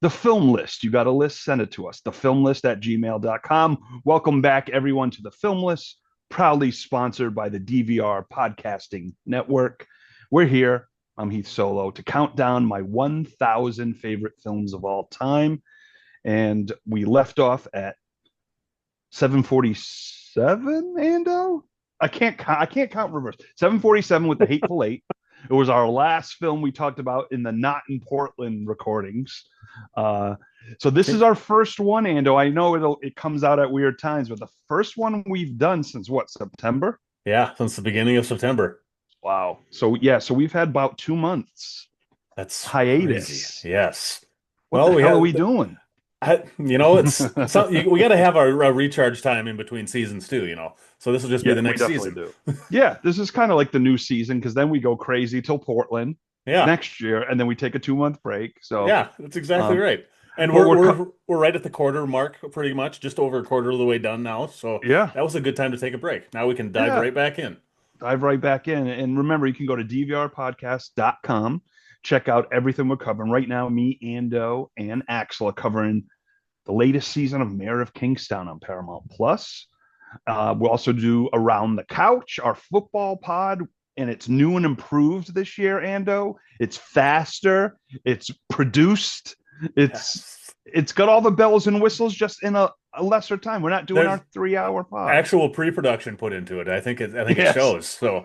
The film list. You got a list, send it to us. Thefilmlist@gmail.com. Welcome back, everyone, to the film list, proudly sponsored by the DVR Podcasting Network. We're here. I'm Heath Solo to count down my 1,000 favorite films of all time. And we left off at 747, Ando? I can't count reverse. 747 with The Hateful Eight. It was our last film we talked about in the Not in Portland recordings. Uh, so this is our first one, Ando. I know it comes out at weird times, but the first one we've done since what, September? Yeah, since the beginning of September. Wow. So yeah, so we've had about 2 months That's crazy. hiatus. Yes. What the Well, we hell are have, we doing? it's something we got to have our recharge time in between seasons too. So this will just be Yeah, the we next definitely season. do. Yeah, this is kind of like the new season because then we go crazy till Portland Yeah. next year, and then we take a 2 month break. So, Yeah, that's exactly um, right. And but we're right at the quarter mark pretty much, just over a quarter of the way done now. So yeah, that was a good time to take a break. Now we can dive yeah, right back in. dive right back in. And remember, you can go to dvrpodcast.com, check out everything we're covering right now. Me, Ando, and Axel are covering the latest season of Mayor of Kingstown on Paramount Plus. We'll also do Around the Couch, our football pod, and it's new and improved this year, Ando. It's faster, it's produced, it's Yes. it's got all the bells and whistles just in a lesser time. We're not doing There's our 3 hour pod. actual pre-production put into it. I think it Yes. shows. So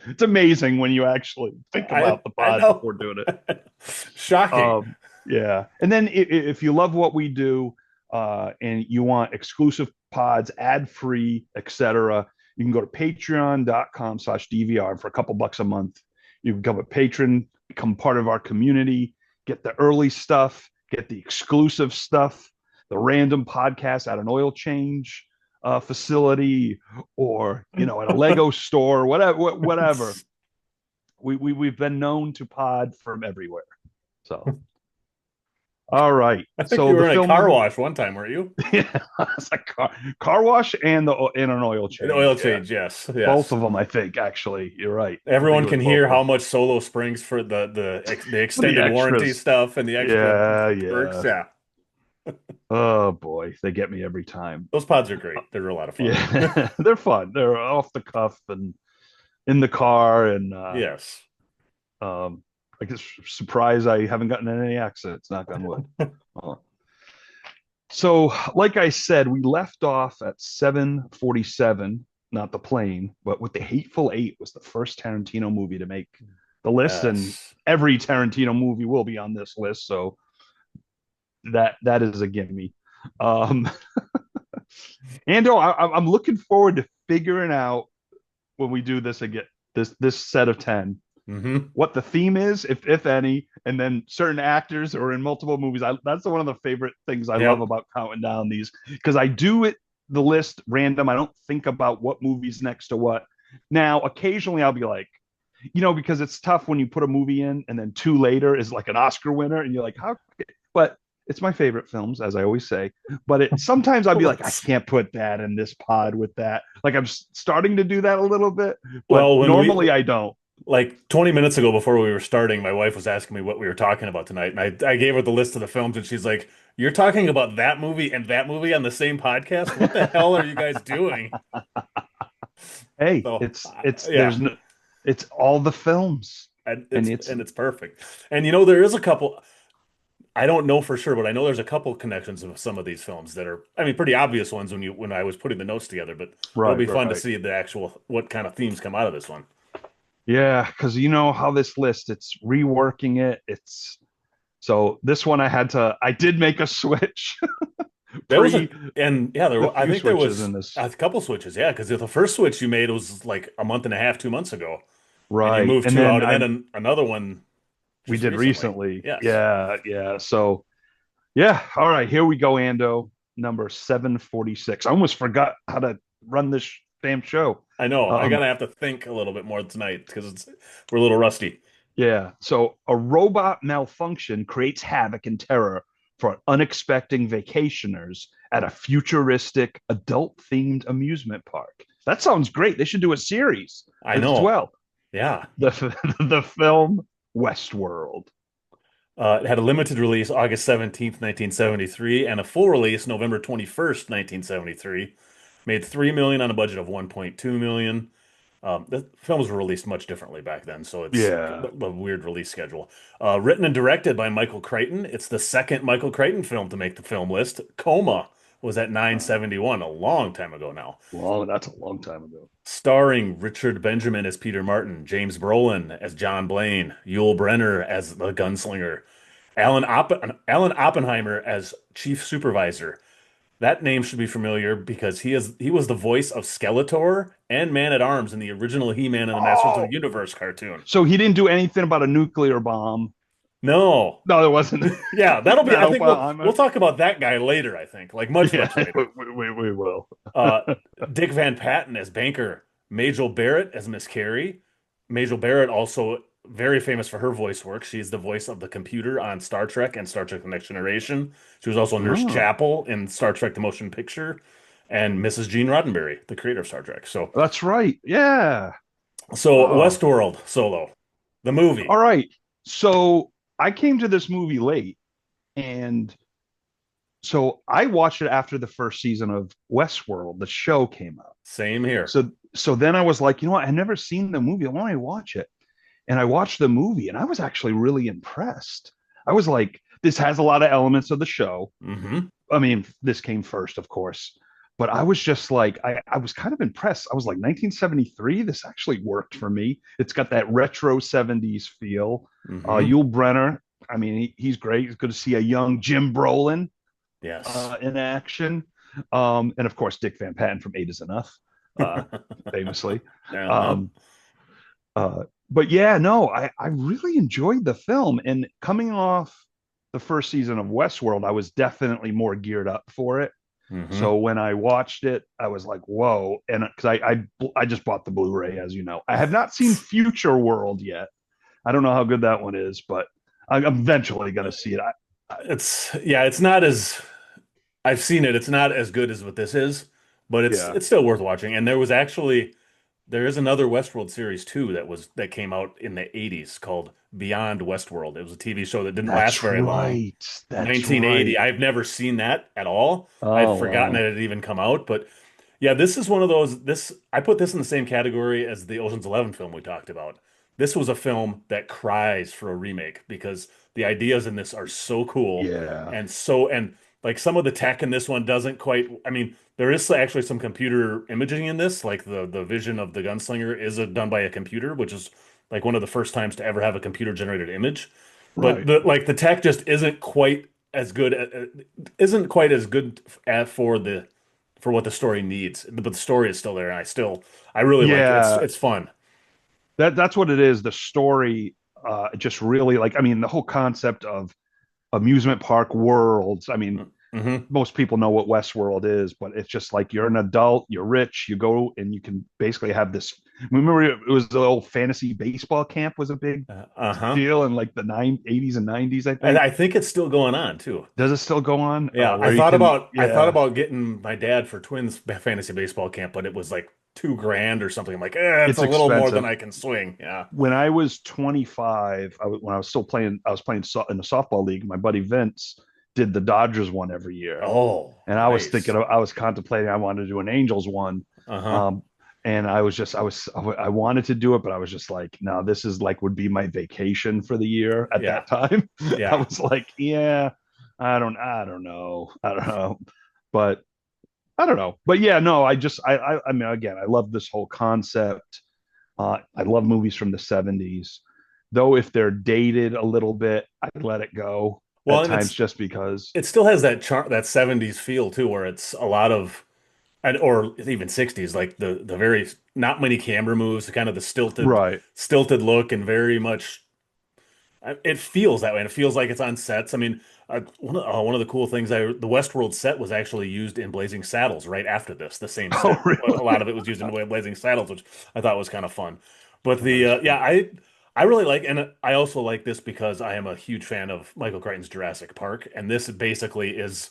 It's amazing when you actually think I about the I pod know. before doing it. Shocking. Yeah. And then if you love what we do and you want exclusive pods, ad free, etc., you can go to patreon.com/DVR for a couple bucks a month. You can become a patron, become part of our community, get the early stuff, get the exclusive stuff, the random podcast at an oil change facility or, at a Lego store, whatever. We've been known to pod from everywhere. So, all right. I think So you the were in a car film, wash one time, weren't you? yeah, it's a car wash and an oil An oil change. Yeah, change, yes, both yes. of them. I think actually, you're right. I think it Everyone was can both hear of them how much Solo springs for the for the extended warranty extras. stuff and the extra Yeah, perks. yeah. Yeah, Oh boy, they get me every time. those pods are great. They're a lot of fun. Yeah, they're fun. They're off the cuff and in the car, and Yes. um, I guess surprised I haven't gotten in any accidents. Knock on wood. Uh, So, like I said, we left off at 747, not the plane, but with The Hateful Eight was the first Tarantino movie to make the list, and Yes. every Tarantino movie will be on this list. So that is a gimme. Um, Ando, I'm looking forward to figuring out when we do this again, this set of 10, Hmm. what the theme is, if any, and then certain actors or in multiple movies. That's one of the favorite things I love Yep. about counting down these because I do it the list random. I don't think about what movies next to what. Now, occasionally I'll be like, because it's tough when you put a movie in and then two later is like an Oscar winner, and you're like, how? But it's my favorite films, as I always say. But sometimes I'll be like, I Let's- can't put that in this pod with that. Like I'm starting to do that a little bit, but Well, when we normally I don't. like 20 minutes ago before we were starting, my wife was asking me what we were talking about tonight, and I gave her the list of the films, and she's like, "You're talking about that movie and that movie on the same podcast? What the hell are you guys doing?" Hey, So, it's yeah. there's no, it's all the films, And and it's it's and it's perfect. And there is a couple. I don't know for sure, but I know there's a couple connections with some of these films that are, I mean, pretty obvious ones when I was putting the notes together. But it'll right, be fun to right. see the actual what kind of themes come out of this one. Yeah, because you know how this list, it's reworking it. It's so this one I did make a switch There was pre a I few think there switches was in this. a couple switches, yeah, because the first switch you made was like a month and a half, 2 months ago, and you Right. moved And two then out, and then another one we just did recently. recently. Yes, Yeah, yeah. So yeah, all right, here we go, Ando. Number 746. I almost forgot how to run this damn show. I know. I Um, gotta have to think a little bit more tonight because we're a little rusty. yeah. So a robot malfunction creates havoc and terror for unexpected vacationers at a futuristic adult-themed amusement park. That sounds great. They should do a series I as know. well. Yeah. The the film Westworld. It had a limited release August 17th, 1973, and a full release November 21st, 1973. Made 3 million on a budget of 1.2 million. The films were released much differently back then, so it's Yeah. a weird release schedule. Written and directed by Michael Crichton. It's the second Michael Crichton film to make the film list. Coma was at Uh, 971, a long time ago now. well, that's a long time ago. Starring Richard Benjamin as Peter Martin, James Brolin as John Blaine, Yul Brynner as the gunslinger, Alan Oppenheimer as chief supervisor. That name should be familiar because he was the voice of Skeletor and Man-at-Arms in the original He-Man and the Masters of the Oh, Universe cartoon. so he didn't do anything about a nuclear bomb. No. No, there wasn't. Yeah, that'll be Not I think we'll Oppenheimer. talk about that guy later, I think. Like much Yeah, later. we will. Uh Dick Van Patten as banker, Majel Barrett as Miss Carey. Majel Barrett also very famous for her voice work. She's the voice of the computer on Star Trek and Star Trek The Next Generation. She was also Nurse Oh, Chapel in Star Trek The Motion Picture and Mrs. Gene Roddenberry, the creator of Star Trek. that's right. Yeah. So Oh, Westworld Solo, the movie. all right. So I came to this movie late, and so I watched it after the first season of Westworld. The show came out. Same here. So then I was like, you know what? I've never seen the movie. I want to watch it. And I watched the movie, and I was actually really impressed. I was like, this has a lot of elements of the show. Hmm. I mean, this came first, of course, but I was just like, I was kind of impressed. I was like, 1973, this actually worked for me. It's got that retro 70s feel. Hmm. Yul Brenner, I mean, he's great. It's good to see a young Jim Brolin Yes. in action. And of course, Dick Van Patten from Eight is Enough, uh, famously. Uh-huh. Um, but yeah, no, I really enjoyed the film. And coming off the first season of Westworld, I was definitely more geared up for it. Hmm. So when I watched it, I was like, "Whoa!" And because I just bought the Blu-ray, as you know, I have not seen Future World yet. I don't know how good that one is, but I'm eventually going to see it. It's not as I've seen it. It's not as good as what this is, but Yeah, it's still worth watching. And there is another Westworld series too that came out in the 80s called Beyond Westworld. It was a TV show that didn't last that's very long. right. That's 1980. right. I've never seen that at all. I'd Oh forgotten wow. that it had even come out, but yeah, this is one of those this I put this in the same category as the Ocean's 11 film we talked about. This was a film that cries for a remake because the ideas in this are so cool Yeah. and like some of the tech in this one doesn't quite I mean, there is actually some computer imaging in this, like the vision of the gunslinger is done by a computer, which is like one of the first times to ever have a computer generated image. But Right. the tech just isn't quite as good for what the story needs. But the story is still there, and I really like it. Yeah. It's fun. That's what it is. The story just really like. I mean, the whole concept of amusement park worlds. I mean, Hmm. most people know what Westworld is, but it's just like you're an adult, you're rich, you go and you can basically have this. Remember, it was the old fantasy baseball camp was a big Uh-huh. deal in like the 80s and 90s, I think. I think it's still going on too. Does it still go on? Yeah, Where you can, I thought yeah, about getting my dad for Twins fantasy baseball camp, but it was like 2 grand or something. I'm like, it's it's a little more than expensive. I can swing. Yeah. When I was 25, when I was still playing, I was playing in the softball league. My buddy Vince did the Dodgers one every year, Oh, and I was thinking, nice. I was contemplating, I wanted to do an Angels one. Uh-huh. Um, and I wanted to do it, but I was just like, no, this is like would be my vacation for the year at Yeah. that time. I Yeah. was like, yeah, I don't know, but I don't know, but yeah, no, I mean, again, I love this whole concept. I love movies from the 70s, though if they're dated a little bit, I'd let it go Well, at and times just because. it still has that that 70s feel too, where it's a lot of or even 60s, like the very not many camera moves, kind of the Right. stilted look, and very much it feels that way, and it feels like it's on sets. I mean, one of the cool things the Westworld set was actually used in Blazing Saddles right after this, the same Oh, set. A lot really? of it was used in Blazing Saddles, which I thought was kind of fun. But That is yeah, cool. I really like, and I also like this because I am a huge fan of Michael Crichton's Jurassic Park, and this basically is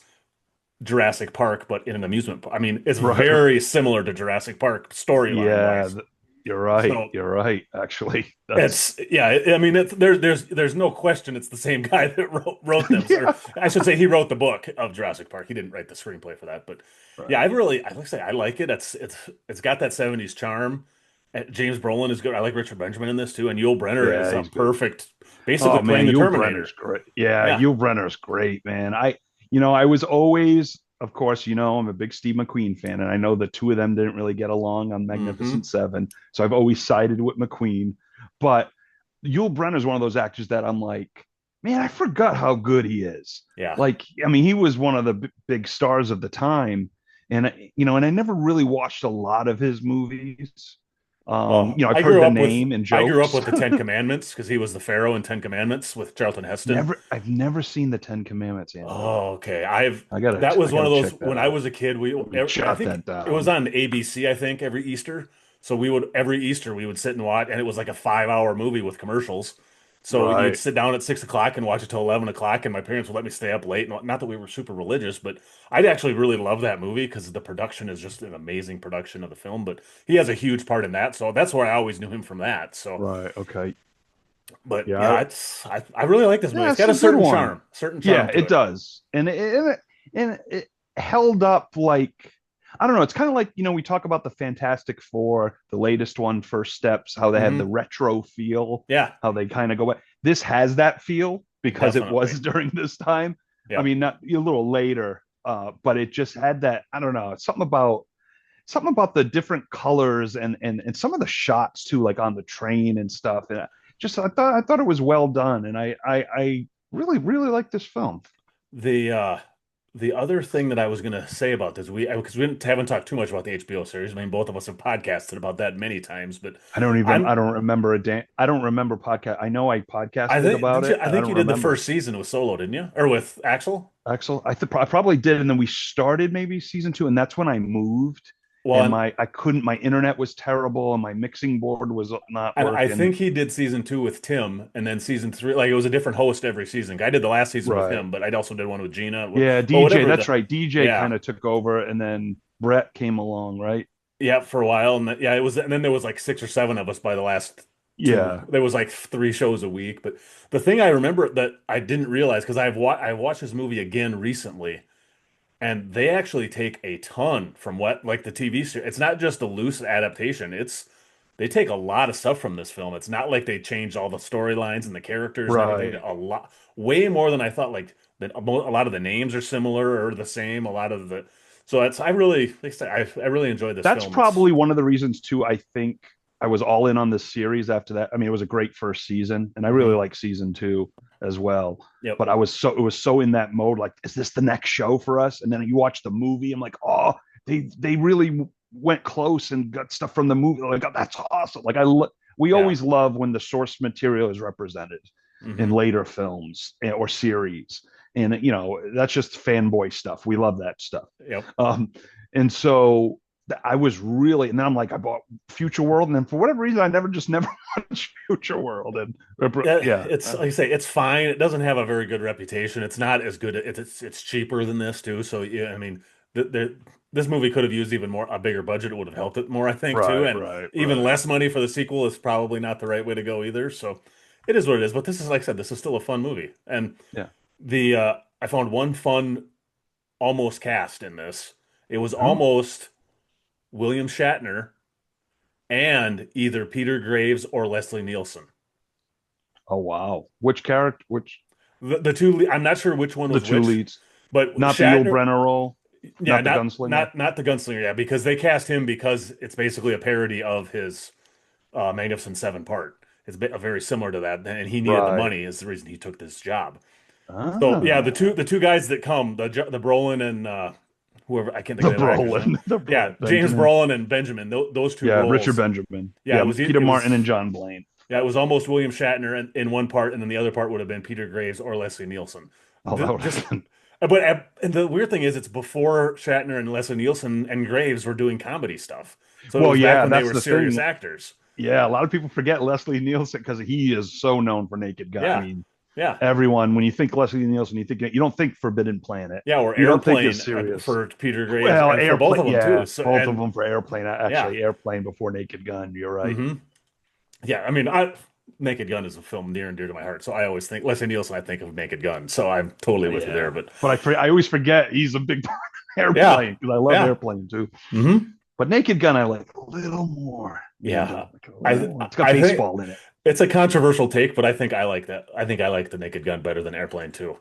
Jurassic Park, but in an amusement park. I mean, it's Right. very similar to Jurassic Park storyline Yeah. wise. You're right. So You're right. Actually, that's it's yeah. I mean, there's no question it's the same guy that wrote them. Or yeah. I should say he wrote the book of Jurassic Park. He didn't write the screenplay for that, but yeah, Right. I like to say I like it. It's got that '70s charm. James Brolin is good. I like Richard Benjamin in this too, and Yul Brynner is Yeah, he's good. perfect, basically Oh playing man, the Yul Brenner's Terminator. great. Yeah, Yeah. Yul Brenner's great, man. I was always, of course, I'm a big Steve McQueen fan, and I know the two of them didn't really get along on Hmm. Magnificent Seven, so I've always sided with McQueen. But Yul Brenner's one of those actors that I'm like, man, I forgot how good he is. Yeah. Like, I mean, he was one of the big stars of the time, and and I never really watched a lot of his movies. Well, I've heard the name and I grew up jokes. with the Ten Commandments because he was the Pharaoh in Ten Commandments with Charlton Heston. I've never seen the Ten Commandments, Andy. Oh, okay. That I was one gotta of those check that when I out. was a kid, Let me I jot think that it was down. on ABC, I think, every Easter. So every Easter we would sit and watch, and it was like a 5 hour movie with commercials. So you'd Right, sit down at 6 o'clock and watch it till 11 o'clock, and my parents would let me stay up late. Not that we were super religious, but I'd actually really love that movie because the production is just an amazing production of the film. But he has a huge part in that, so that's where I always knew him from that. So, right. Okay. but Yeah, yeah, I really like this movie. yeah, It's it's got a a good one. certain Yeah, charm to it it. does, and it held up like I don't know. It's kind of like we talk about the Fantastic Four, the latest one, First Steps, how they had the Hmm. retro feel, Yeah, how they kind of go. This has that feel because it definitely. was during this time. I Yep. mean, not a little later, but it just had that. I don't know. Something about the different colors and some of the shots too, like on the train and stuff. And just I thought it was well done, and I really really like this film. The uh the other thing that I was gonna say about this, we because we haven't talked too much about the HBO series. I mean, both of us have podcasted about that many times, but I I'm don't remember I don't remember podcast. I know I podcasted about it, I and I think don't you did the remember. first season with Solo, didn't you? Or with Axel? Axel, I probably did, and then we started maybe season two, and that's when I moved, Well, and I couldn't. My internet was terrible, and my mixing board was not and I working. think he did season two with Tim, and then season three, like it was a different host every season. I did the last season with Right. him, but I also did one with Gina. Well, Yeah, DJ. whatever That's right. DJ yeah. kind of took over, and then Brett came along, right? Yeah, for a while, and yeah, it was, and then there was like 6 or 7 of us by the last two. Yeah. There was like 3 shows a week, but the thing I remember that I didn't realize because I watched this movie again recently, and they actually take a ton from what like the TV series. It's not just a loose adaptation. They take a lot of stuff from this film. It's not like they changed all the storylines and the characters and everything. Right. A lot, way more than I thought. Like that, a lot of the names are similar or the same. A lot of the so that's I really like I said, I really enjoyed this That's film. It's probably one of the reasons too. I think I was all in on this series after that. I mean, it was a great first season, and I really mhm. like season two as well. Yep. But it was so in that mode, like, is this the next show for us? And then you watch the movie, I'm like, oh, they really went close and got stuff from the movie. Like, oh, that's awesome. We Yeah. always love when the source material is represented in Hmm. later films or series. And that's just fanboy stuff. We love that stuff. Yep. And so I was really, and then I'm like, I bought Future World, and then for whatever reason, I never watched Future World. And yeah, It's like I say, it's fine. It doesn't have a very good reputation. It's not as good. It's cheaper than this too. So yeah, I mean, this movie could have used even more a bigger budget. It would have helped it more, I think, too. right, And right, even right. less money for the sequel is probably not the right way to go either. So it is what it is. But this is like I said, this is still a fun movie. And Yeah. I found one fun almost cast in this. It was Who? almost William Shatner and either Peter Graves or Leslie Nielsen. Oh wow. Which character? Which The two, I'm not sure which one the was two which, leads? but Not the Yul Shatner, Brenner role, yeah, not the gunslinger. not the gunslinger, yeah, because they cast him because it's basically a parody of his Magnificent Seven part. It's very similar to that, and he needed the Right. money is the reason he took this job. So yeah, Ah, the two guys that come, the Brolin and whoever I can't think the of the other actors' name. Brolin, the Yeah, James Benjamin. Brolin and Benjamin, those two Yeah, Richard roles. Benjamin. Yeah, Yeah, Peter it Martin and was John Blaine. yeah, it was almost William Shatner in one part, and then the other part would have been Peter Graves or Leslie Nielsen. Oh, that would Just, have been. and the weird thing is, it's before Shatner and Leslie Nielsen and Graves were doing comedy stuff. So it Well, was back yeah, when they that's were the serious thing. actors. Yeah, a lot of people forget Leslie Nielsen because he is so known for Naked Gun. I Yeah, mean, Yeah. Everyone, when you think Leslie Nielsen, you don't think Forbidden Planet. Yeah, or You don't think it's Airplane serious. for Peter Graves Well, and for both Airplane, of them yeah, too. So both of and them for Airplane. yeah. Actually, Airplane before Naked Gun. You're right. hmm Yeah, I mean, Naked Gun is a film near and dear to my heart. So I always think Leslie Nielsen, I think of Naked Gun. So I'm totally with you there. Yeah, But but I always forget he's a big part of yeah, Airplane because I love yeah. Airplane too. hmm But Naked Gun, I like a little more. Yeah. Like a little I more. It's got I think baseball in it. it's a controversial take, but I think I like that. I think I like the Naked Gun better than Airplane too.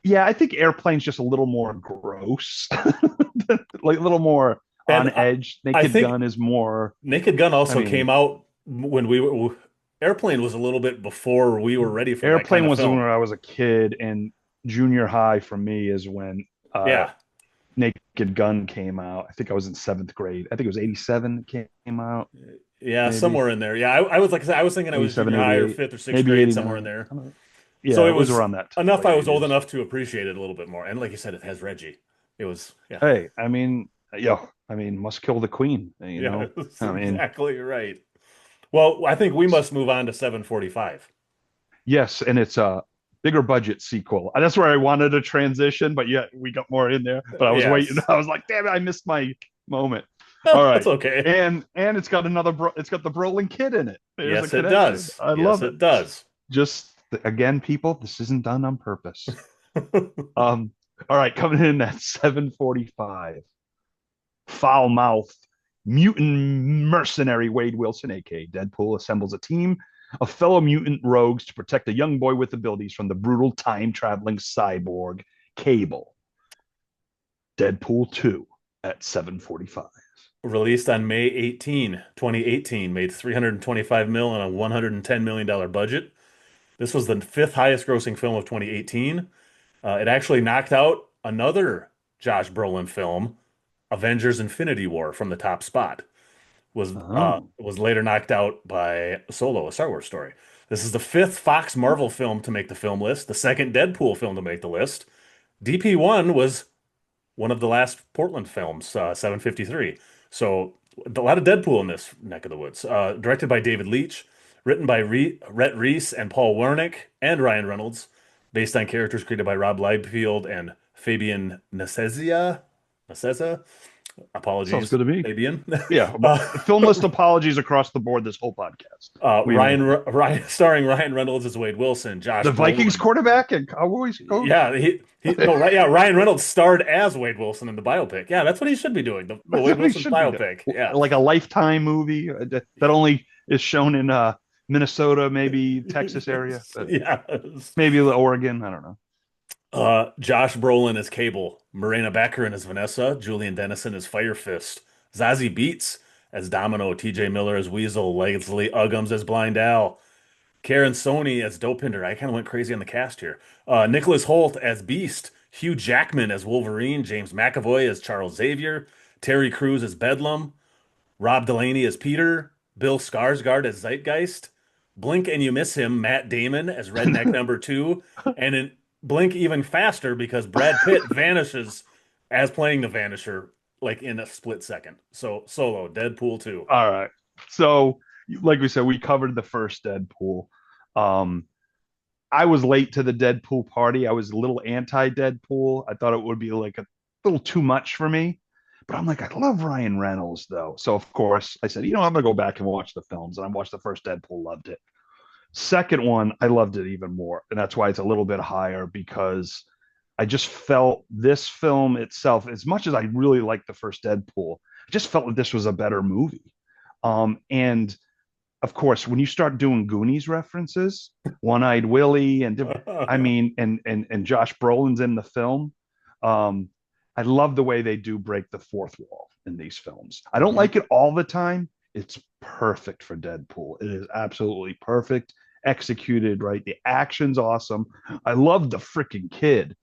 Yeah, I think Airplane's just a little more gross, like a little more And on edge. I Naked think Gun is more. Naked Gun I also came mean, out when we were Airplane was a little bit before we were ready for that kind Airplane of was when film. I was a kid, and junior high for me is when Yeah. Naked Gun came out. I think I was in seventh grade. I think it was 87 it came out, Yeah, maybe somewhere in there. Yeah, I was like I said, I was thinking I was 87, junior high or 88, fifth or sixth maybe grade, somewhere in 89. there. So Yeah, it it was was around that enough I late was old 80s. enough to appreciate it a little bit more. And like you said, it has Reggie. It was, yeah. Hey, I mean, must kill the queen, you Yeah, know? that's I mean, exactly right. Well, I think we must move on to 745. yes, and it's a bigger budget sequel. That's where I wanted to transition, but yeah, we got more in there. But I was waiting. Yes. I was like, damn it, I missed my moment. All That's right. okay. And it's got it's got the Brolin kid in it. There's a Yes, it connection. does. I Yes, love it. it does. Just again, people, this isn't done on purpose. Um, all right, coming in at 7:45. Foul mouthed mutant mercenary Wade Wilson, aka Deadpool, assembles a team of fellow mutant rogues to protect a young boy with abilities from the brutal time traveling cyborg Cable. Deadpool 2 at 7:45. Released on May 18, 2018, made 325 mil on a $110 million budget. This was the fifth highest grossing film of 2018. It actually knocked out another Josh Brolin film, Avengers Infinity War, from the top spot. Oh. Was later knocked out by Solo, a Star Wars story. This is the fifth Fox Marvel film to make the film list, the second Deadpool film to make the list. DP1 was one of the last Portland films, 753. So a lot of Deadpool in this neck of the woods. Directed by David Leitch, written by Rhett Reese and Paul Wernick and Ryan Reynolds, based on characters created by Rob Liefeld and Fabian Nicieza. Nicieza? Sounds Apologies, good to me. Fabian. Yeah, uh, film list apologies across the board this whole podcast. Ryan, starring Ryan Reynolds as Wade Wilson, Josh The Vikings Brolin. quarterback and Cowboys coach. Yeah, no, right. Yeah, Ryan Reynolds starred as Wade Wilson in the biopic. Yeah, that's what he should be doing. The That's Wade what he Wilson should be doing. biopic. Yeah, Like a Lifetime movie that only is shown in Minnesota, maybe Texas area, but yes. maybe Oregon. I don't know. Josh Brolin as Cable, Morena Baccarin as Vanessa, Julian Dennison as Fire Fist, Zazie Beetz as Domino, T.J. Miller as Weasel, Leslie Uggams as Blind Al, Karen Sony as Dopinder. I kind of went crazy on the cast here. Nicholas Holt as Beast, Hugh Jackman as Wolverine, James McAvoy as Charles Xavier, Terry Crews as Bedlam, Rob Delaney as Peter, Bill Skarsgård as Zeitgeist, Blink and You Miss Him, Matt Damon as Redneck Number Two, and in Blink even faster because Brad Pitt vanishes as playing the Vanisher like in a split second. So Solo, Deadpool 2. All right. So, like we said, we covered the first Deadpool. Um, I was late to the Deadpool party. I was a little anti-Deadpool. I thought it would be like a little too much for me. But I'm like, I love Ryan Reynolds though. So of course I said, I'm gonna go back and watch the films. And I watched the first Deadpool, loved it. Second one, I loved it even more. And that's why it's a little bit higher because I just felt this film itself, as much as I really liked the first Deadpool, I just felt that this was a better movie. And of course, when you start doing Goonies references, One Eyed Willie, and Josh Brolin's in the film. Um, I love the way they do break the fourth wall in these films. I don't Mhm. like it all the time. It's perfect for Deadpool. It is absolutely perfect, executed right. The action's awesome. I love the freaking kid,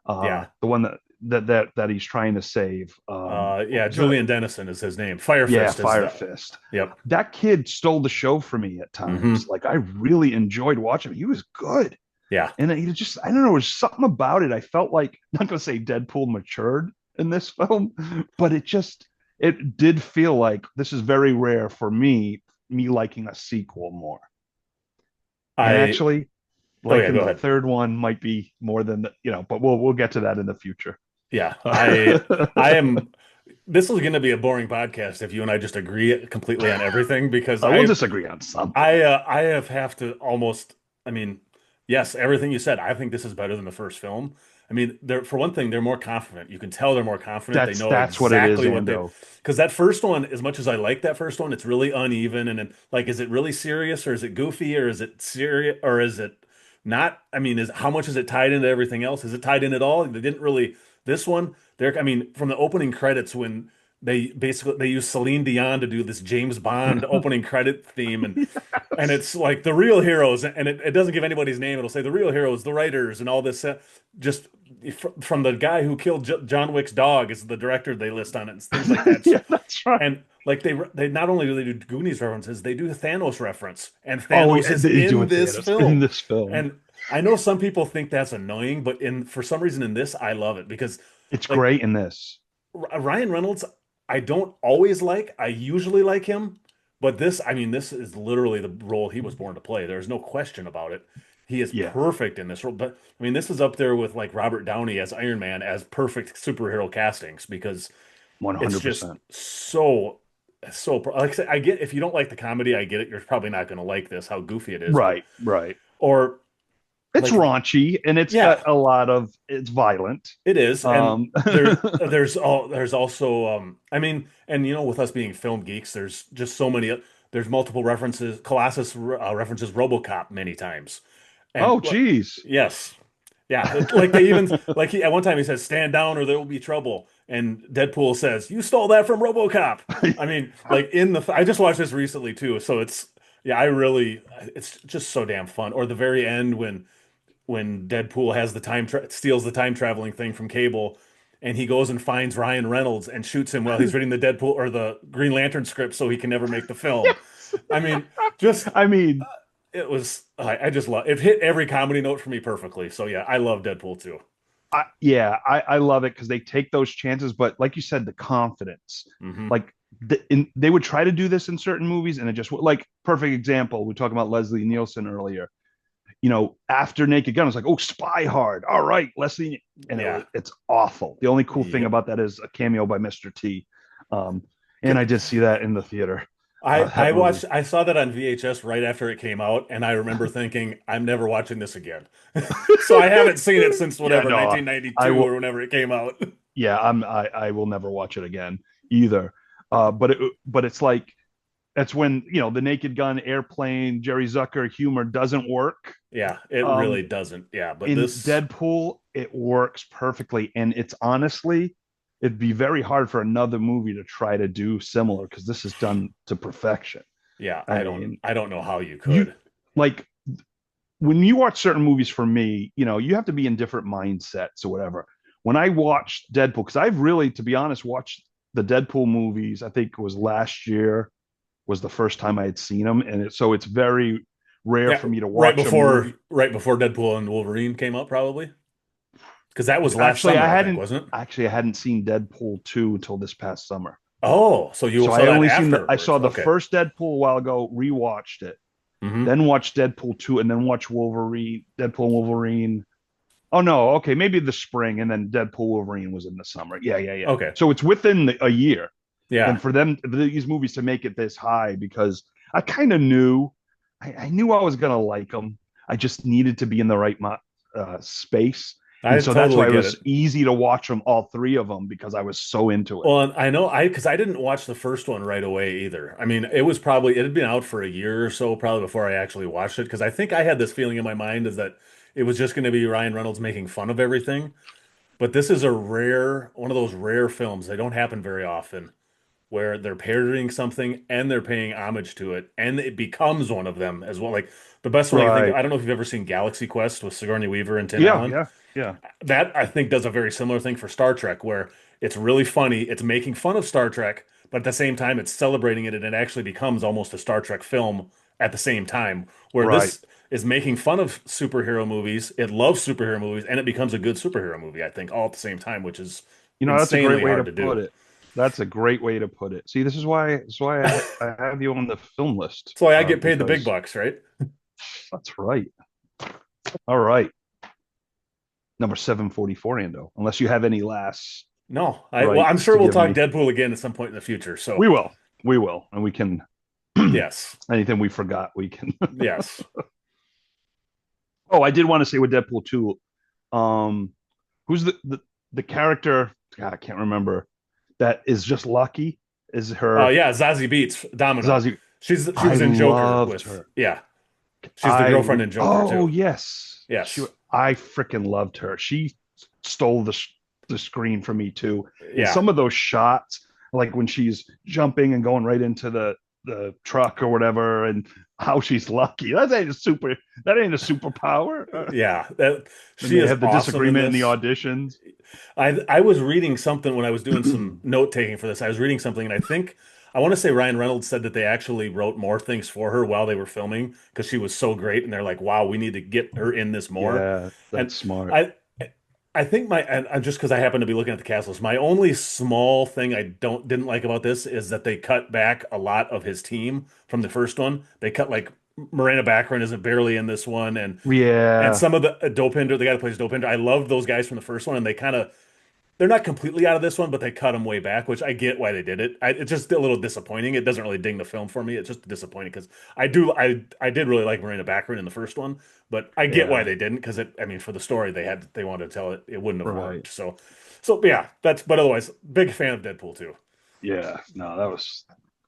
Yeah. the one that he's trying to save. What Yeah, was that? Julian Dennison is his name. Fire Yeah, Fist is Fire the. Fist. Yep. That kid stole the show for me at times. hmm Like I really enjoyed watching him. He was good. Yeah. And he just, I don't know, there's something about it. I felt like, I'm not going to say Deadpool matured in this film, but it did feel like this is very rare for me liking a sequel more. And I actually, Oh yeah, Liking go the ahead. third one might be more than but we'll get to that in the future. Yeah, I am. This is going to be a boring podcast if you and I just agree completely on everything because We'll disagree on something. I have to almost. I mean, yes, everything you said. I think this is better than the first film. I mean, they're for one thing, they're more confident. You can tell they're more confident. They know That's what it is, exactly what they. Ando. Because that first one, as much as I like that first one, it's really uneven and like, is it really serious or is it goofy or is it serious or is it not? I mean, is how much is it tied into everything else? Is it tied in at all? They didn't really. This one, I mean, from the opening credits when they use Celine Dion to do this James Bond opening credit theme and it's like the real heroes and it doesn't give anybody's name. It'll say the real heroes, the writers and all this just from the guy who killed John Wick's dog is the director they list on it and things like that. Yeah, that's right. And like they not only do they do Goonies references, they do the Thanos reference and Oh, Thanos is they do in it, this Thanos, in film. this film. And I know some people think that's annoying, but in for some reason in this I love it because It's like great in this. Ryan Reynolds, I don't always like. I usually like him, but this, I mean, this is literally the role he was born to play. There's no question about it. He is Yeah, perfect in this role. But I mean, this is up there with like Robert Downey as Iron Man as perfect superhero castings because it's just 100%. like I said, I get if you don't like the comedy, I get it. You're probably not going to like this, how goofy it is, but Right, right. or It's like raunchy and it's yeah, got it's violent. it is, and Um, there's also I mean, and with us being film geeks, there's just so many. There's multiple references. Colossus references RoboCop many times, and oh, geez. yes, yeah, like they even like at one time he says "Stand down or there will be trouble," and Deadpool says "You stole that from RoboCop." I mean, like I just watched this recently too, so yeah, it's just so damn fun. Or the very end when Deadpool has steals the time traveling thing from Cable, and he goes and finds Ryan Reynolds and shoots him while he's reading the Deadpool or the Green Lantern script, so he can never make the film. Yes. I mean, just I mean, it was I just love it. Hit every comedy note for me perfectly. So yeah, I love Deadpool too. I love it because they take those chances, but like you said, the confidence, Hmm. like they would try to do this in certain movies, and it just like perfect example. We talked about Leslie Nielsen earlier. After Naked Gun, it's like, oh, Spy Hard. All right, Leslie, and Yeah. it's awful. The only cool thing Yep. about that is a cameo by Mr. T. And I did see that in the theater. That movie. I saw that on VHS right after it came out, and I remember thinking, I'm never watching this again. So I haven't seen it since Yeah, whatever, no, I 1992 or will. whenever it came out. Yeah, I will never watch it again either. But it's like that's when the Naked Gun, Airplane, Jerry Zucker humor doesn't work. Yeah, it Um, really doesn't. Yeah, but in this, Deadpool, it works perfectly, and it's honestly, it'd be very hard for another movie to try to do similar because this is done to perfection. yeah, I mean, I don't know how you you could. like when you watch certain movies. For me, you have to be in different mindsets or whatever. When I watched Deadpool, because I've really, to be honest, watched the Deadpool movies. I think it was last year was the first time I had seen them, and so it's very rare Yeah, for me to watch a movie. right before Deadpool and Wolverine came out, probably because that was last Actually, I summer, I think, hadn't wasn't it? actually I hadn't seen Deadpool 2 until this past summer. Oh, so you So saw I that only seen I afterwards? saw the Okay. first Deadpool a while ago, rewatched it, Hmm. then watched Deadpool 2, and then watched Deadpool and Wolverine. Oh no, okay, maybe the spring, and then Deadpool Wolverine was in the summer. Yeah, yeah, yeah. Okay. So it's within a year. Yeah. And for these movies to make it this high, because I kind of knew, I knew I was gonna like them. I just needed to be in the right space, I and so that's totally why it get was it. easy to watch them, all three of them, because I was so into it. Well, and I know because I didn't watch the first one right away either. I mean, it had been out for a year or so probably before I actually watched it because I think I had this feeling in my mind is that it was just going to be Ryan Reynolds making fun of everything. But this is one of those rare films. They don't happen very often where they're parodying something and they're paying homage to it, and it becomes one of them as well. Like the best one I can think of, Right? I don't know if you've ever seen Galaxy Quest with Sigourney Weaver and Tim Yeah, Allen. yeah, yeah. That I think does a very similar thing for Star Trek, where it's really funny, it's making fun of Star Trek, but at the same time, it's celebrating it, and it actually becomes almost a Star Trek film at the same time. Where Right. this is making fun of superhero movies, it loves superhero movies, and it becomes a good superhero movie, I think, all at the same time, which is That's a great insanely way to hard to put do. it. That's a great way to put it. See, this is why I have you on the film list, So I get paid the big because bucks, right? that's right. All right. Number 744, Ando. Unless you have any last No, well, I'm rights sure to we'll give talk me. Deadpool again at some point in the future. We So will. We will. And we can, yes, anything we forgot, we can. yes. Oh, I did want to say with Deadpool 2, who's the character? God, I can't remember. That is just lucky. Is her Yeah, Zazie Beetz, Domino. Zazie? She I was in Joker loved with, her. yeah. She's the girlfriend in Joker Oh too. yes, Yes. I freaking loved her. She stole the screen from me too. And Yeah. some of those shots, like when she's jumping and going right into the truck or whatever, and how she's lucky. That ain't a superpower. Yeah. That And she they is have the awesome in disagreement in the this. auditions. I was reading something when I was doing some note taking for this. I was reading something, and I think I want to say Ryan Reynolds said that they actually wrote more things for her while they were filming because she was so great, and they're like, "Wow, we need to get her in this more." Yeah, And that's smart. I think and just because I happen to be looking at the cast list, my only small thing I don't didn't like about this is that they cut back a lot of his team from the first one. They cut like Morena Baccarin isn't barely in this one, and Yeah, some of the Dopinder, the guy that plays Dopinder, I loved those guys from the first one, and they're not completely out of this one, but they cut them way back, which I get why they did it. It's just a little disappointing. It doesn't really ding the film for me. It's just disappointing because I did really like Marina Baccarin in the first one, but I get why yeah, they didn't because I mean for the story they wanted to tell it, it wouldn't have right. worked. So yeah, but otherwise, big fan of Deadpool too. Yeah, no,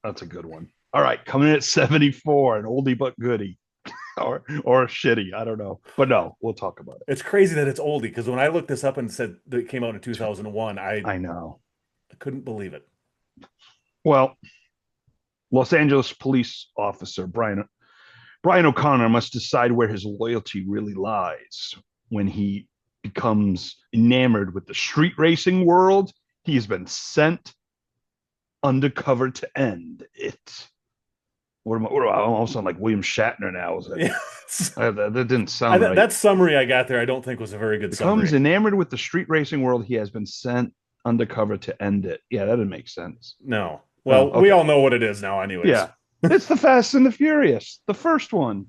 that's a good one. All right, coming in at 74, an oldie but goodie, or shitty. I don't know, but no, we'll talk about It's crazy that it's oldie because when I looked this up and said that it came out in it. 2001, I know. I couldn't believe it. Well, Los Angeles police officer Brian O'Connor must decide where his loyalty really lies when he becomes enamored with the street racing world. He has been sent undercover to end it. I almost sound like William Shatner now. Yes. That didn't sound right. That summary I got there, I don't think was a very good Becomes summary. enamored with the street racing world. He has been sent undercover to end it. Yeah, that didn't make sense. No. Oh, Well, we okay. all know what it is now, anyways. Yeah. It's the Fast and the Furious, the first one.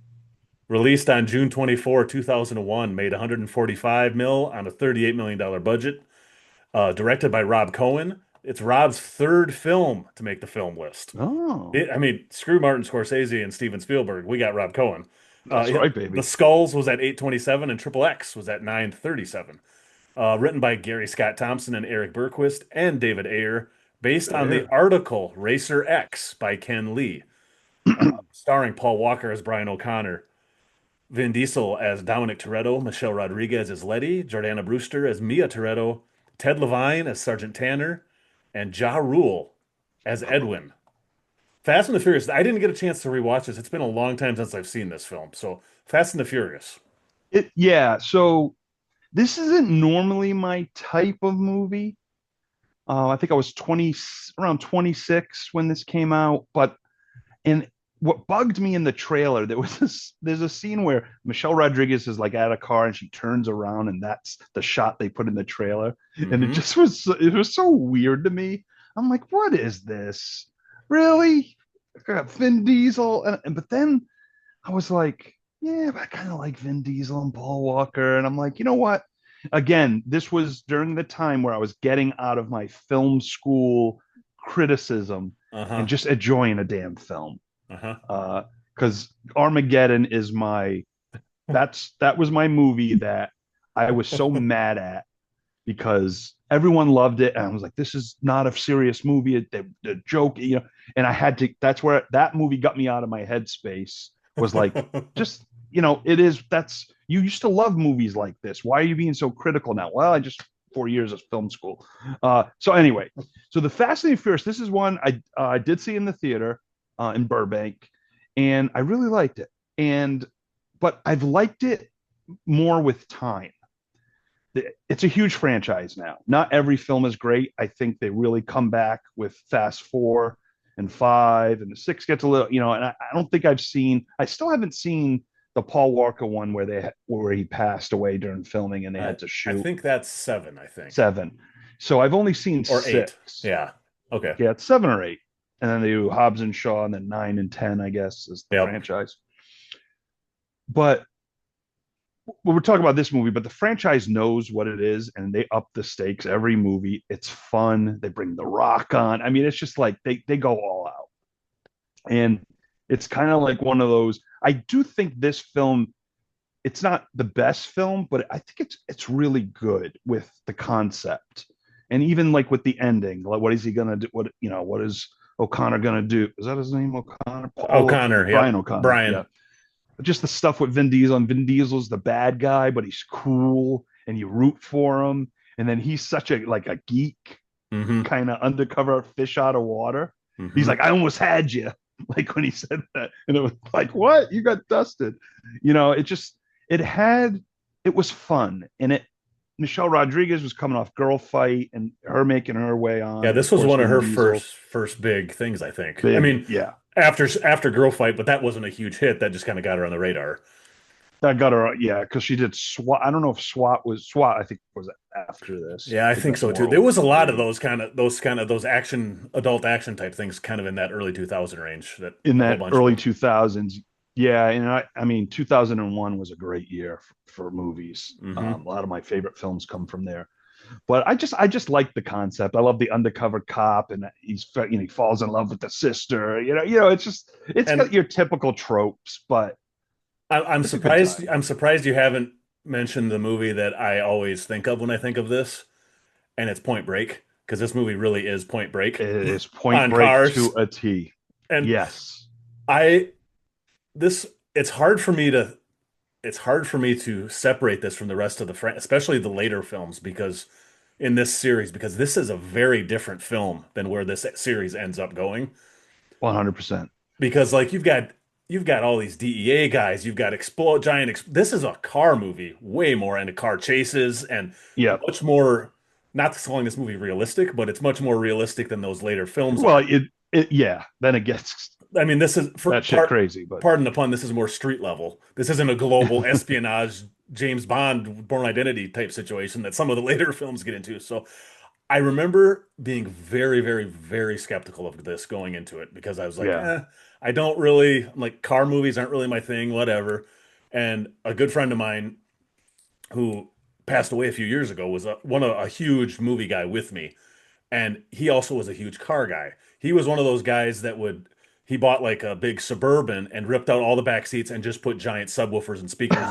Released on June 24, 2001, made 145 mil on a $38 million budget. Directed by Rob Cohen. It's Rob's third film to make the film list. Oh, I mean, screw Martin Scorsese and Steven Spielberg. We got Rob Cohen. that's right, The baby. Skulls was at 827 and Triple X was at 937. Written by Gary Scott Thompson and Eric Berquist and David Ayer, based on the Yeah. article Racer X by Ken Lee, starring Paul Walker as Brian O'Connor, Vin Diesel as Dominic Toretto, Michelle Rodriguez as Letty, Jordana Brewster as Mia Toretto, Ted Levine as Sergeant Tanner, and Ja Rule as Edwin. Fast and the Furious. I didn't get a chance to rewatch this. It's been a long time since I've seen this film. So Fast and the Furious. Yeah. So this isn't normally my type of movie. I think I was around 26 when this came out, but and what bugged me in the trailer, there's a scene where Michelle Rodriguez is like at a car and she turns around and that's the shot they put in the trailer. And Hmm. it was so weird to me. I'm like, what is this? Really? Vin Diesel and but then I was like, yeah, but I kind of like Vin Diesel and Paul Walker. And I'm like, you know what? Again, this was during the time where I was getting out of my film school criticism and Uh-huh. just enjoying a damn film. Uh-huh. Because Armageddon is that was my movie that I was so mad at because everyone loved it and I was like, this is not a serious movie. The joke, and I had to. That's where that movie got me out of my headspace. Was like, just it is. That's you used to love movies like this. Why are you being so critical now? Well, I just 4 years of film school. So anyway, so the Fast and the Furious. This is one I did see in the theater in Burbank, and I really liked it. But I've liked it more with time. It's a huge franchise now. Not every film is great. I think they really come back with Fast Four and Five, and the six gets a little, and I don't think I still haven't seen the Paul Walker one where he passed away during filming and they I had to I shoot think that's seven, I think. seven. So I've only seen Or eight. six. Yeah. Okay. Yeah, it's seven or eight. And then they do Hobbs and Shaw, and then nine and 10, I guess, is the Yep. franchise. But Well, we're talking about this movie, but the franchise knows what it is, and they up the stakes every movie. It's fun. They bring The Rock on. I mean, it's just like they go all out, and it's kind of like one of those. I do think this film, it's not the best film, but I think it's really good with the concept, and even like with the ending. Like, what is he gonna do? What is O'Connor gonna do? Is that his name, O'Connor? O'Connor, Brian yep. O'Connor. Yeah, Brian. just the stuff with Vin Diesel. And Vin Diesel's the bad guy, but he's cool, and you root for him. And then he's such a geek, Hmm. kind of undercover fish out of water. He's Hmm. like, I almost had you, like when he said that, and it was like, what? You got dusted. It just it was fun, and it. Michelle Rodriguez was coming off Girl Fight and her making her way Yeah, on, and of this was course one of Vin her Diesel, first big things, I think. I big, mean, yeah. after Girl Fight, but that wasn't a huge hit. That just kind of got her on the radar. That got her, yeah, because she did SWAT. I don't know if SWAT. I think was after this. Yeah, I I think think that's so more too. There was a lot of overdue. those action adult action type things kind of in that early 2000 range that In a whole that bunch of early them. 2000s. Yeah, and I mean 2001 was a great year for movies. Hmm. A lot of my favorite films come from there. But I just like the concept. I love the undercover cop, and he falls in love with the sister. It's got And your typical tropes, but I'm it's a good surprised time. I'm surprised you haven't mentioned the movie that I always think of when I think of this, and it's Point Break, because this movie really is Point Break It is Point on Break cars. to a T. And Yes, I this it's hard for me to separate this from the rest of the especially the later films because in this series because this is a very different film than where this series ends up going 100%. because like you've got all these DEA guys, you've got explode giant this is a car movie, way more into car chases and Yep. much more not calling this movie realistic, but it's much more realistic than those later films Well, are. yeah. Then it gets I mean, this is for that shit crazy, but pardon the pun, this is more street level. This isn't a global espionage James Bond Born Identity type situation that some of the later films get into. So I remember being very, very, very skeptical of this going into it because I was like, yeah. I don't really, I'm like, car movies aren't really my thing, whatever. And a good friend of mine who passed away a few years ago was a huge movie guy with me. And he also was a huge car guy. He was one of those guys that he bought like a big Suburban and ripped out all the back seats and just put giant subwoofers and speakers.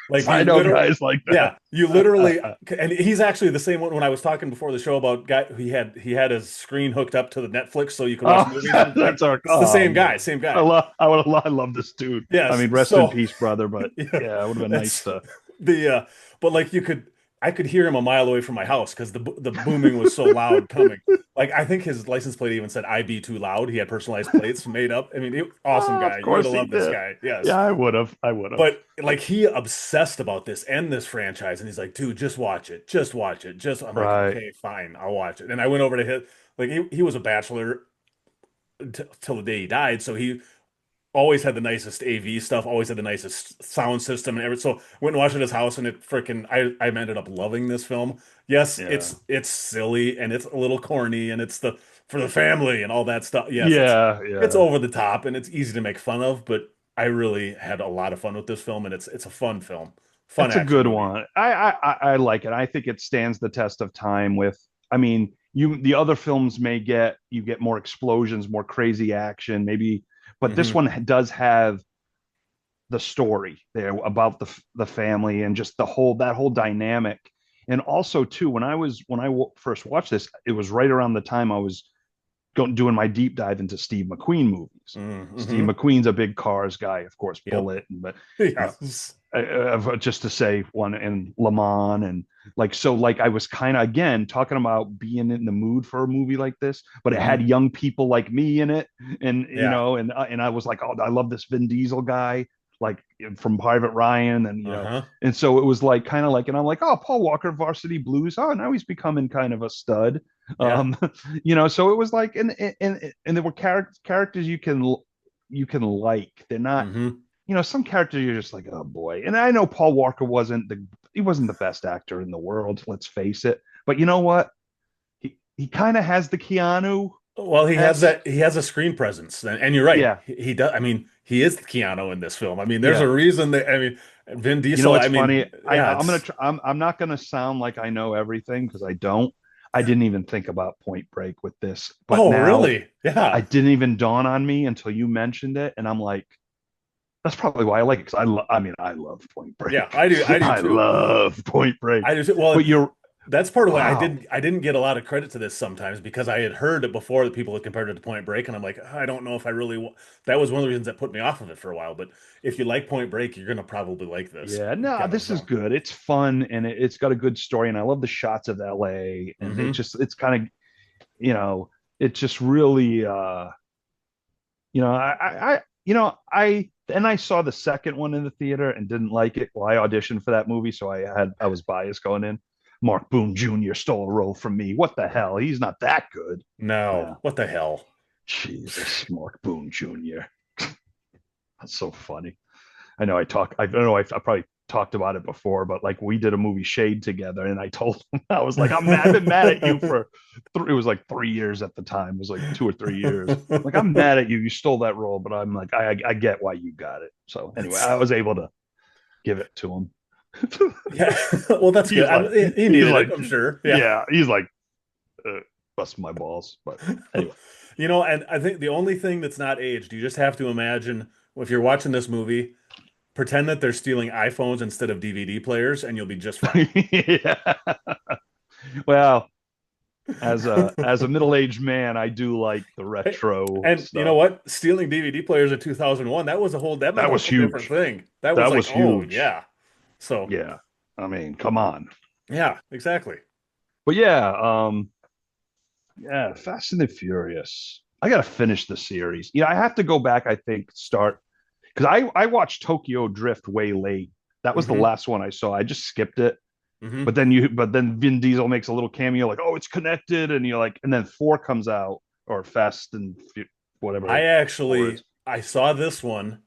Like I you know literally, guys like yeah, you that. literally, and he's actually the same one when I was talking before the show about guy he had his screen hooked up to the Netflix so you could watch Oh, movies and like that's our. it's the Oh same man, guy, same guy. I love this dude. I Yes, mean, rest in so peace, brother. But yeah, yeah, it would have been nice that's to. the but like I could hear him a mile away from my house because the booming was so loud coming. Like I think his license plate even said "I be too loud." He had personalized plates made up. I mean, awesome Oh, guy. of You would course have he loved this did. guy. Yes. Yeah, I would have. I would have. But like he obsessed about this and this franchise, and he's like, "Dude, just watch it. Just watch it. Just." I'm like, Right. "Okay, fine, I'll watch it." And I went over to his like he was a bachelor till the day he died, so he always had the nicest AV stuff, always had the nicest sound system and everything. So went and watched it at his house and it freaking I ended up loving this film. Yes, Yeah. it's silly and it's a little corny and it's the for the family and all that stuff. Yes, Yeah. it's Yeah. over the top and it's easy to make fun of, but I really had a lot of fun with this film and it's a fun film. Fun That's a action good movie. one. I like it. I think it stands the test of time. I mean, the other films may get more explosions, more crazy action, maybe, but this Hmm. one does have the story there about the family and just that whole dynamic. And also too, when I first watched this, it was right around the time I was doing my deep dive into Steve McQueen movies. Steve Hmm. McQueen's a big Cars guy, of course, Yep. Bullet, but you know, Yes. just to say one in Le Mans and like I was kind of again talking about being in the mood for a movie like this, but it had Hmm. young people like me in it, and Yeah. and I was like, oh, I love this Vin Diesel guy, like from Private Ryan, and Uh-huh. and so it was like kind of like, and I'm like, oh, Paul Walker, Varsity Blues, oh, now he's becoming kind of a stud, Yeah. um, so it was like, and there were characters you can like, they're not Hmm. some characters you're just like, oh boy. And I know Paul Walker wasn't the best actor in the world, let's face it. But you know what? He kind of has the Keanu Well, esque. he has a screen presence, and you're right. Yeah, He does. I mean, he is Keanu in this film. I mean, there's a yeah, reason that I mean, Vin You know Diesel, what's I mean, funny? yeah, it's I'm not gonna sound like I know everything because I don't. I didn't even think about Point Break with this, but oh, now really? Yeah. I didn't even dawn on me until you mentioned it, and I'm like, that's probably why I like it because I mean, I love Point Yeah, Break. I do I too. love Point Break. I just well, But you're that's part of why wow, I didn't get a lot of credit to this sometimes because I had heard it before that people had compared it to Point Break, and I'm like, I don't know if I really that was one of the reasons that put me off of it for a while. But if you like Point Break, you're gonna probably like this yeah, no, kind of this is film. good. It's fun and it's got a good story, and I love the shots of LA, and Hmm. it's kind of you know, it's just really I and I saw the second one in the theater and didn't like it. Well, I auditioned for that movie, so I was biased going in. Mark Boone Jr. stole a role from me. What the hell? He's not that good. No, Yeah. what the hell? Jesus, Mark Boone Jr. That's so funny. I don't know, I probably talked about it before, but like we did a movie Shade together, and I told him, I was like, I've been mad at you for it was like 3 years at the time. It was like 2 or 3 years. Like, I'm mad at you. You stole that role, but I'm like, I get why you got it. So anyway, That's I was able to give it to him. yeah. Well, that's good. He He's needed like, it, I'm sure. Yeah. yeah, he's like, bust my balls. But anyway, You know, and I think the only thing that's not aged, you just have to imagine if you're watching this movie, pretend that they're stealing iPhones instead of DVD players, and you'll be just fine. yeah. Well, as a middle-aged man, I do like the retro And you know stuff. what? Stealing DVD players in 2001, that meant That a was whole different huge. thing. That was That like, was oh huge. yeah. So Yeah. I mean, come on. yeah, exactly. But yeah, yeah, Fast and the Furious. I gotta finish the series. Yeah, I have to go back, I think, start because I watched Tokyo Drift way late. That was the Hmm. last one I saw. I just skipped it. Hmm. But then Vin Diesel makes a little cameo, like, oh, it's connected, and you're like, and then four comes out, or Fast and whatever four is. I saw this one.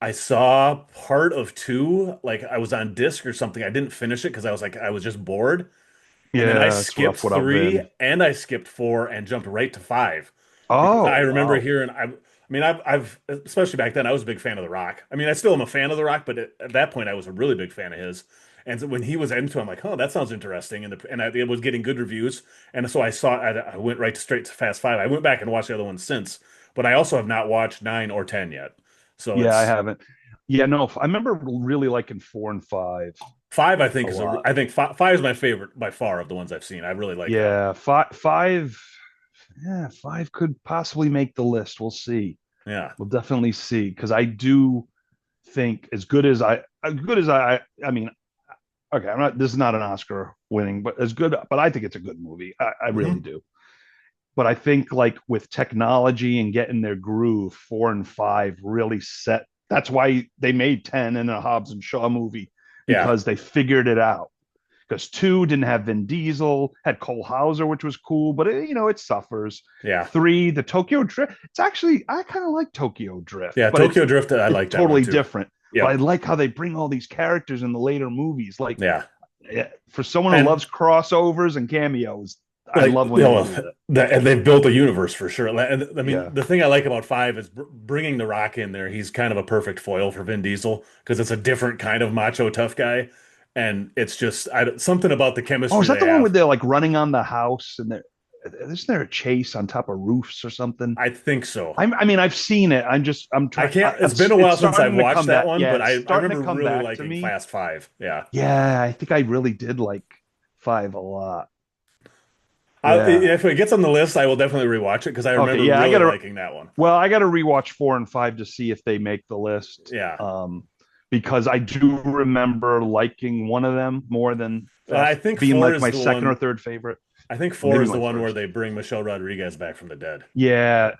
I saw part of two, like I was on disc or something. I didn't finish it because I was just bored. And then I Yeah, it's skipped rough without three Vin. and I skipped four and jumped right to five because I Oh, remember wow. hearing, I mean, especially back then, I was a big fan of The Rock. I mean, I still am a fan of The Rock, but at that point, I was a really big fan of his. And so when he was into it, I'm like, oh, that sounds interesting. It was getting good reviews. And so I went straight to Fast Five. I went back and watched the other ones since, but I also have not watched nine or 10 yet. So Yeah, I it's haven't. Yeah, no, I remember really liking four and five five, a lot. I think five is my favorite by far of the ones I've seen. I really like that one. Yeah, five. Yeah, five could possibly make the list. We'll see. Yeah. We'll definitely see because I do think as good as I mean, okay, I'm not. This is not an Oscar winning, but as good. But I think it's a good movie. I really Hmm. do. But I think like with technology and getting their groove, four and five really set. That's why they made 10 in a Hobbs and Shaw movie Yeah. because they figured it out. Because two didn't have Vin Diesel, had Cole Hauser, which was cool, but it suffers. Yeah. Three, the Tokyo Drift. It's actually I kind of like Tokyo Drift, Yeah. but Tokyo Drift, I it's like that one totally too. different. But I Yep. like how they bring all these characters in the later movies. Like Yeah. for someone who And loves crossovers and cameos, I like, love when they do that. and they've built a universe for sure. And I mean, Yeah. the thing I like about five is bringing The Rock in there. He's kind of a perfect foil for Vin Diesel because it's a different kind of macho tough guy. And it's just something about the Oh, chemistry is that they the one where have. they're like running on the house and there isn't there a chase on top of roofs or something? I think so. I mean, I've seen it. I'm I trying. can't, it's been a It's while since I've starting to watched come that back. one, Yeah, but it's I starting to remember come really back to liking me. Fast Five. Yeah. Yeah, I think I really did like five a lot. Yeah. If it gets on the list, I will definitely rewatch it because I Okay. remember Yeah, I really gotta. liking that one. Well, I gotta rewatch four and five to see if they make the list. Yeah. Because I do remember liking one of them more than I Fast, think being four like is my the second or one. third favorite, I think or four maybe is the my one where first. they bring Michelle Rodriguez back from the dead. Yeah,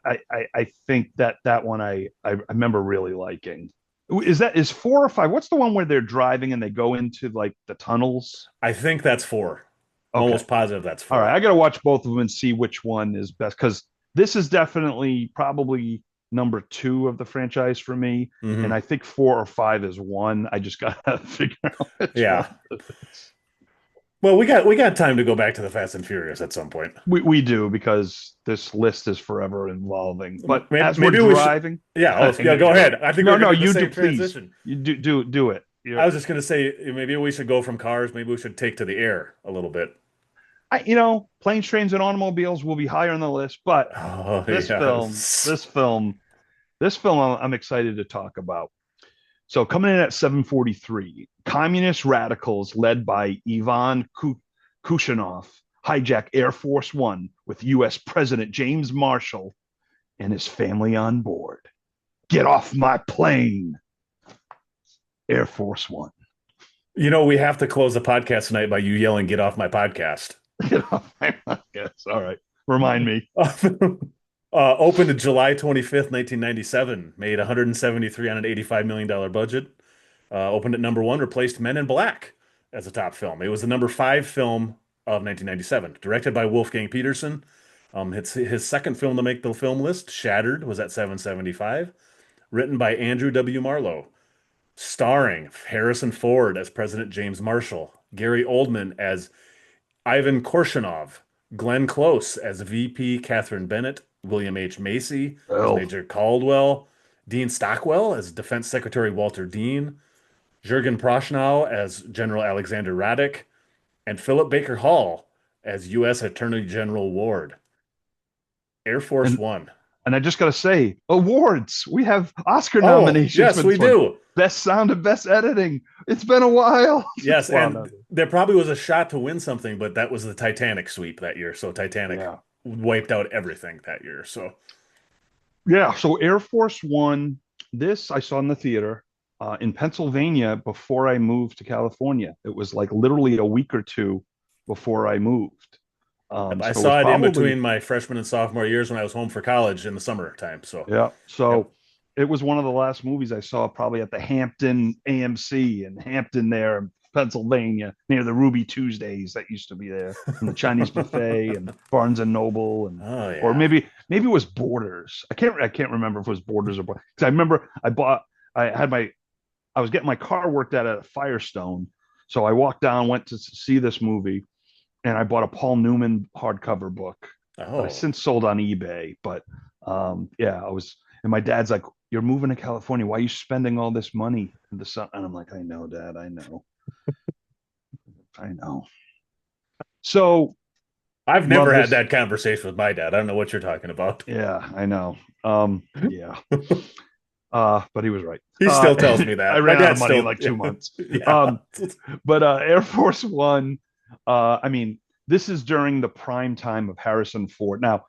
I think that one I remember really liking. Is four or five? What's the one where they're driving and they go into like the tunnels? I think that's four. I'm Okay. almost positive that's All right. four. I gotta watch both of them and see which one is best because this is definitely probably number two of the franchise for me. And Hmm. I think four or five is one. I just gotta figure out which one. Yeah. Well, we got time to go back to the Fast and Furious at some point. We do because this list is forever involving. But Maybe, as we're maybe we should. driving, Yeah. Oh, I yeah. know Go you're right. ahead. I think No, we're gonna no, do the you do same please. transition. You do it. I was just gonna say maybe we should go from cars. Maybe we should take to the air a little bit. Planes, trains, and automobiles will be higher on the list, but Oh this film, yes. this film, this film, I'm excited to talk about. So coming in at 743, communist radicals led by Ivan Kushanoff hijack Air Force One with U.S. President James Marshall and his family on board. Get off my plane, Air Force One. We have to close the podcast tonight by you yelling, "Get off my podcast." Get off my podcast. All right. Remind me. Opened July 25th, 1997, made 173 on an $85 million budget. Opened at number one, replaced Men in Black as a top film. It was the number five film of 1997, directed by Wolfgang Peterson. It's his second film to make the film list. Shattered was at 775, written by Andrew W. Marlowe, starring Harrison Ford as President James Marshall, Gary Oldman as Ivan Korshunov, Glenn Close as VP Catherine Bennett, William H. Macy as Oh, Major Caldwell, Dean Stockwell as Defense Secretary Walter Dean, Jurgen Prochnow as General Alexander Radek, and Philip Baker Hall as U.S. Attorney General Ward. Air Force and One. and I just got to say, awards. We have Oscar Oh, nominations yes, for we this one. do. Best sound and best editing. It's been a while. Yes, Wow, and no. there probably was a shot to win something, but that was the Titanic sweep that year. So Titanic Yeah. wiped out everything that year. So Yeah. So Air Force One, this I saw in the theater in Pennsylvania before I moved to California. It was like literally a week or two before I moved. I So it was saw it in probably, between my freshman and sophomore years when I was home for college in the summertime. So, yeah. yep. So it was one of the last movies I saw probably at the Hampton AMC in Hampton there, Pennsylvania, near the Ruby Tuesdays that used to be there, and the Chinese buffet and Barnes and Noble, and Oh or yeah. maybe it was Borders. I can't remember if it was Borders or because I remember I was getting my car worked at Firestone, so I walked down, went to see this movie, and I bought a Paul Newman hardcover book that I Oh, since sold on eBay. But yeah, and my dad's like, "You're moving to California. Why are you spending all this money in the sun?" And I'm like, "I know, Dad. I know." So I've never love had this. that conversation with my dad. I don't know what you're talking about. Yeah, I know. Yeah. But he was right. He still tells me I that. My ran out of dad money in still, like 2 months. yeah. Um, but Air Force One, I mean, this is during the prime time of Harrison Ford. Now,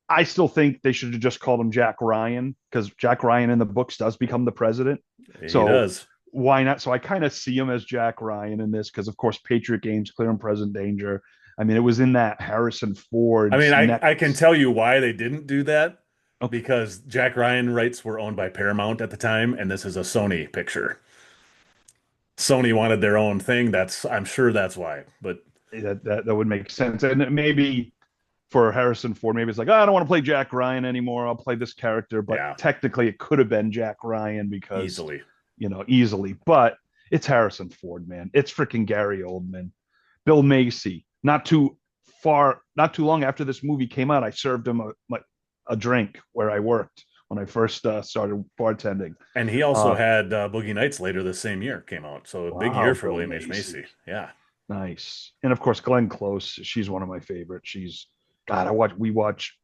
I still think they should have just called him Jack Ryan because Jack Ryan in the books does become the president. He So does. why not? So I kind of see him as Jack Ryan in this because, of course, Patriot Games, Clear and Present Danger. I mean, it was in that Harrison I mean, Ford's I can next. tell you why they didn't do that Okay, because Jack Ryan rights were owned by Paramount at the time, and this is a Sony picture. Sony wanted their own thing. I'm sure that's why. But that would make sense, and maybe for Harrison Ford, maybe it's like, oh, I don't want to play Jack Ryan anymore. I'll play this character. But yeah, technically, it could have been Jack Ryan because, easily. easily. But it's Harrison Ford, man. It's freaking Gary Oldman, Bill Macy. Not too long after this movie came out, I served him a drink where I worked when I first started bartending. And he also Uh, had Boogie Nights later this same year came out. So a big year wow, for Bill William H. Macy. Macy. Yeah. Nice. And of course, Glenn Close, she's one of my favorites. She's God, we watched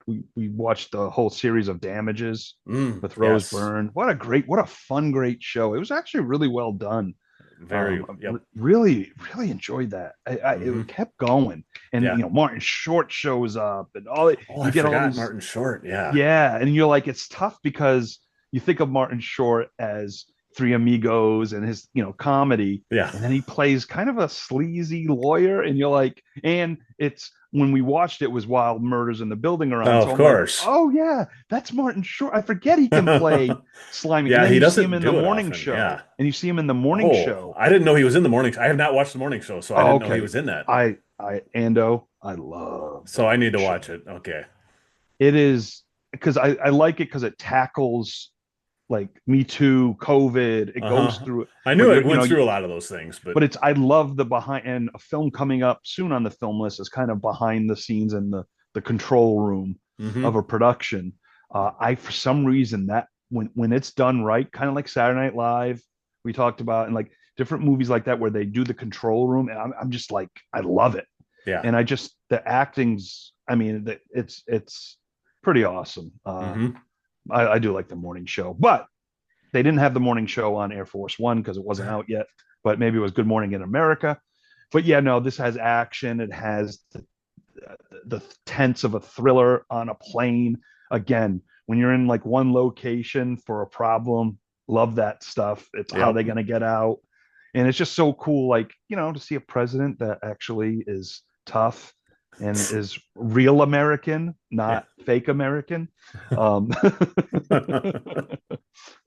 the whole series of Damages with Rose Yes. Byrne. What a fun, great show. It was actually really well done. Very, yep. Really, really enjoyed that. Hmm. It kept going, and Yeah. Martin Short shows up, and Oh, I you get all forgot these, Martin Short. Yeah. yeah, and you're like, it's tough because you think of Martin Short as Three Amigos and his, comedy, Yeah. and then he plays kind of a sleazy lawyer, and you're like, and it's when we watched it was while Murders in the Building are on, Oh, so of I'm like, course. oh yeah, that's Martin Short. I forget he can play slimy, and Yeah, then he you see him doesn't in the do it morning often. show, Yeah. and you see him in the morning Oh, show. I didn't know he was in the morning. I have not watched the morning show, so I Oh, didn't know he okay, was in that. I love the So I need morning to watch show. it. Okay. It is because I like it because it tackles like Me Too, COVID. It goes Uh-huh. through it, I but knew it went through a lot of those things, but it's I love the behind, and a film coming up soon on the film list is kind of behind the scenes and the control room of hmm a production. I for some reason that when it's done right, kind of like Saturday Night Live we talked about, and like different movies like that where they do the control room, and I'm just like I love it, yeah. and I just the acting's I mean it's pretty awesome. hmm I do like the morning show, but they didn't have the morning show on Air Force One because it wasn't out yet. But maybe it was Good Morning in America. But yeah, no, this has action. It has the tense of a thriller on a plane. Again, when you're in like one location for a problem, love that stuff. It's how Yep. they're gonna get out, and it's just so cool. Like to see a president that actually is tough and is real American, Yeah. not fake American.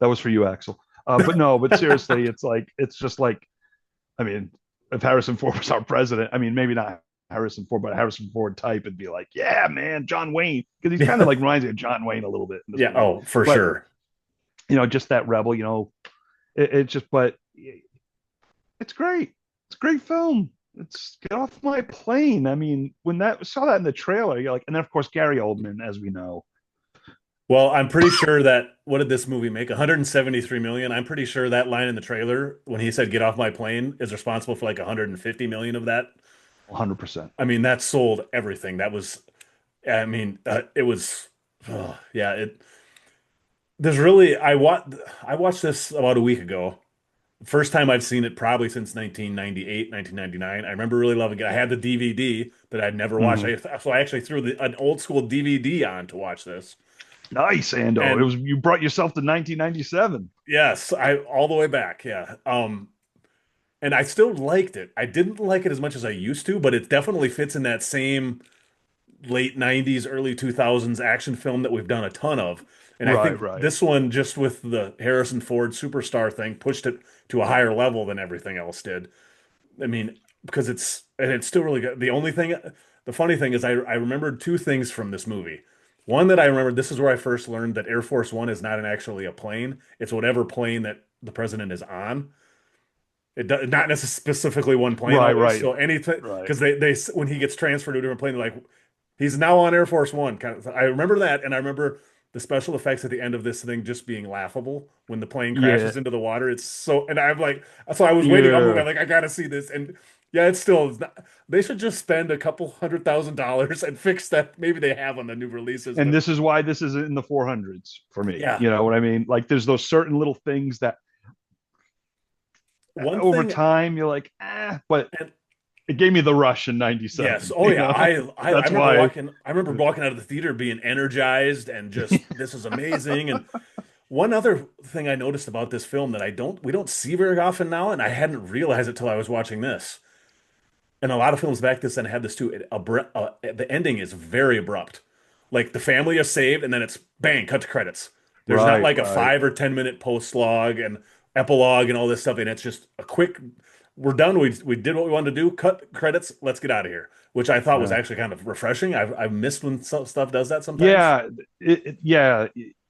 That was for you, Axel. But no, but seriously, it's just like I mean, if Harrison Ford was our president, I mean, maybe not Harrison Ford, but a Harrison Ford type, it'd be like, yeah, man, John Wayne, because he's kind of Yeah. like reminds me of John Wayne a little bit in this Yeah. movie. Oh, for But sure. just that rebel, it just, but it's great. It's a great film. It's Get Off My Plane. I mean, when that saw that in the trailer, you're like, and then of course Gary Oldman, as we know. Well, I'm pretty sure that what did this movie make? 173 million. I'm pretty sure that line in the trailer when he said "get off my plane" is responsible for like 150 million of that. 100%. I mean, that sold everything. That was, I mean, it was, oh, yeah. There's really, I watched this about a week ago. First time I've seen it probably since 1998, 1999. I remember really loving it. I had the DVD that I'd never watched. Mm-hmm. So I actually threw an old school DVD on to watch this. Nice, Ando. It And was you brought yourself to 1997. yes, I all the way back. Yeah. And I still liked it. I didn't like it as much as I used to, but it definitely fits in that same late 90s, early 2000s action film that we've done a ton of. And I Right, think right. this one, just with the Harrison Ford superstar thing, pushed it to a higher level than everything else did. I mean, because it's still really good. The funny thing is, I remembered two things from this movie. One that I remembered, this is where I first learned that Air Force One is not actually a plane. It's whatever plane that the president is on. It does, not necessarily specifically one plane Right, always. right, So anything, right. because they when he gets transferred to a different plane, they're like, he's now on Air Force One. Kind of, I remember that, and I remember the special effects at the end of this thing just being laughable when the plane Yeah, crashes into the water. It's so, and I'm like, so I was waiting on movie. yeah. I'm like, I gotta see this, and yeah, it's not. They should just spend a couple $100,000 and fix that. Maybe they have on the new releases, And but this is why this is in the 400s for me. yeah, You know what I mean? Like there's those certain little things that one over thing, time you're like, but and it gave me the rush in yes. 97, Oh yeah. I That's remember why. walking. I remember walking out of the theater being energized and just this is amazing. And one other thing I noticed about this film that I don't we don't see very often now, and I hadn't realized it till I was watching this. And a lot of films back this then had this too. The ending is very abrupt. Like the family is saved, and then it's bang, cut to credits. There's not Right, like a right. 5 or 10 minute post log and epilogue and all this stuff, and it's just a quick. We're done. We did what we wanted to do. Cut credits. Let's get out of here. Which I thought was Yeah. actually kind of refreshing. I've missed when stuff does that sometimes. Yeah, yeah.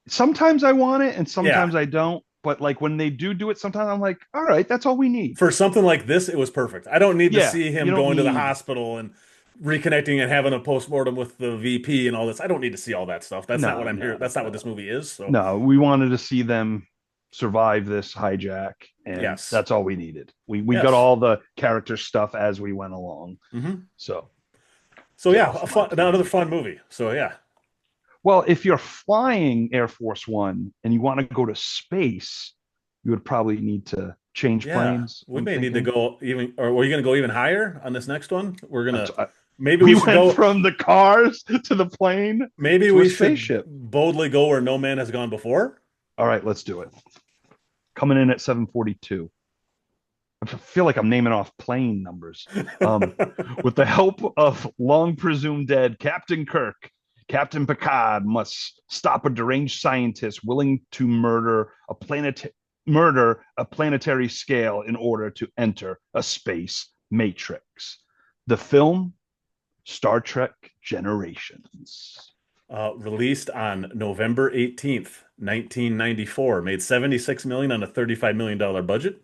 Sometimes I want it and Yeah, sometimes I don't. But like when they do it, sometimes I'm like, all right, that's all we need. for something like this, it was perfect. I don't need to Yeah, see you him don't going to the need hospital and reconnecting and having a postmortem with the VP and all this. I don't need to see all that stuff. That's not what no, I'm here. no, That's not what this no. movie is. So, No, we wanted to see them survive this hijack, and yes. that's all we needed. We got Yes. all the character stuff as we went along. hmm So So get yeah, off my another plane. fun movie. So yeah. Well, if you're flying Air Force One and you want to go to space, you would probably need to change Yeah. planes. We I'm may need to thinking. go even or are you gonna go even higher on this next one? That's, Maybe we we should went go from the cars to the plane maybe to a we should spaceship. boldly go where no man has gone before. All right, let's do it. Coming in at 742. I feel like I'm naming off plane numbers. Um, with the help of long presumed dead Captain Kirk, Captain Picard must stop a deranged scientist willing to murder a planetary scale in order to enter a space matrix. The film Star Trek Generations. Released on November 18th, 1994, made 76 million on a $35 million budget.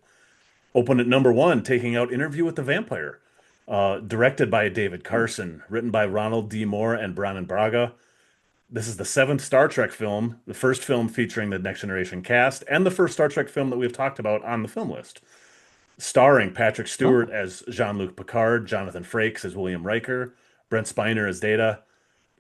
Opened at number one, taking out Interview with the Vampire. Directed by David Carson, written by Ronald D. Moore and Brannon Braga. This is the seventh Star Trek film, the first film featuring the Next Generation cast, and the first Star Trek film that we've talked about on the film list. Starring Patrick Stewart Oh, as Jean-Luc Picard, Jonathan Frakes as William Riker, Brent Spiner as Data,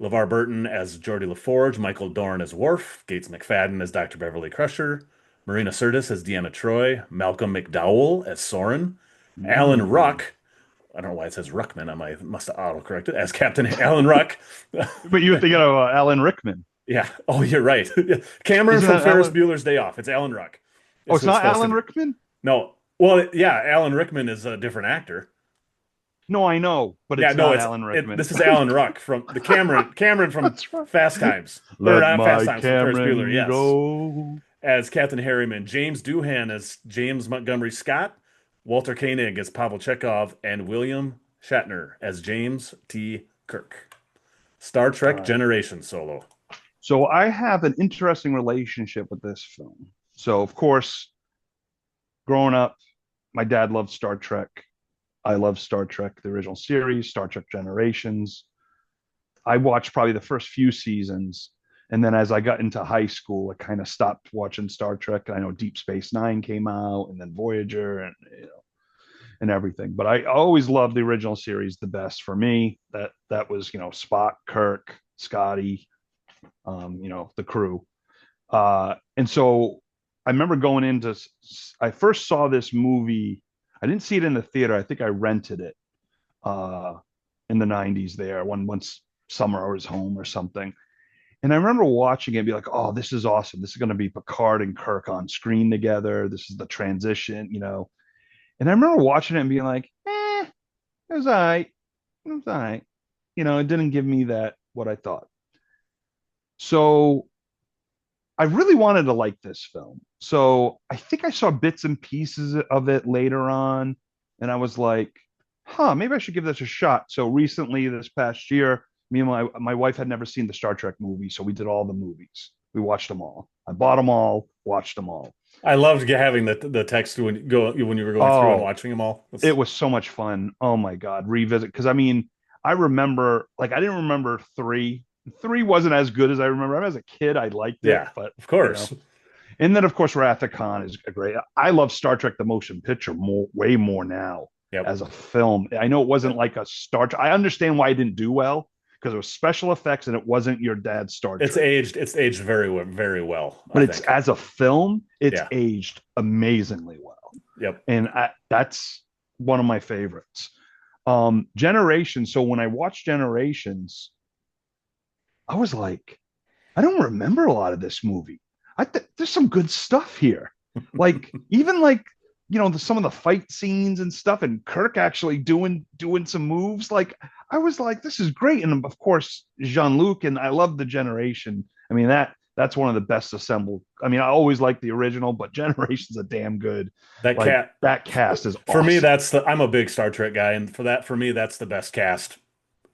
LeVar Burton as Geordie LaForge, Michael Dorn as Worf, Gates McFadden as Dr. Beverly Crusher, Marina Sirtis as Deanna Troi, Malcolm McDowell as Soren, Alan mm. Ruck, I don't know why it says Ruckman on my, must have auto-corrected, as Captain Alan Ruck. But you were thinking of Alan Rickman. Yeah. Oh, you're right. Cameron Isn't from that Ferris Alan? Bueller's Day Off. It's Alan Ruck. Oh, Is it's who it's not supposed to Alan be. Rickman? No. Well, yeah, Alan Rickman is a different actor. No, I know, but Yeah, it's no, not it's Alan it. Rickman. This is Alan Ruck from the Cameron from That's right. Fast Times, or Let not Fast my Times from Ferris Bueller. Cameron Yes, go. as Captain Harriman, James Doohan as James Montgomery Scott, Walter Koenig as Pavel Chekhov, and William Shatner as James T. Kirk. Star All Trek right. Generation solo. So I have an interesting relationship with this film. So, of course, growing up, my dad loved Star Trek. I love Star Trek, the original series, Star Trek Generations. I watched probably the first few seasons. And then as I got into high school, I kind of stopped watching Star Trek. I know Deep Space Nine came out and then Voyager and and everything. But I always loved the original series the best for me. That was, Spock, Kirk, Scotty, the crew. And so I remember going into I first saw this movie. I didn't see it in the theater. I think I rented it uh in the 90s there once summer I was home or something. And I remember watching it and be like, oh, this is awesome. This is going to be Picard and Kirk on screen together. This is the transition. And I remember watching it and being like, it was all right. It was all right. It didn't give me that what I thought. So I really wanted to like this film. So I think I saw bits and pieces of it later on, and I was like, maybe I should give this a shot. So recently, this past year, me and my wife had never seen the Star Trek movie, so we did all the movies. We watched them all. I bought them all, watched them all. I loved having the text when you were going through and Oh, watching them all. it was so much fun. Oh my God, revisit. Because I mean, I remember, like, I didn't remember three. Three wasn't as good as I remember. I mean, as a kid, I liked it, Yeah, but of you know, course. And then, of course, Wrath of Khan is a great. I love Star Trek: The Motion Picture way more now Yep. as a film. I know it wasn't like a Star Trek. I understand why it didn't do well because it was special effects and it wasn't your dad's Star It's Trek. aged. It's aged very well, But I it's think. as a film, it's Yeah. aged amazingly well, Yep. and that's one of my favorites. Generations. So when I watched Generations, I was like, I don't remember a lot of this movie. There's some good stuff here. Like even like some of the fight scenes and stuff, and Kirk actually doing some moves. Like I was like, this is great. And of course, Jean-Luc, and I love the Generation. I mean that's one of the best assembled. I mean, I always liked the original, but Generation's a damn good. That Like cat. that cast is For me, awesome. I'm a big Star Trek guy, and for me, that's the best cast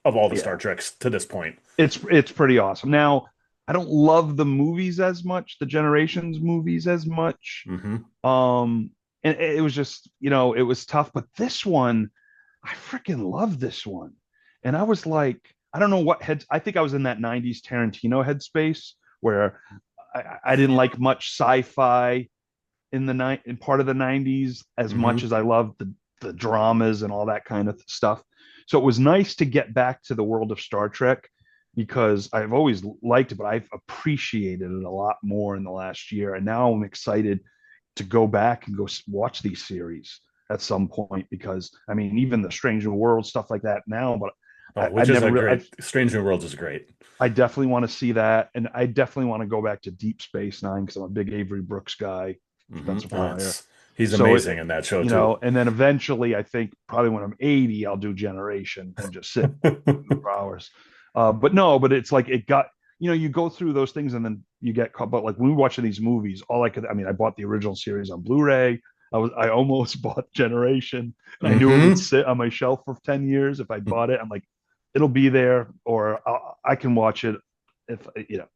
of all the Star Yeah, Treks to this point. it's pretty awesome. Now, I don't love the movies as much, the Generations movies as much. Hmm. Um, and it was just, it was tough. But this one, I freaking love this one. And I was like, I don't know what head. I think I was in that '90s Tarantino headspace where I didn't like much sci-fi in part of the '90s as much Hmm. as I loved the dramas and all that kind of stuff. So it was nice to get back to the world of Star Trek because I've always liked it, but I've appreciated it a lot more in the last year. And now I'm excited to go back and go watch these series at some point because I mean, even the Strange New World stuff like that now, but Oh, I which is never a really, great. Strange New Worlds is great. I definitely want to see that, and I definitely want to go back to Deep Space Nine because I'm a big Avery Brooks guy, Hmm. Spencer for Hire. He's So amazing in that show too. and then eventually, I think probably when I'm 80, I'll do Generation and just sit for hours. But no, but it's like it got, you go through those things and then you get caught. But like when we were watching these movies, I mean, I bought the original series on Blu-ray. I almost bought Generation, and I knew it would Hmm. sit on my shelf for 10 years if I bought it. I'm like, it'll be there, or I can watch it if you know.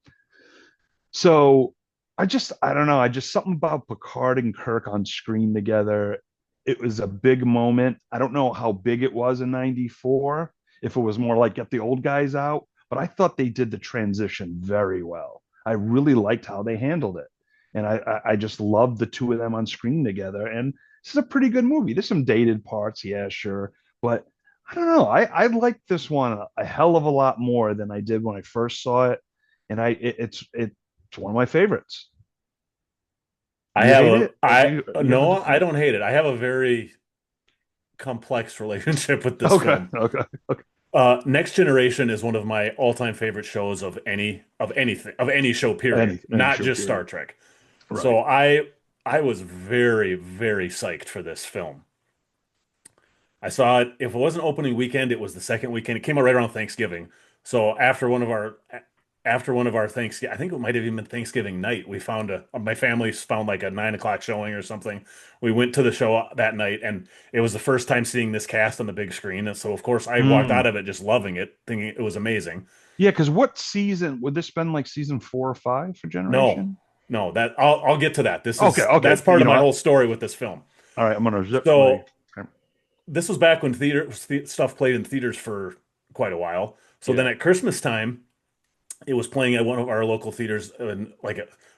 So I don't know. I just something about Picard and Kirk on screen together. It was a big moment. I don't know how big it was in '94. If it was more like get the old guys out, but I thought they did the transition very well. I really liked how they handled it, and I just loved the two of them on screen together. And this is a pretty good movie. There's some dated parts, yeah, sure, but I don't know. I like this one a hell of a lot more than I did when I first saw it, and it's one of my favorites. I You have hate a it? Or I you have a no, I different? don't hate it. I have a very complex relationship with this Okay, film. okay, okay. Next Generation is one of my all-time favorite shows of anything of any show, period, Any not show just Star period. Trek. Right. So I was very, very psyched for this film. I saw it. If it wasn't opening weekend, it was the second weekend. It came out right around Thanksgiving. So after one of our Thanksgiving, I think it might have even been Thanksgiving night. We found my family found like a 9 o'clock showing or something. We went to the show that night, and it was the first time seeing this cast on the big screen. And so, of course, I walked out Mm. of it just loving it, thinking it was amazing. Yeah, because what season would this been like season 4 or 5 for No, Generation? no, that I'll get to that. Okay, That's okay. part of my whole story with this film. All right, I'm gonna zip my. So this was back when stuff played in theaters for quite a while. So then Yeah. at Christmas time, it was playing at one of our local theaters, and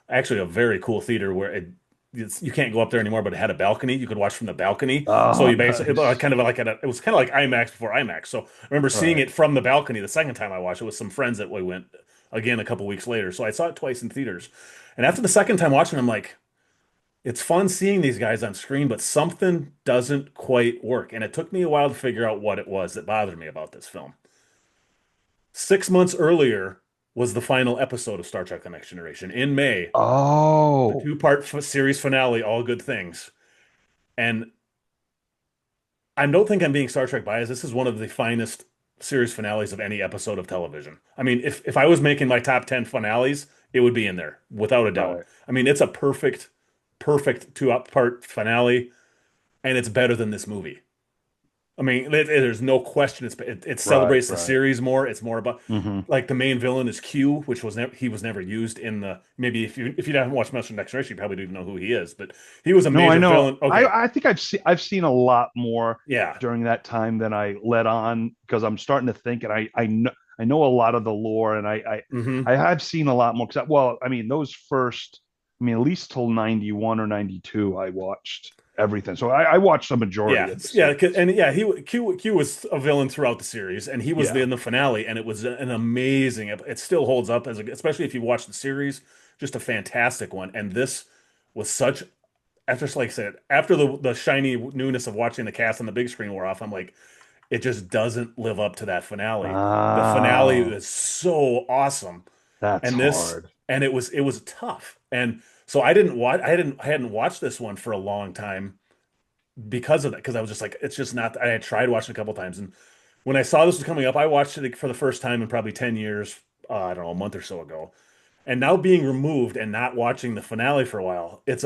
actually a very cool theater where you can't go up there anymore, but it had a balcony. You could watch from the balcony. So Oh, you basically nice. kind of like it was kind of like IMAX before IMAX. So I remember seeing Right. it from the balcony the second time I watched it with some friends that we went again a couple weeks later. So I saw it twice in theaters. And after the second time watching, I'm like, it's fun seeing these guys on screen, but something doesn't quite work. And it took me a while to figure out what it was that bothered me about this film. 6 months earlier was the final episode of Star Trek: The Next Generation in May, the Oh, two-part series finale, All Good Things. And I don't think I'm being Star Trek biased. This is one of the finest series finales of any episode of television. I mean, if I was making my top 10 finales, it would be in there without a doubt. right. I mean, it's a perfect two-part finale, and it's better than this movie. I mean, there's no question. It Right, celebrates the right. series more. It's more about Hmm. like the main villain is Q, which he was never used in the maybe if you haven't watched much of Next Generation, you probably don't know who he is, but he was a No, I major know. villain. Okay, I think I've seen a lot more yeah, during that time than I let on because I'm starting to think, and I know a lot of the lore, and hmm I have seen a lot more. Because well, I mean, those first, I mean, at least till '91 or '92, I watched everything. So I watched the majority yeah, of the yeah, series. and yeah, Q was a villain throughout the series, and he was Yeah. in the finale, and it was an amazing. It still holds up especially if you watch the series, just a fantastic one. And this was such after, like I said, after the shiny newness of watching the cast on the big screen wore off, I'm like, it just doesn't live up to that finale. The finale Oh, is so awesome, that's and hard. it was tough, and so I hadn't watched this one for a long time because of that, because I was just like, it's just not. I had tried watching it a couple times, and when I saw this was coming up, I watched it for the first time in probably 10 years. I don't know, a month or so ago. And now being removed and not watching the finale for a while, it's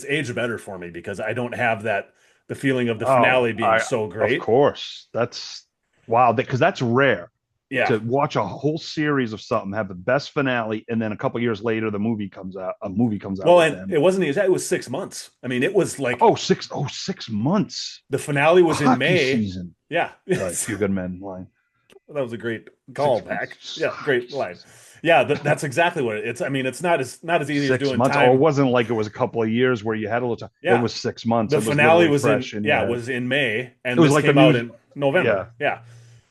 aged better for me because I don't have the feeling of the Oh, finale being I so of great. course. That's wow, because that's rare Yeah. to watch a whole series of something, have the best finale, and then a couple years later the movie comes out. A movie comes out Well, with and them. it wasn't even that, it was 6 months. I mean, it was like Oh, 6 months. the finale A was in hockey May. season. Yeah. Right, few good men line. That was a great 6 months. callback. Yeah, great line. Yeah, that's exactly what it's. I mean, it's not as easy as six doing months. Oh, it time. wasn't like it was a couple of years where you had a little time. It Yeah. was 6 months. The It was finale literally was in fresh in your yeah, head. was in May It and was this like a came out news. in November. Yeah. Yeah.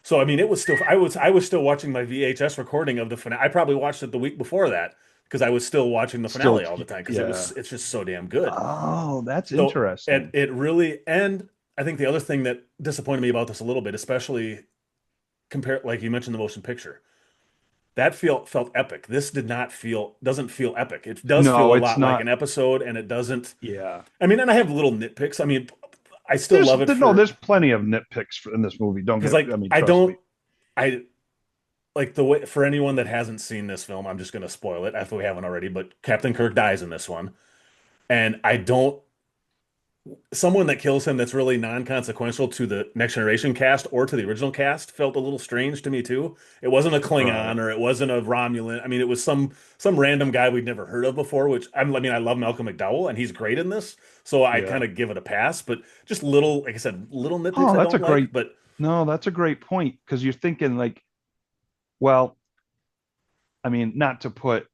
So I mean, it was still I was still watching my VHS recording of the finale. I probably watched it the week before that because I was still watching the Still, finale all the time because yeah. it's just so damn good. Oh, that's So it interesting. it really and I think the other thing that disappointed me about this a little bit, especially compared like you mentioned the motion picture, that felt epic. This did not feel doesn't feel epic. It does feel No, a it's lot like not. an episode and it doesn't. Yeah. I mean, and I have little nitpicks. I mean, I still love it No, for there's plenty of nitpicks in this movie. Don't because get, like I mean, I trust me. don't I like the way for anyone that hasn't seen this film, I'm just gonna spoil it if we haven't already, but Captain Kirk dies in this one. And I don't someone that kills him that's really non-consequential to the Next Generation cast or to the original cast felt a little strange to me too. It wasn't a Right. Klingon or it wasn't a Romulan. I mean, it was some random guy we'd never heard of before, which I mean, I love Malcolm McDowell and he's great in this, so I Yeah. kind of give it a pass. But just little, like I said, little nitpicks Oh, I that's a don't like. great, But no, that's a great point because you're thinking like, well, I mean, not to put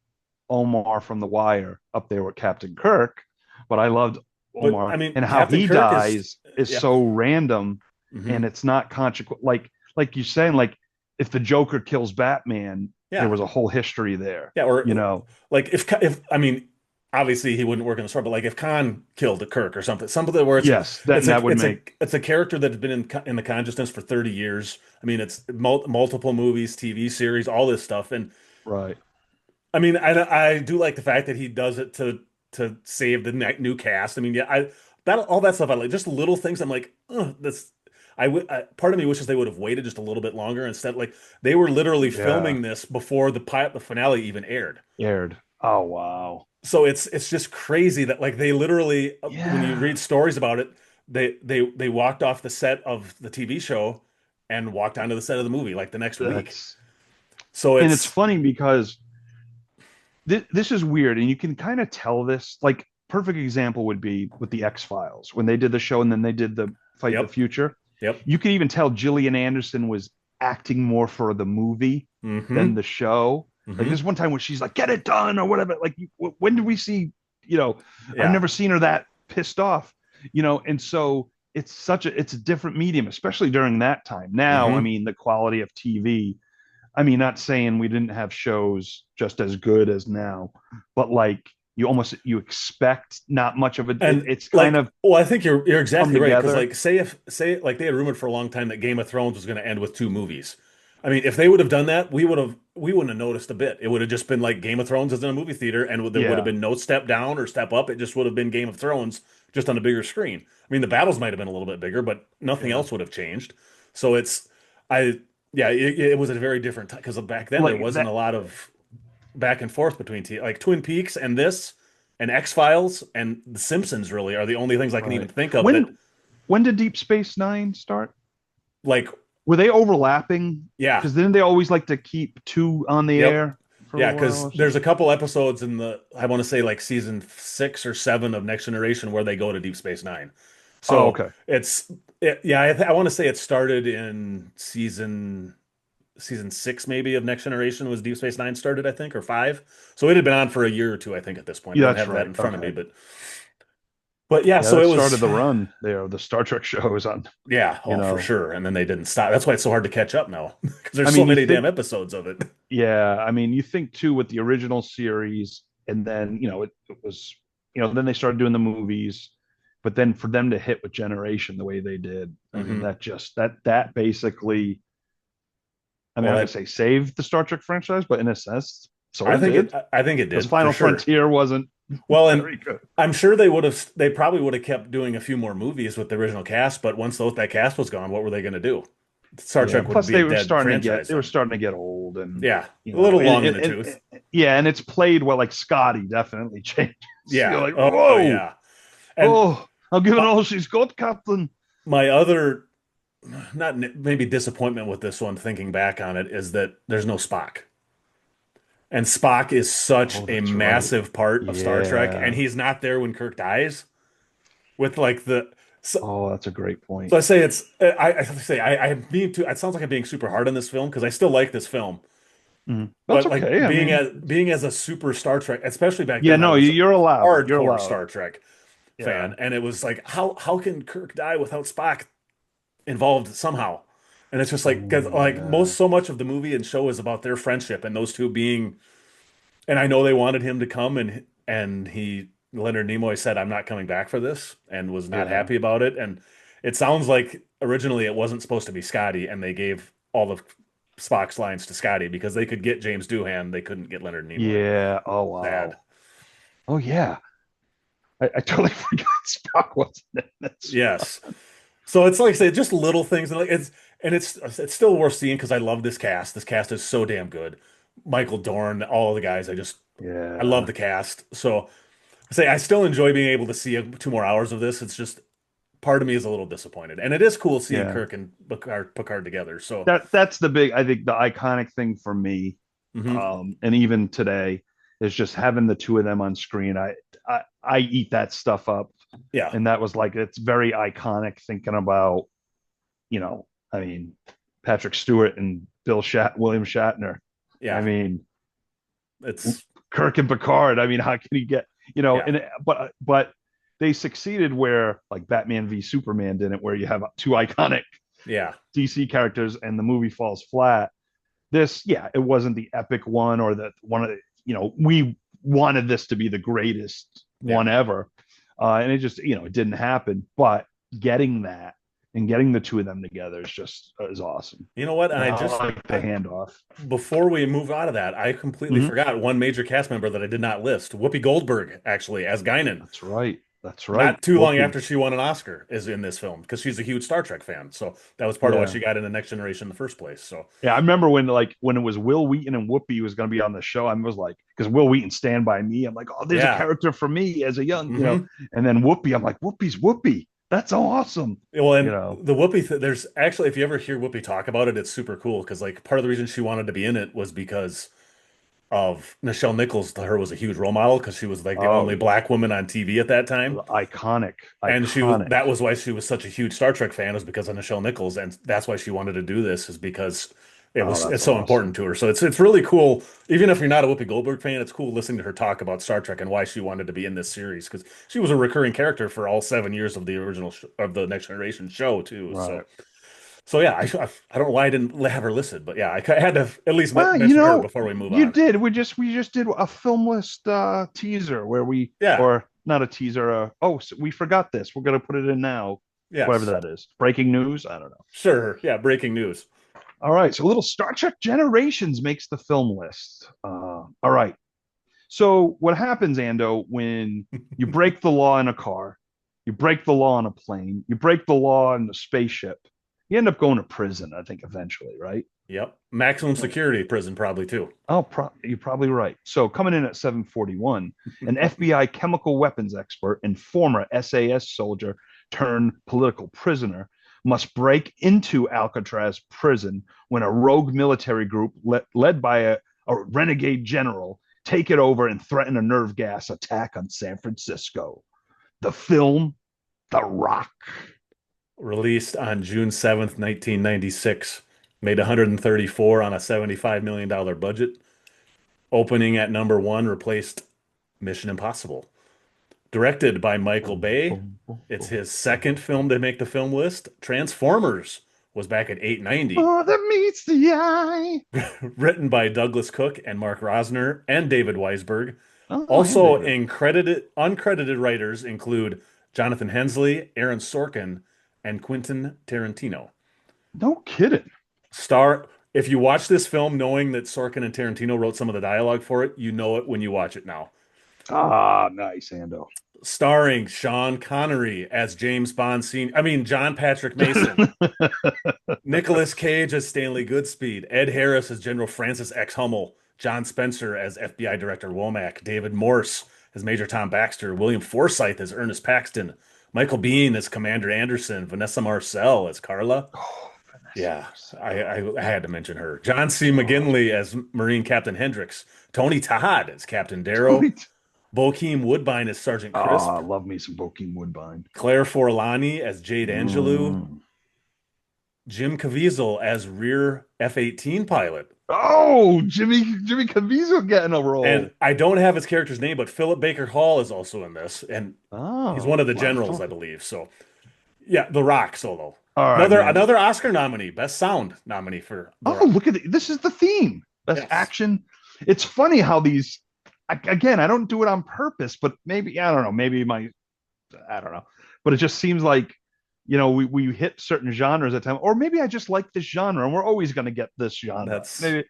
Omar from The Wire up there with Captain Kirk, but I loved I Omar mean, and how Captain he Kirk is dies is yeah. so random and Hmm. it's not consequent. Like you're saying, like if the Joker kills Batman, there Yeah. was a whole history there, Yeah, or you know? like if I mean, obviously he wouldn't work in the store, but like if Khan killed a Kirk or something where Yes, then that would make it's a character that's been in the consciousness for 30 years. I mean, it's multiple movies, TV series, all this stuff, and right. I mean, I do like the fact that he does it to save the new cast. I mean, yeah, I that all that stuff I like, just little things. I'm like, that's. Part of me wishes they would have waited just a little bit longer instead. Like they were literally Yeah, filming this before the finale even aired. aired. Oh wow. So it's just crazy that like they literally when you Yeah, read stories about it, they walked off the set of the TV show and walked onto the set of the movie like the next week. that's So and it's it's funny because this is weird, and you can kind of tell this. Like, perfect example would be with the X Files when they did the show and then they did the Fight the yep, Future. yep. You could even tell Gillian Anderson was acting more for the movie than Hmm. the show. Like, Hmm. there's one time where she's like, "Get it done" or whatever. Like, when did we see? You know, I've Yeah. never seen her that pissed off. And so it's a different medium, especially during that time. Now, I Hmm. mean, the quality of TV, I mean, not saying we didn't have shows just as good as now, but like you expect not much of it. And It's kind like, of well, I think you're come exactly right because together. like say like they had rumored for a long time that Game of Thrones was going to end with two movies. I mean, if they would have done that, we wouldn't have noticed a bit. It would have just been like Game of Thrones is in a movie theater, and there would have Yeah, been no step down or step up. It just would have been Game of Thrones just on a bigger screen. I mean, the battles might have been a little bit bigger, but nothing yeah. else would have changed. So I, yeah, it was a very different time because back then there Like wasn't that. a lot of back and forth between like Twin Peaks and this and X-Files and The Simpsons really are the only things I can even Right. think of that When did Deep Space Nine start? like Were they overlapping? yeah, Because didn't they always like to keep two on the yep. air for a Yeah, little while because or there's a something? couple episodes in the I want to say like season 6 or 7 of Next Generation where they go to Deep Space Nine. Oh, So okay. yeah, I want to say it started in season 6 maybe of Next Generation was Deep Space Nine started, I think, or 5. So it had been on for a year or two, I think, at this point. I Yeah, don't that's have that right. in front of me, Okay. but yeah, Yeah, so that it was started the run there of the Star Trek shows on, yeah, you oh for know. sure. And then they didn't stop. That's why it's so hard to catch up now because I there's so mean, you many damn think, episodes of it. yeah, I mean, you think too with the original series, and then, it was, then they started doing the movies, but then for them to hit with Generation the way they did, I mean, Hmm. that basically, I mean, Well, I'm gonna that say saved the Star Trek franchise, but in a sense, sort of did I think it because did for Final sure. Frontier wasn't Well, and very good. I'm sure they probably would have kept doing a few more movies with the original cast, but once that cast was gone, what were they going to do? Star Yeah. Trek would Plus, be a dead franchise they were then. starting to get old, and Yeah, a little long in the tooth. yeah, and it's played well. Like Scotty definitely changes. You're Yeah. like, Oh whoa, yeah. And oh, I'll give it my all she's got, Captain. my other not maybe disappointment with this one, thinking back on it, is that there's no Spock. And Spock is such Oh, a that's right. massive part of Star Trek, and Yeah. he's not there when Kirk dies. With like the so, Oh, that's a great point. so I say it's I say I'm being too. It sounds like I'm being super hard on this film because I still like this film, Mhm. That's but like okay. I mean, being as a super Star Trek, especially back yeah, then, I no, was a you're allowed. You're hardcore allowed. Star Trek Yeah. fan, and it was like how can Kirk die without Spock involved somehow? And it's just like 'cause, Oh, like yeah. so much of the movie and show is about their friendship and those two being. And I know they wanted him to come, and he Leonard Nimoy said, "I'm not coming back for this," and was not Yeah. happy about it. And it sounds like originally it wasn't supposed to be Scotty, and they gave all of Spock's lines to Scotty because they could get James Doohan, they couldn't get Leonard Nimoy. Yeah. Oh, Sad. wow. Oh, yeah. I totally forgot Spock wasn't in this. Yes. So it's like I say, just little things, and like it's still worth seeing because I love this cast. This cast is so damn good. Michael Dorn, all the guys, I love Yeah. the cast. So. Say I still enjoy being able to see 2 more hours of this. It's just part of me is a little disappointed, and it is cool seeing Yeah. Kirk and Picard together. So, That's the big, I think the iconic thing for me, mhm. and even today, is just having the two of them on screen. I eat that stuff up, Yeah, and that was like it's very iconic thinking about, you know, I mean, Patrick Stewart and William Shatner. I yeah, mean, it's Kirk and Picard. I mean, how can you get, yeah, and but they succeeded where like Batman v Superman didn't, where you have two iconic yeah, DC characters and the movie falls flat. This, yeah, it wasn't the epic one or the one of the, we wanted this to be the greatest yeah. one ever. And it just, it didn't happen. But getting that and getting the two of them together is awesome. You know what? And And I like the handoff. before we move out of that, I completely Mm-hmm. forgot one major cast member that I did not list. Whoopi Goldberg, actually, as Guinan. That's right. That's right. Not too long Whoopi. after she won an Oscar, is in this film because she's a huge Star Trek fan. So that was part of why Yeah. she got into Next Generation in the first place. So Yeah, I remember when it was Will Wheaton and Whoopi was going to be on the show. I was like, because Will Wheaton Stand By Me, I'm like, oh, there's a yeah. character for me as a young, Hmm. and then Whoopi, I'm like, Whoopi's Whoopi. That's awesome, Well, you and know. the there's actually, if you ever hear Whoopi talk about it, it's super cool because like part of the reason she wanted to be in it was because of Nichelle Nichols. To her was a huge role model because she was like the Oh only yeah, black woman on TV at that time. iconic, And iconic. that was why she was such a huge Star Trek fan, was because of Nichelle Nichols, and that's why she wanted to do this, is because Oh, that's it's so important awesome. to her. So it's really cool. Even if you're not a Whoopi Goldberg fan, it's cool listening to her talk about Star Trek and why she wanted to be in this series, because she was a recurring character for all 7 years of the original of the Next Generation show too. Right. So yeah, I don't know why I didn't have her listed, but yeah, I had to at least Well, mention her before we move you on. did. We just did a film list teaser where Yeah. or not a teaser. Oh, so we forgot this. We're gonna put it in now. Whatever Yes. that is. Breaking news. I don't know. Sure. Yeah. Breaking news. All right. So a little Star Trek Generations makes the film list. All right. So what happens, Ando, when you break the law in a car, you break the law on a plane, you break the law in a spaceship, you end up going to prison, I think, eventually, right? Yep. Maximum security prison probably too. Oh, you're probably right. So coming in at 741, an FBI chemical weapons expert and former SAS soldier turned political prisoner must break into Alcatraz prison when a rogue military group led by a renegade general take it over and threaten a nerve gas attack on San Francisco. The film, The Rock. Released on June 7th, 1996, made 134 on a $75 million budget. Opening at number one, replaced Mission Impossible. Directed by Michael Boom, Bay. boom, boom, It's boom. his second film to make the film list. Transformers was back at 890. Oh, that meets the eye. Written by Douglas Cook and Mark Rosner and David Weisberg. Oh, and Also, David. uncredited writers include Jonathan Hensley, Aaron Sorkin, and Quentin Tarantino. No kidding. If you watch this film knowing that Sorkin and Tarantino wrote some of the dialogue for it, you know it when you watch it now. Ah, nice, Ando. Starring Sean Connery as James Bond John Patrick Mason, Nicolas Cage as Stanley Goodspeed, Ed Harris as General Francis X. Hummel, John Spencer as FBI Director Womack, David Morse as Major Tom Baxter, William Forsythe as Ernest Paxton, Michael Biehn as Commander Anderson, Vanessa Marcel as Carla. Oh, Vanessa Yeah, Marcel. I had to mention her. John C. Oh, McGinley as Marine Captain Hendricks, Tony Todd as Captain Darrow, Tony. Bokeem Woodbine as Sergeant Oh, Crisp, I love me some Bokeem Woodbine. Claire Forlani as Jade Angelou, Mm. Jim Caviezel as Rear F-18 pilot. Oh, Jimmy Caviezel getting a And role. I don't have his character's name, but Philip Baker Hall is also in this, and he's one Oh, of the generals, I wow. believe. So, yeah, The Rock solo. All right, man. Another Oscar nominee, Best Sound nominee for The Oh, Rock. look at this is the theme. Best Yes. action. It's funny how these again, I don't do it on purpose, but maybe I don't know, maybe my I don't know. But it just seems like we hit certain genres at time, or maybe I just like this genre and we're always going to get this genre. That's Maybe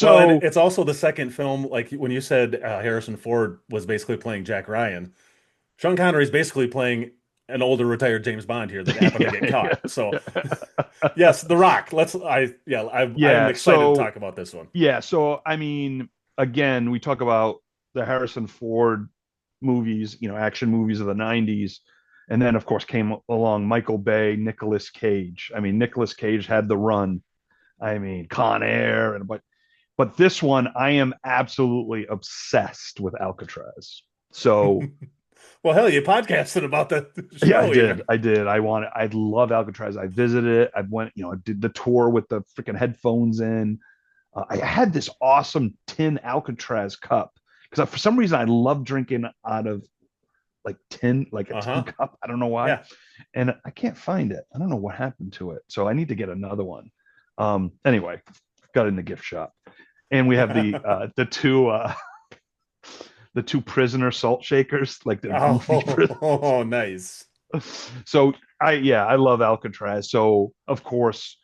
Well, and so it's also the second film, like when you said Harrison Ford was basically playing Jack Ryan, Sean Connery is basically playing an older retired James Bond here that happened to yeah, get caught. So, yeah. yes, The Rock. I am Yeah, excited to so talk about this one. I mean, again, we talk about the Harrison Ford movies, action movies of the 90s. And then, of course, came along Michael Bay, Nicolas Cage. I mean, Nicolas Cage had the run. I mean, Con Air, but this one, I am absolutely obsessed with Alcatraz. So Well, hell, you podcasted about the yeah, I show did. even. I love Alcatraz. I visited it. I went, I did the tour with the freaking headphones in. I had this awesome tin Alcatraz cup because for some reason I love drinking out of like tin, like a tin Uh-huh. cup. I don't know why. Yeah. And I can't find it. I don't know what happened to it. So I need to get another one. Anyway, got it in the gift shop. And we have the two prisoner salt shakers, like the goofy Oh, nice. so I love Alcatraz. So of course,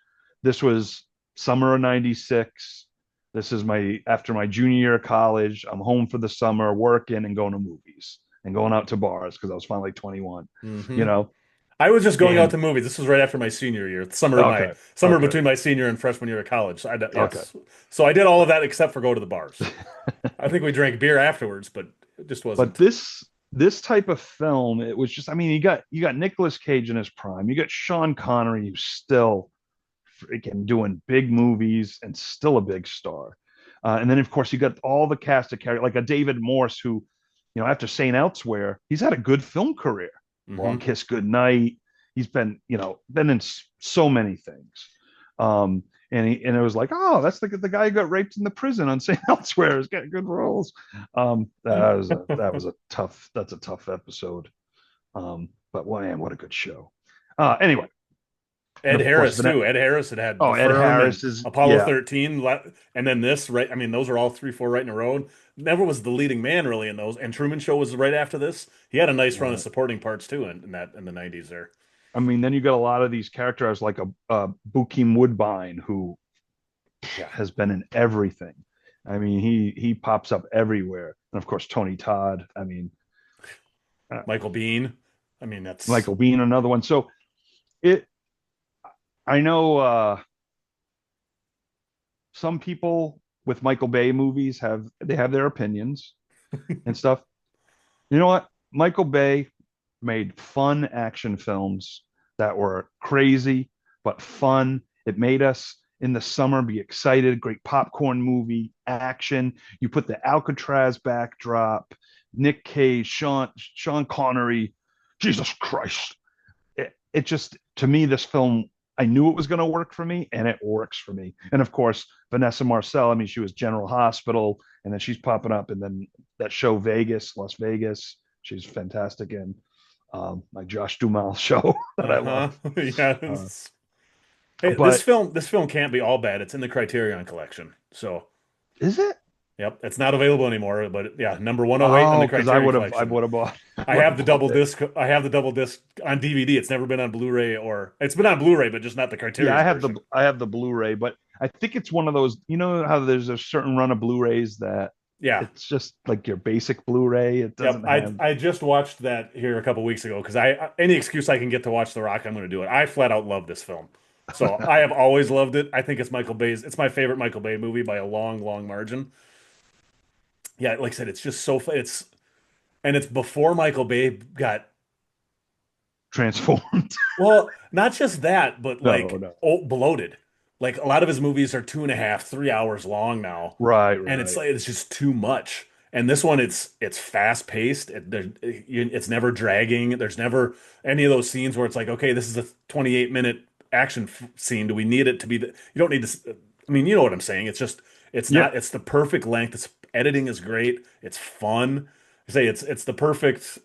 this was summer of '96. This is my after my junior year of college. I'm home for the summer, working and going to movies and going out to bars because I was finally 21. You Hmm. know, I was just going out and to movies. This was right after my senior year, okay, summer okay, between my senior and freshman year of college. okay. Yes. So I did all of that except for go to the bars. I think we drank beer afterwards, but it just But wasn't. this type of film, it was just. I mean, you got Nicolas Cage in his prime. You got Sean Connery, who's still freaking doing big movies and still a big star. And then, of course, you got all the cast of characters, like a David Morse, who, after St. Elsewhere, he's had a good film career. Long Hmm. Kiss Goodnight. He's been in so many things. And it was like, oh, that's the guy who got raped in the prison on St. Elsewhere. He's got good roles. That's a tough episode. But well, man, what a good show. Anyway, and Ed of course, Harris too. Ed Harris had The Ed Firm and Harris is, Apollo yeah, 13, and then this, right? I mean, those are all three, four right in a row. Never was the leading man really in those. And Truman Show was right after this. He had a nice run of right. supporting parts too in the 90s there. I mean, then you got a lot of these characters like a Bokeem Woodbine who, yeah, has been in everything. I mean, he pops up everywhere, and of course Tony Todd. I mean, uh, Michael Biehn. I mean, that's Michael Bean, another one. So it, I know some people with Michael Bay movies have their opinions and stuff. You know what? Michael Bay made fun action films that were crazy but fun. It made us in the summer be excited. Great popcorn movie, action. You put the Alcatraz backdrop, Nick Cage, Sean Connery. Jesus Christ! It just, to me, this film, I knew it was going to work for me, and it works for me. And of course, Vanessa Marcel. I mean, she was General Hospital, and then she's popping up, and then that show Las Vegas. She's fantastic in my Josh Duhamel show that I uh-huh. love. Uh, Yes. Hey, but this film can't be all bad. It's in the Criterion collection. So, is it? yep, it's not available anymore, but yeah, number 108 in the Oh, because Criterion I collection. would have bought, I I would have have the bought double it. disc. I have the double disc on DVD. It's never been on Blu-ray, or it's been on Blu-ray, but just not the Yeah, Criterion version. I have the Blu-ray, but I think it's one of those. You know how there's a certain run of Blu-rays that Yeah. it's just like your basic Blu-ray. It Yep. doesn't have. I just watched that here a couple weeks ago because I any excuse I can get to watch The Rock, I'm going to do it. I flat out love this film. So I have always loved it. I think it's my favorite Michael Bay movie by a long, long margin. Yeah, like I said, it's just so it's before Michael Bay got, Transformed. well, not just that, but No, like no. bloated. Like a lot of his movies are 2.5, 3 hours long now, Right, and it's right. like it's just too much. And this one, it's fast paced. It's never dragging. There's never any of those scenes where it's like, okay, this is a 28-minute action scene. Do we need it to be you don't need to. I mean, you know what I'm saying. It's just it's Yep. not. It's the perfect length. It's editing is great. It's fun. I say it's the perfect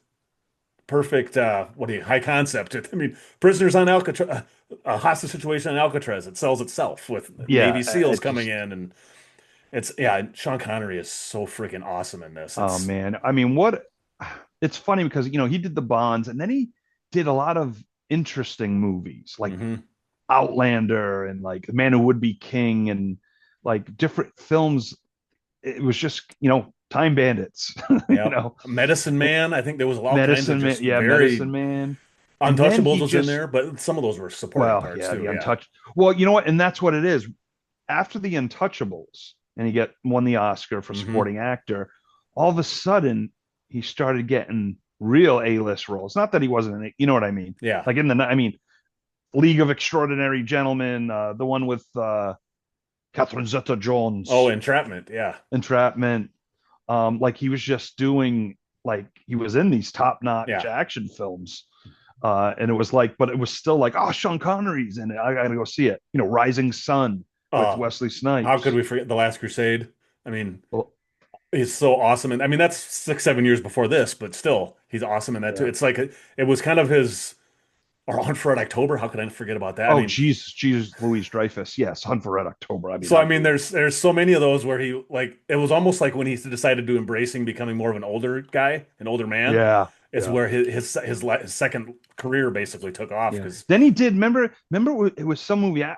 what do you high concept. I mean, prisoners on Alcatraz, a hostage situation on Alcatraz. It sells itself with Yeah. Navy SEALs It coming just. in, and it's yeah. Sean Connery is so freaking awesome in this. Oh It's man. I mean, what? It's funny because he did the Bonds, and then he did a lot of interesting movies like hmm Outlander and like The Man Who Would Be King and like different films. It was just Time Bandits, you yeah. know, Medicine Man. I think there was all kinds of just Medicine very Man, and then Untouchables he was in just there, but some of those were supporting well, parts yeah, the too. Yeah. Untouched. Well, you know what, and that's what it is. After the Untouchables, and he won the Oscar for hmm supporting actor, all of a sudden he started getting real A-list roles. Not that he wasn't in it, you know what I mean? Yeah. Like I mean, League of Extraordinary Gentlemen, the one with Catherine Oh, Zeta-Jones, Entrapment. Yeah. Entrapment. Like he was just doing like he was in these top-notch Yeah. action films. And it was like, but it was still like, oh, Sean Connery's in it. I gotta go see it. You know, Rising Sun with Uh, Wesley how could Snipes. we forget The Last Crusade? I mean, Well, he's so awesome. And I mean, that's 6, 7 years before this, but still, he's awesome in that too. yeah. It's like it was kind of his, or On for Red October. How could I forget about that? I Oh, mean, Jesus, Louise Dreyfus. Yes, Hunt for Red October. I mean, so how I mean, could we? there's so many of those where he like it was almost like when he decided to embracing becoming more of an older guy, an older man, Yeah, is yeah, where his second career basically took off yeah. because Then he did. Remember, it was some movie. I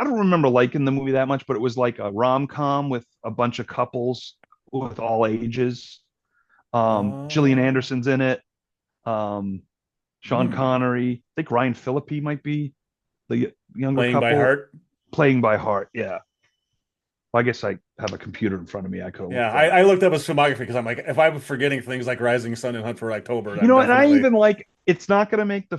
don't remember liking the movie that much, but it was like a rom com with a bunch of couples with all ages. Gillian uh Anderson's in it. Um, Sean hmm, Connery. I think Ryan Phillippe might be the younger playing by couple. heart. Playing by Heart. Yeah. Well, I guess I have a computer in front of me. I could have Yeah, looked that I up. looked up his filmography because I'm like, if I'm forgetting things like Rising Sun and Hunt for October, You I'm know, and I definitely even like it's not going to make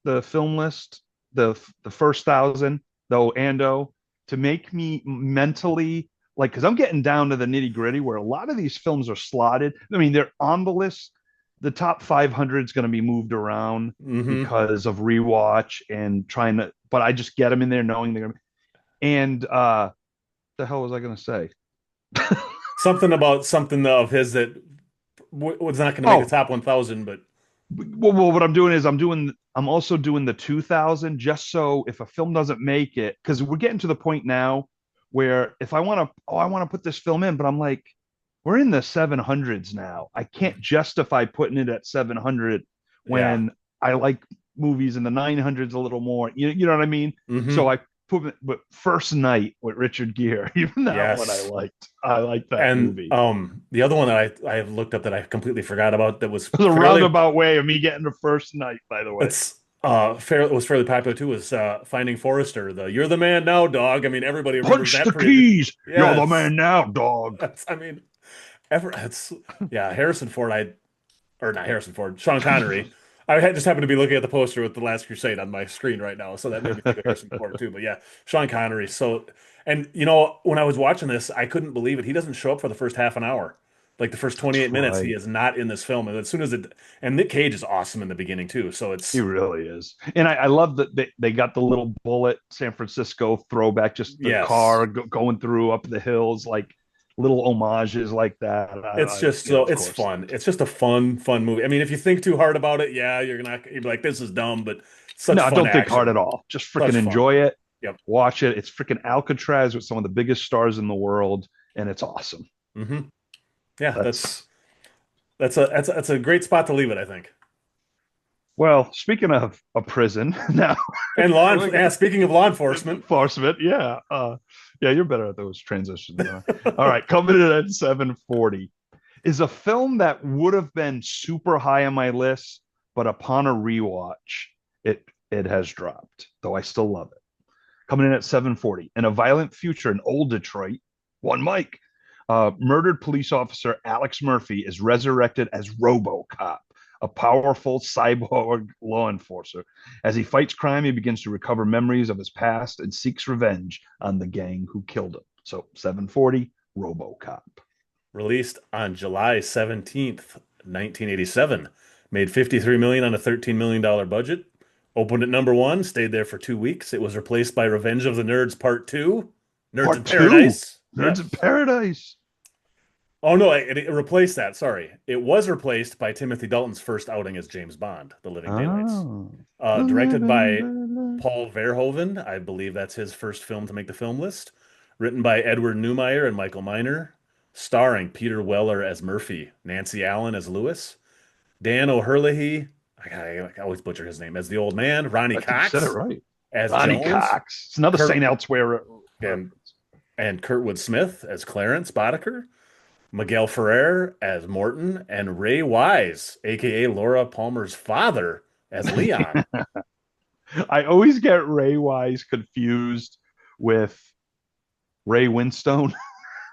the film list the first thousand though. Ando to make me mentally like because I'm getting down to the nitty gritty where a lot of these films are slotted. I mean, they're on the list. The top 500 is going to be moved around hmm. because of rewatch and trying to. But I just get them in there knowing they're going to. And the hell was I going to say? Something about something of his that was not going to make the Oh, top 1,000, but well, what I'm doing is I'm also doing the 2000 just so if a film doesn't make it because we're getting to the point now where if I want to I want to put this film in, but I'm like we're in the 700s now. I can't justify putting it at 700 yeah. when I like movies in the 900s a little more. You know what I mean? So Hmm. I put it, but First Night with Richard Gere, even that one I Yes. liked. I like that And movie. the other one that I have looked up that I completely forgot about that was It was a fairly roundabout way of me getting to First Night, by the way. it's fair it was fairly popular too was Finding Forrester, the You're the Man Now dog. I mean everybody remembers Punch that the pretty keys. You're the yes. man now, dog. That's I mean ever it's yeah, Harrison Ford I or not Harrison Ford, Sean Connery. Just happened to be looking at the poster with The Last Crusade on my screen right now, so that made me think of Harrison Ford too. But yeah, Sean Connery. So, and you know, when I was watching this, I couldn't believe it. He doesn't show up for the first half an hour. Like the first That's 28 minutes, he right. is not in this film. And as soon as and Nick Cage is awesome in the beginning too. So He it's, really is. And I love that they got the little bullet San Francisco throwback, just the yes, car going through up the hills, like little homages like that. it's just Yeah, so of it's course. fun. It's just a fun movie. I mean, if you think too hard about it, yeah, you'll be like, this is dumb, but such No, fun don't think hard action. at all. Just freaking Such fun. enjoy it. Yep. Watch it. It's freaking Alcatraz with some of the biggest stars in the world, and it's awesome. Hmm. Yeah, That's that's a great spot to leave it, I think. well, speaking of a prison now, And yeah, speaking of law enforcement, enforcement. Yeah. Yeah, you're better at those transitions than I. All right, coming in at 740 is a film that would have been super high on my list, but upon a rewatch, it has dropped, though I still love it. Coming in at 740. In a violent future in old Detroit, one Mike, murdered police officer Alex Murphy is resurrected as RoboCop, a powerful cyborg law enforcer. As he fights crime, he begins to recover memories of his past and seeks revenge on the gang who killed him. So 740, RoboCop. released on July 17th, 1987, made 53 million on a $13 million budget. Opened at number one, stayed there for 2 weeks. It was replaced by Revenge of the Nerds Part Two, Nerds in Part two, Paradise. Nerds in Yes. Paradise. Oh no, it replaced that. Sorry, it was replaced by Timothy Dalton's first outing as James Bond, The Living Daylights. Oh, Directed by Paul Verhoeven. I believe that's his first film to make the film list. Written by Edward Neumeier and Michael Miner. Starring Peter Weller as Murphy, Nancy Allen as Lewis, Dan O'Herlihy, I always butcher his name, as the old man, Ronnie I think you said it Cox right. as Ronnie Jones, Cox. It's another Kurt St. Elsewhere and, reference. and Kurtwood Smith as Clarence Boddicker, Miguel Ferrer as Morton, and Ray Wise, aka Laura Palmer's father, as Leon. I always get Ray Wise confused with Ray Winstone.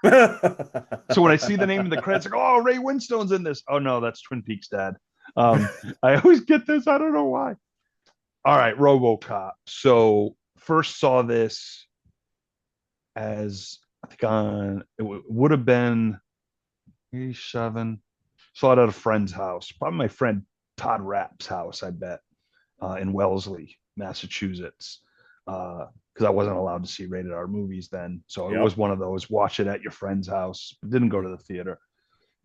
So when I see the name of the credits, like, oh, Ray Winstone's in this. Oh no, that's Twin Peaks Dad. I always get this. I don't know why. All right, RoboCop. So first saw this as I think on would have been 87. Saw it at a friend's house, probably my friend Todd Rapp's house, I bet, in Wellesley, Massachusetts, because I wasn't allowed to see rated R movies then. So it Yep. was one of those watch it at your friend's house. Didn't go to the theater,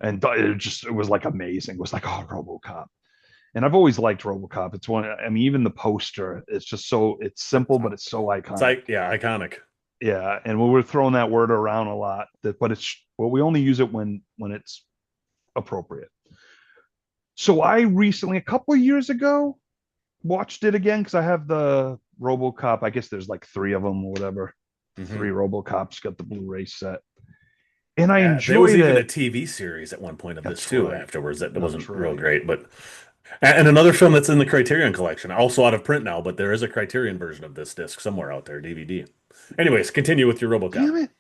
and it was like amazing. It was like, oh, RoboCop. And I've always liked RoboCop. It's one. I mean, even the poster. It's just so. It's simple, but it's so It's iconic. like, yeah, iconic. Yeah, and we were throwing that word around a lot. But it's well, we only use it when it's appropriate. So I recently, a couple of years ago, watched it again because I have the RoboCop. I guess there's like three of them or whatever. Three Hmm. RoboCops got the Blu-ray set, and I Yeah, there was enjoyed even a it. TV series at one point of this That's too. right. Afterwards, that That's wasn't real right. great, but and another film that's in the Criterion collection, also out of print now, but there is a Criterion version of this disc somewhere out there, DVD. Anyways, continue with your RoboCop. Damn it!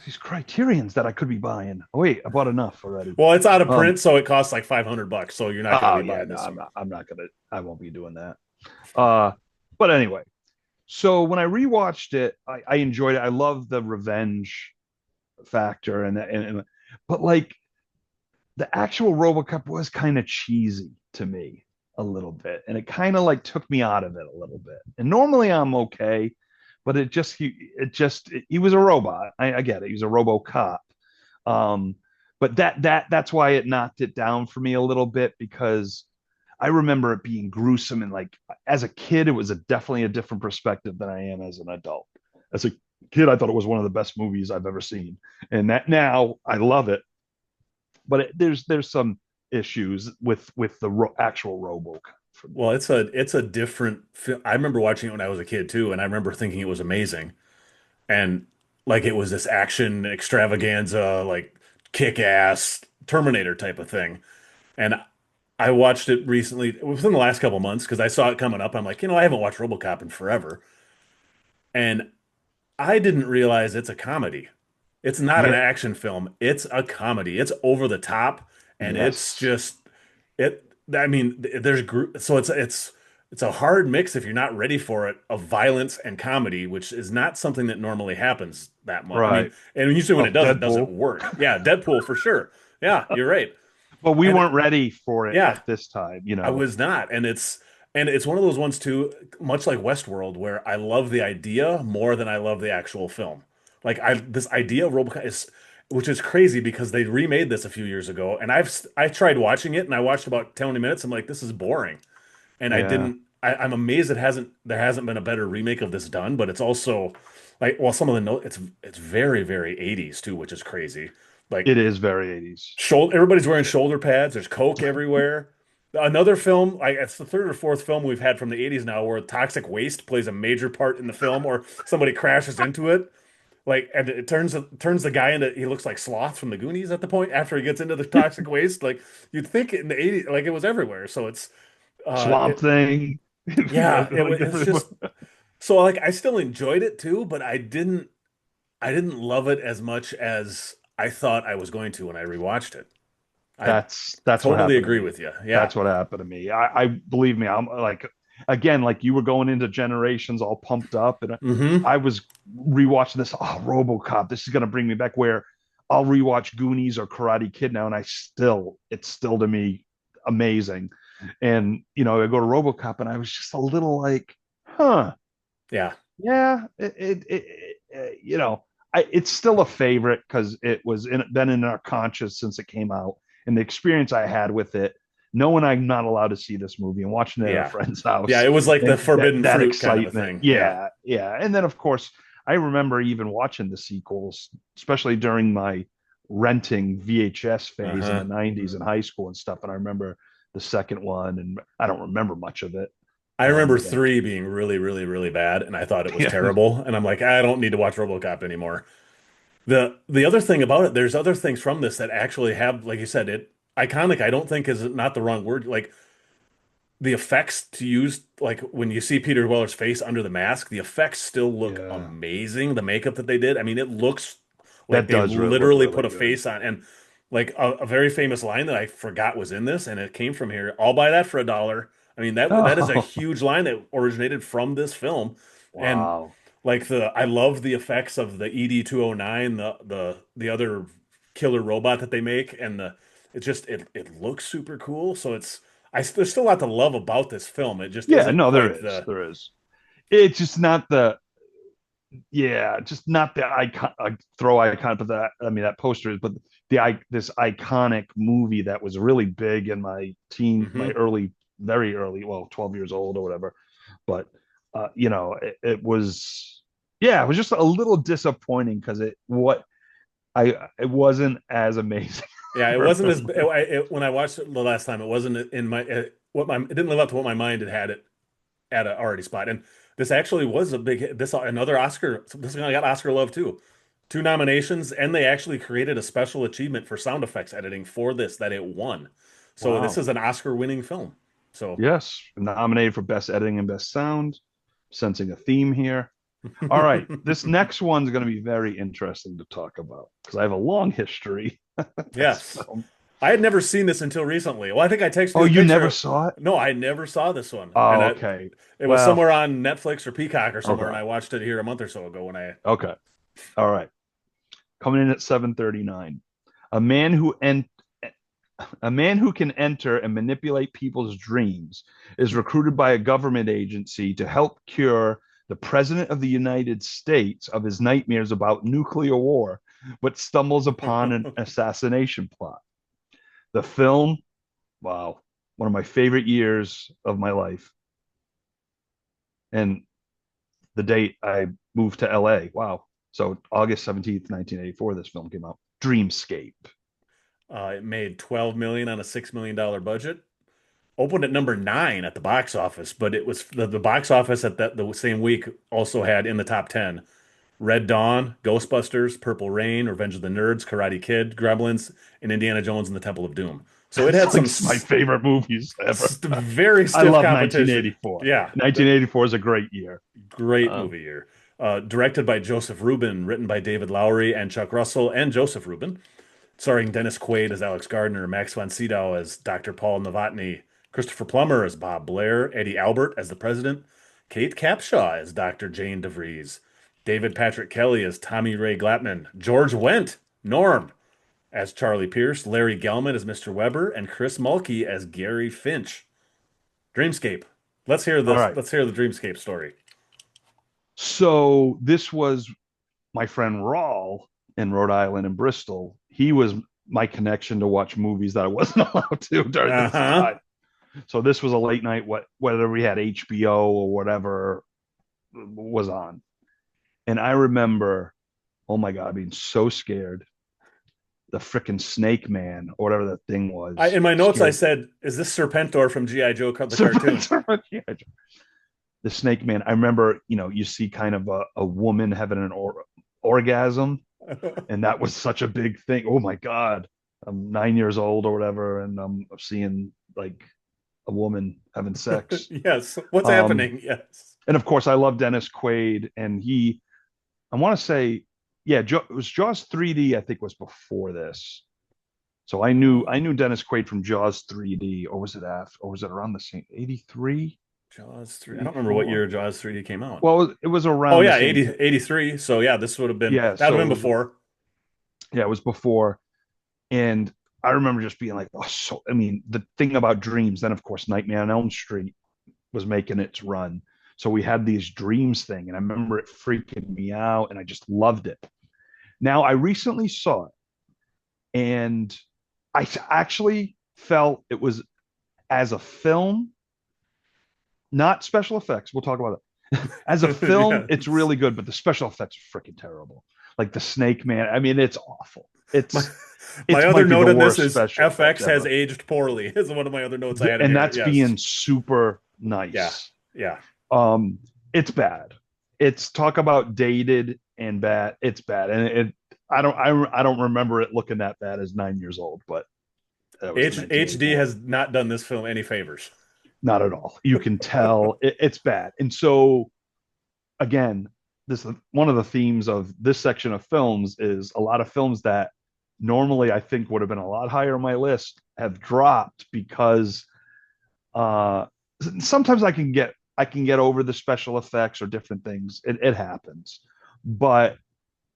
These Criterions that I could be buying. Oh wait, I bought enough already. Well, it's out of Um. print, so it costs like $500, so you're not going to Oh be yeah, buying no, this one. I'm not gonna. I won't be doing that. Uh. But anyway, so when I rewatched it, I enjoyed it. I love the revenge factor and but like the actual RoboCop was kind of cheesy to me a little bit, and it kind of like took me out of it a little bit. And normally I'm okay, but he was a robot. I get it. He was a RoboCop. Um, but that's why it knocked it down for me a little bit because I remember it being gruesome and like as a kid, it was definitely a different perspective than I am as an adult. As a kid, I thought it was one of the best movies I've ever seen, and that now I love it. But there's some issues with the actual RoboCop for me. Well, it's a different film. I remember watching it when I was a kid too, and I remember thinking it was amazing. And like it was this action extravaganza, like kick-ass Terminator type of thing. And I watched it recently within the last couple months because I saw it coming up. I'm like, I haven't watched RoboCop in forever. And I didn't realize it's a comedy. It's not an Yeah. action film. It's a comedy. It's over the top and it's Yes. just it I mean there's so it's a hard mix if you're not ready for it of violence and comedy, which is not something that normally happens that much. I mean, Right. and usually when Of it doesn't Deadpool. work. Yeah, Deadpool for sure. Yeah, you're right. But we And weren't ready for it yeah, at this time, you I know. was not. And it's one of those ones too, much like Westworld, where I love the idea more than I love the actual film. Like I this idea of RoboCop is which is crazy because they remade this a few years ago and I tried watching it and I watched about 20 minutes. I'm like, this is boring. And I Yeah. didn't I'm amazed there hasn't been a better remake of this done, but it's also like well some of the note it's very, very 80s too, which is crazy. Like It is very 80s. everybody's wearing shoulder pads. There's coke everywhere. Another film, like it's the third or fourth film we've had from the 80s now where toxic waste plays a major part in the film or somebody crashes into it. Like and it turns the guy into he looks like Sloth from the Goonies at the point after he gets into the toxic waste. Like you'd think in the 80s like it was everywhere. So it's Swamp it Thing. yeah, Like it's different. just so like I still enjoyed it too, but I didn't love it as much as I thought I was going to when I rewatched it. I That's what totally happened to agree me. with you. Yeah. That's what happened to me. I believe me, I'm like again, like you were going into Generations all pumped up, and Hmm. I was rewatching this. Oh, RoboCop, this is gonna bring me back where I'll rewatch Goonies or Karate Kid now, and it's still to me amazing. And I go to RoboCop, and I was just a little like, huh, Yeah. yeah, it's still a favorite because been in our conscious since it came out, and the experience I had with it, knowing I'm not allowed to see this movie and watching it at a Yeah. friend's Yeah. house, It was like the and that forbidden that fruit kind of a excitement, thing. Yeah. yeah, yeah, and then of course I remember even watching the sequels, especially during my renting VHS phase in the Uh-huh. '90s in high school and stuff, and I remember the second one, and I don't remember much of it. I remember But three being really, really, really bad, and I thought it was yeah, terrible. And I'm like, I don't need to watch RoboCop anymore. The other thing about it, there's other things from this that actually have, like you said, it iconic, I don't think is not the wrong word. Like the effects to use, like when you see Peter Weller's face under the mask, the effects still look yeah, amazing. The makeup that they did, I mean, it looks Like That they does look literally put really a good. face on, and like a very famous line that I forgot was in this, and it came from here. I'll buy that for $1. I mean, that is a Oh, huge line that originated from this film, and wow. like I love the effects of the ED-209, the other killer robot that they make, and it looks super cool. So there's still a lot to love about this film. It just Yeah, isn't no, quite there is. the There is. It's just not the yeah, just not the icon throw icon, but that I mean that poster is, but this iconic movie that was really big in my hmm early, very early, well, 12 years old or whatever. But you know, it was yeah, it was just a little disappointing because it wasn't as amazing. Yeah, it wasn't when I watched it the last time. It wasn't in my it didn't live up to what my mind had it at a already spot. And this actually was a big hit. This another Oscar. This one got Oscar love too. Two nominations, and they actually created a special achievement for sound effects editing for this that it won. So this Wow. is an Oscar-winning film. So Yes, nominated for best editing and best sound. Sensing a theme here. All right, this next one's going to be very interesting to talk about because I have a long history with this yes, film. I had never seen this until recently. Well, I think I texted Oh, you a you never picture. saw it? No, I never saw this one, and Oh, okay. it was Well, somewhere on Netflix or Peacock or somewhere, and okay. I watched it here a month or so ago when I. Okay. All right. Coming in at 7:39. A man who en- a man who can enter and manipulate people's dreams is recruited by a government agency to help cure the president of the United States of his nightmares about nuclear war, but stumbles upon an assassination plot. The film, wow, one of my favorite years of my life. And the date I moved to LA. Wow. So August 17th, 1984, this film came out. Dreamscape. It made 12 million on a $6 million budget. Opened at number 9 at the box office, but it was the box office at the same week also had in the top 10 Red Dawn, Ghostbusters, Purple Rain, Revenge of the Nerds, Karate Kid, Gremlins, and Indiana Jones and the Temple of Doom. So it had It's some like my favorite movies ever. very I stiff love competition. 1984. Yeah, 1984 is a great year. great Um, movie year. Directed by Joseph Rubin, written by David Lowery and Chuck Russell and Joseph Rubin. Starring Dennis Quaid as Alex Gardner, Max von Sydow as Dr. Paul Novotny, Christopher Plummer as Bob Blair, Eddie Albert as the president, Kate Capshaw as Dr. Jane DeVries, David Patrick Kelly as Tommy Ray Glattman, George Wendt, Norm as Charlie Pierce, Larry Gelman as Mr. Weber, and Chris Mulkey as Gary Finch. Dreamscape. Let's hear all this. right. Let's hear the Dreamscape story. So this was my friend Rawl in Rhode Island and Bristol. He was my connection to watch movies that I wasn't allowed to during this Uh-huh. time. So this was a late night, whether we had HBO or whatever was on. And I remember, oh my God, being so scared. The freaking Snake Man or whatever that thing was In my notes, I scared. said, "Is this Serpentor from GI Joe the cartoon?" The Snake Man. I remember, you see kind of a woman having an orgasm, and that was such a big thing. Oh my God, I'm 9 years old or whatever, and I'm seeing like a woman having sex. Yes. What's Um, happening? Yes. and of course, I love Dennis Quaid, and I want to say, yeah, it was Jaws 3D. I think was before this. So I knew Dennis Quaid from Jaws 3D, or was it after, or was it around the same 83, Jaws 3. I don't remember what 84? year Jaws 3D came out. Well, it was Oh around the yeah, same 80, time. 83. So yeah, this would have been Yeah, that would so have it been was before. yeah, it was before. And I remember just being like, oh, so I mean, the thing about dreams, then of course Nightmare on Elm Street was making its run. So we had these dreams thing, and I remember it freaking me out, and I just loved it. Now I recently saw it, and I actually felt it was as a film, not special effects. We'll talk about it. As a film, it's Yes. really good, but the special effects are freaking terrible. Like the Snake Man. I mean, it's awful. My It my other might be the note in this worst is special effects FX has ever. aged poorly. Is one of my other notes I had in And here. that's Yes. being super Yeah. nice. Yeah. Um, it's bad. It's talk about dated and bad. It's bad. And I don't remember it looking that bad as 9 years old, but that was HD 1984. has not done this film any favors. Not at all. You can tell it's bad. And so again, this one of the themes of this section of films is a lot of films that normally I think would have been a lot higher on my list have dropped because uh, sometimes I can get over the special effects or different things. It happens, but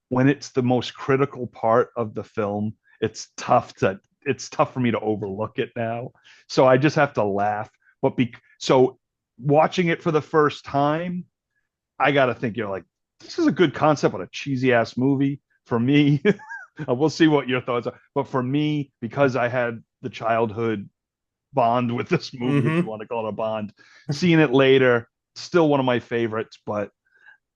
when it's the most critical part of the film, it's tough for me to overlook it now. So I just have to laugh. So watching it for the first time, I got to think you're like, this is a good concept, but a cheesy ass movie for me. We'll see what your thoughts are. But for me, because I had the childhood bond with this movie, if you Hmm. want to call it a bond, seeing it later, still one of my favorites. But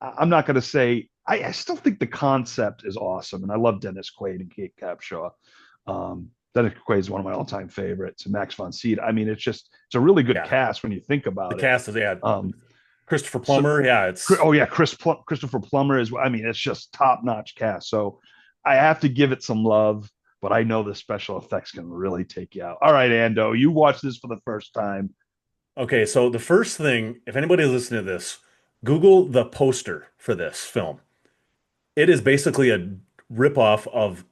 I'm not going to say I still think the concept is awesome, and I love Dennis Quaid and Kate Capshaw. Dennis Quaid is one of my all-time favorites, and Max von Sydow. I mean, it's a really good Yeah, cast when you think the about it. cast is Um, Christopher so Plummer. Yeah, it's oh yeah, Christopher Plummer is. I mean, it's just top-notch cast. So I have to give it some love, but I know the special effects can really take you out. All right, Ando, you watched this for the first time. okay. So the first thing, if anybody's listening to this, Google the poster for this film. It is basically a ripoff of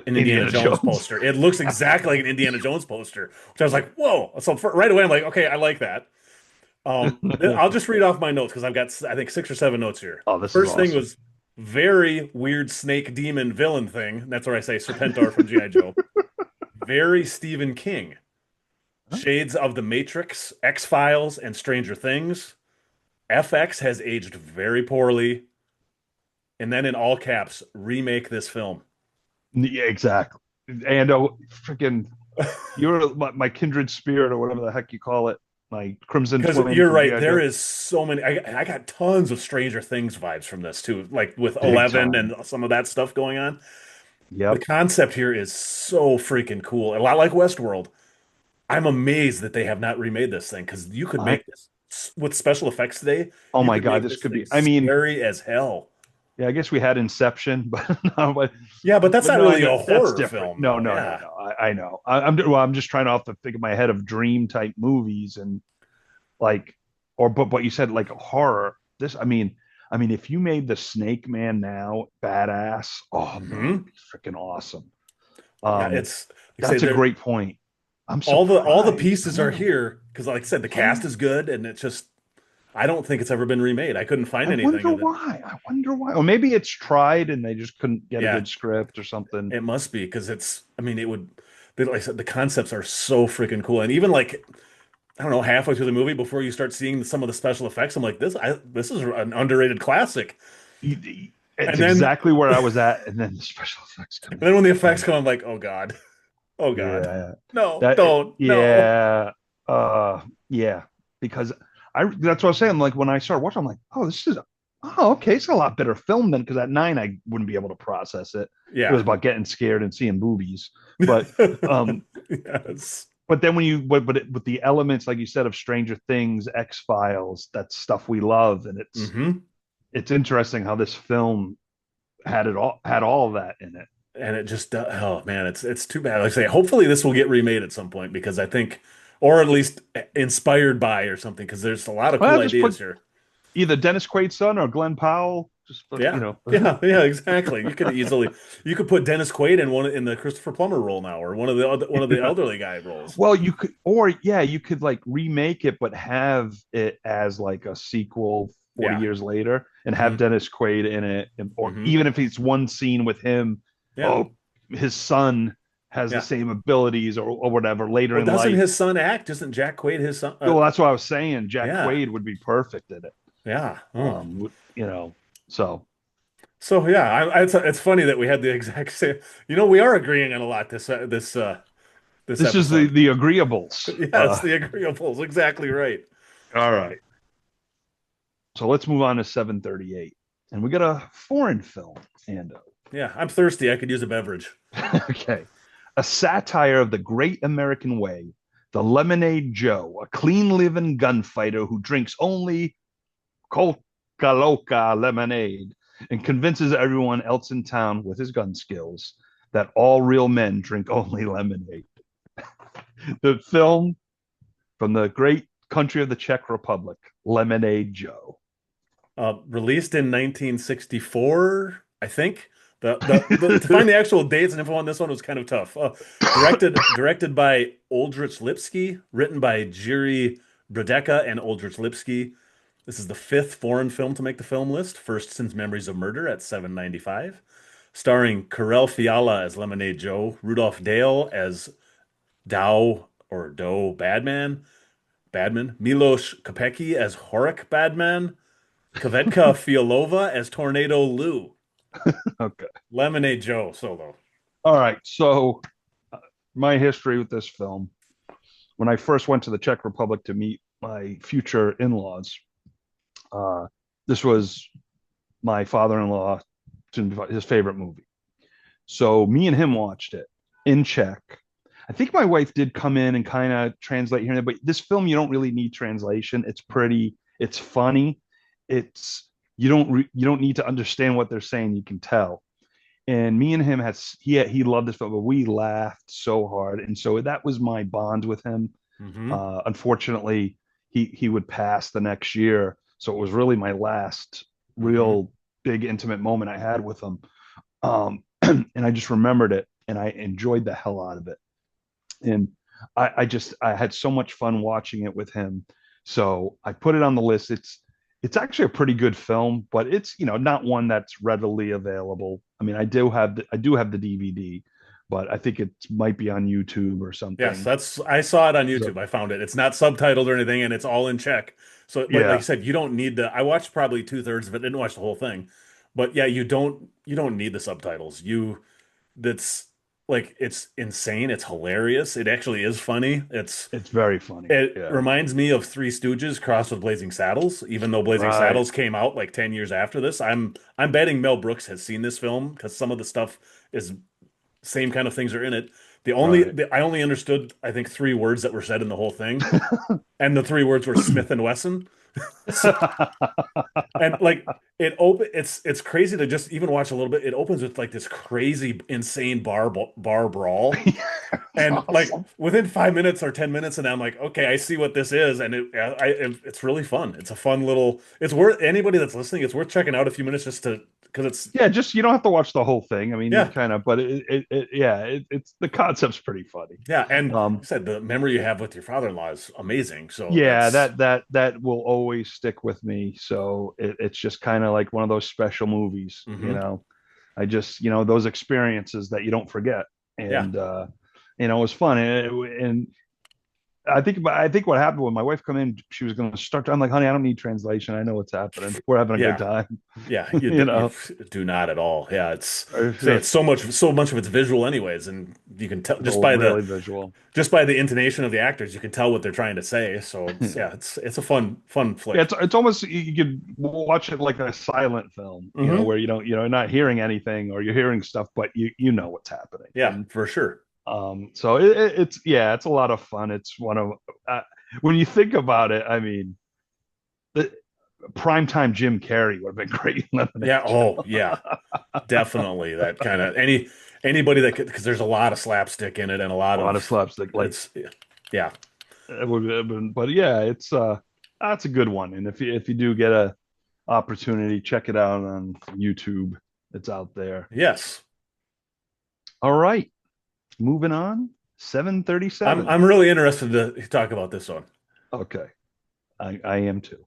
an Indiana Indiana Jones Jones. poster. It looks exactly like an Indiana Jones poster, which I was like, whoa. So right away, I'm like, okay, I like that. I'll just read off my notes because I've got, I think, 6 or 7 notes here. Oh, this is First thing awesome. was very weird snake demon villain thing. That's where I say Serpentor from G.I. Joe. Very Stephen King. Shades of the Matrix, X-Files, and Stranger Things. FX has aged very poorly. And then in all caps, remake this film. Yeah, exactly. And freaking, you're my kindred spirit or whatever the heck you call it, my crimson Because twin you're from right, GI there Joe. is so many. I got tons of Stranger Things vibes from this too, like with Big 11 time. and some of that stuff going on. The Yep. concept here is so freaking cool. A lot like Westworld. I'm amazed that they have not remade this thing because you could I make this with special effects today. oh You my could God, make this this could thing be. I mean, scary as hell. yeah, I guess we had Inception, but no, Yeah, but that's not no, I really know a that's horror different. film, No, though. no, no, Yeah, no. I know. I'm just trying off the think of my head of dream type movies and like, or but what you said like horror. I mean, if you made the Snake Man now badass, oh man, it'd hmm be freaking awesome. yeah. Um, It's like I say, that's a there great point. I'm all the surprised. I pieces are know. here because, like I said, the Yeah. cast is good, and it's just I don't think it's ever been remade. I couldn't find anything of it. I wonder why. Or maybe it's tried and they just couldn't get a Yeah, good script or something. it must be because it's. I mean, it would. Like I said, the concepts are so freaking cool, and even like I don't know, halfway through the movie before you start seeing some of the special effects, I'm like, this is an underrated classic. It's And then exactly where I was at, and then the special effects come and in. then when the effects Um, come, I'm like, oh God, oh God, yeah, no, don't, no. yeah, yeah. Because that's what I was saying. Like when I started watching, I'm like, oh, okay, it's a lot better film than because at 9 I wouldn't be able to process it. It was Yeah. about getting scared and seeing boobies. But um, Yes. but then when you with the elements like you said of Stranger Things, X Files, that's stuff we love, and Hmm. it's interesting how this film had all of that in it. And it just, oh man, it's too bad. Like I say, hopefully this will get remade at some point because I think, or at least inspired by or something, because there's a lot of Well, cool just put ideas here. either Dennis Quaid's son or Glenn Powell. Just Yeah, yeah, yeah, exactly. You could put Dennis Quaid in one in the Christopher Plummer role now, or one of the elderly guy roles. well, you could, or yeah, you could like remake it, but have it as like a sequel 40 Yeah. years later, and have Hmm. Dennis Quaid in it, or Hmm. even if it's one scene with him. Yeah. Oh, his son has the Yeah. same abilities, or whatever later Well, in doesn't life. his son act? Isn't Jack Quaid his son? Well, that's what I was saying. Jack Yeah. Quaid would be perfect in it. Yeah. Oh. You know, so So yeah, it's funny that we had the exact same. We are agreeing on a lot this this is episode. the agreeables. Yes, the agreeables. Exactly right. All right. So let's move on to 738. And we got a foreign film, Ando. Yeah, I'm thirsty. I could use a beverage. Okay. A satire of the great American way, the Lemonade Joe, a clean living gunfighter who drinks only Coca Loca lemonade and convinces everyone else in town with his gun skills that all real men drink only lemonade. The film from the great country of the Czech Republic, Lemonade Joe. Released in 1964, I think. The to find the actual dates and info on this one was kind of tough. Directed by Oldrich Lipsky, written by Jiri Brodecka and Oldrich Lipsky. This is the fifth foreign film to make the film list, first since Memories of Murder at 795. Starring Karel Fiala as Lemonade Joe, Rudolph Dale as Doe Badman, Milos Kopecki as Horik Badman, Kavetka Fialova as Tornado Lou. Okay. Lemonade Joe solo. All right. So my history with this film, when I first went to the Czech Republic to meet my future in-laws, uh, this was my father-in-law, his favorite movie. So me and him watched it in Czech. I think my wife did come in and kind of translate here and there, but this film, you don't really need translation. It's pretty, it's funny. It's, you don't need to understand what they're saying. You can tell. And me and him he loved this film, but we laughed so hard. And so that was my bond with him. Hmm. Unfortunately, he would pass the next year. So it was really my last Hmm. real big intimate moment I had with him. And I just remembered it and I enjoyed the hell out of it. And I had so much fun watching it with him. So I put it on the list. It's actually a pretty good film, but it's not one that's readily available. I mean, I do have the DVD, but I think it might be on YouTube or Yes, something. that's I saw it on So YouTube. I found it. It's not subtitled or anything, and it's all in Czech. So, like you yeah, said, you don't need the. I watched probably two-thirds of it. Didn't watch the whole thing, but yeah, you don't need the subtitles. That's like it's insane. It's hilarious. It actually is funny. it's very funny. It Yeah, reminds me of Three Stooges crossed with Blazing Saddles, even though Blazing right, Saddles came out like 10 years after this. I'm betting Mel Brooks has seen this film because some of the stuff is same kind of things are in it. right. I only understood I think three words that were said in the whole thing, and the three words were Smith and Wesson. So, and like it's crazy to just even watch a little bit. It opens with like this crazy insane bar brawl. It's And like awesome. within 5 minutes or 10 minutes, and I'm like, okay, I see what this is, and it's really fun. It's a fun little. It's worth anybody that's listening. It's worth checking out a few minutes just to because it's Yeah, just you don't have to watch the whole thing. I mean, you yeah, kind of, but yeah, it's the concept's pretty funny. yeah. And like I Um, said, the memory you have with your father-in-law is amazing. So yeah, that's that will always stick with me. So it's just kind of like one of those special movies, hmm I just, those experiences that you don't forget, yeah, and it was fun, and I think what happened when my wife come in, she was going to start. I'm like, honey, I don't need translation. I know what's happening. We're having a good yeah, time, yeah. You you know. do not at all. Yeah, It's it's just so much of it's visual anyways, and you can tell it's all really visual. just by the intonation of the actors, you can tell what they're trying to say. So Yeah, it's a fun flick. it's almost you could watch it like a silent film, Hmm. where you're not hearing anything or you're hearing stuff, but you know what's happening. Yeah, And for sure. so it's yeah, it's a lot of fun. It's one of uh, when you think about it, I mean, the primetime Jim Carrey would have been great in Lemonade. Yeah. Oh, yeah. Definitely that kind of anybody that could because there's a lot of slapstick in it and a A lot lot of of slapstick, like it's yeah. it would have been, but yeah, it's that's a good one. And if you do get a opportunity, check it out on YouTube. It's out there. Yes. All right, moving on. 737. I'm really interested to talk about this one. Okay, I am too.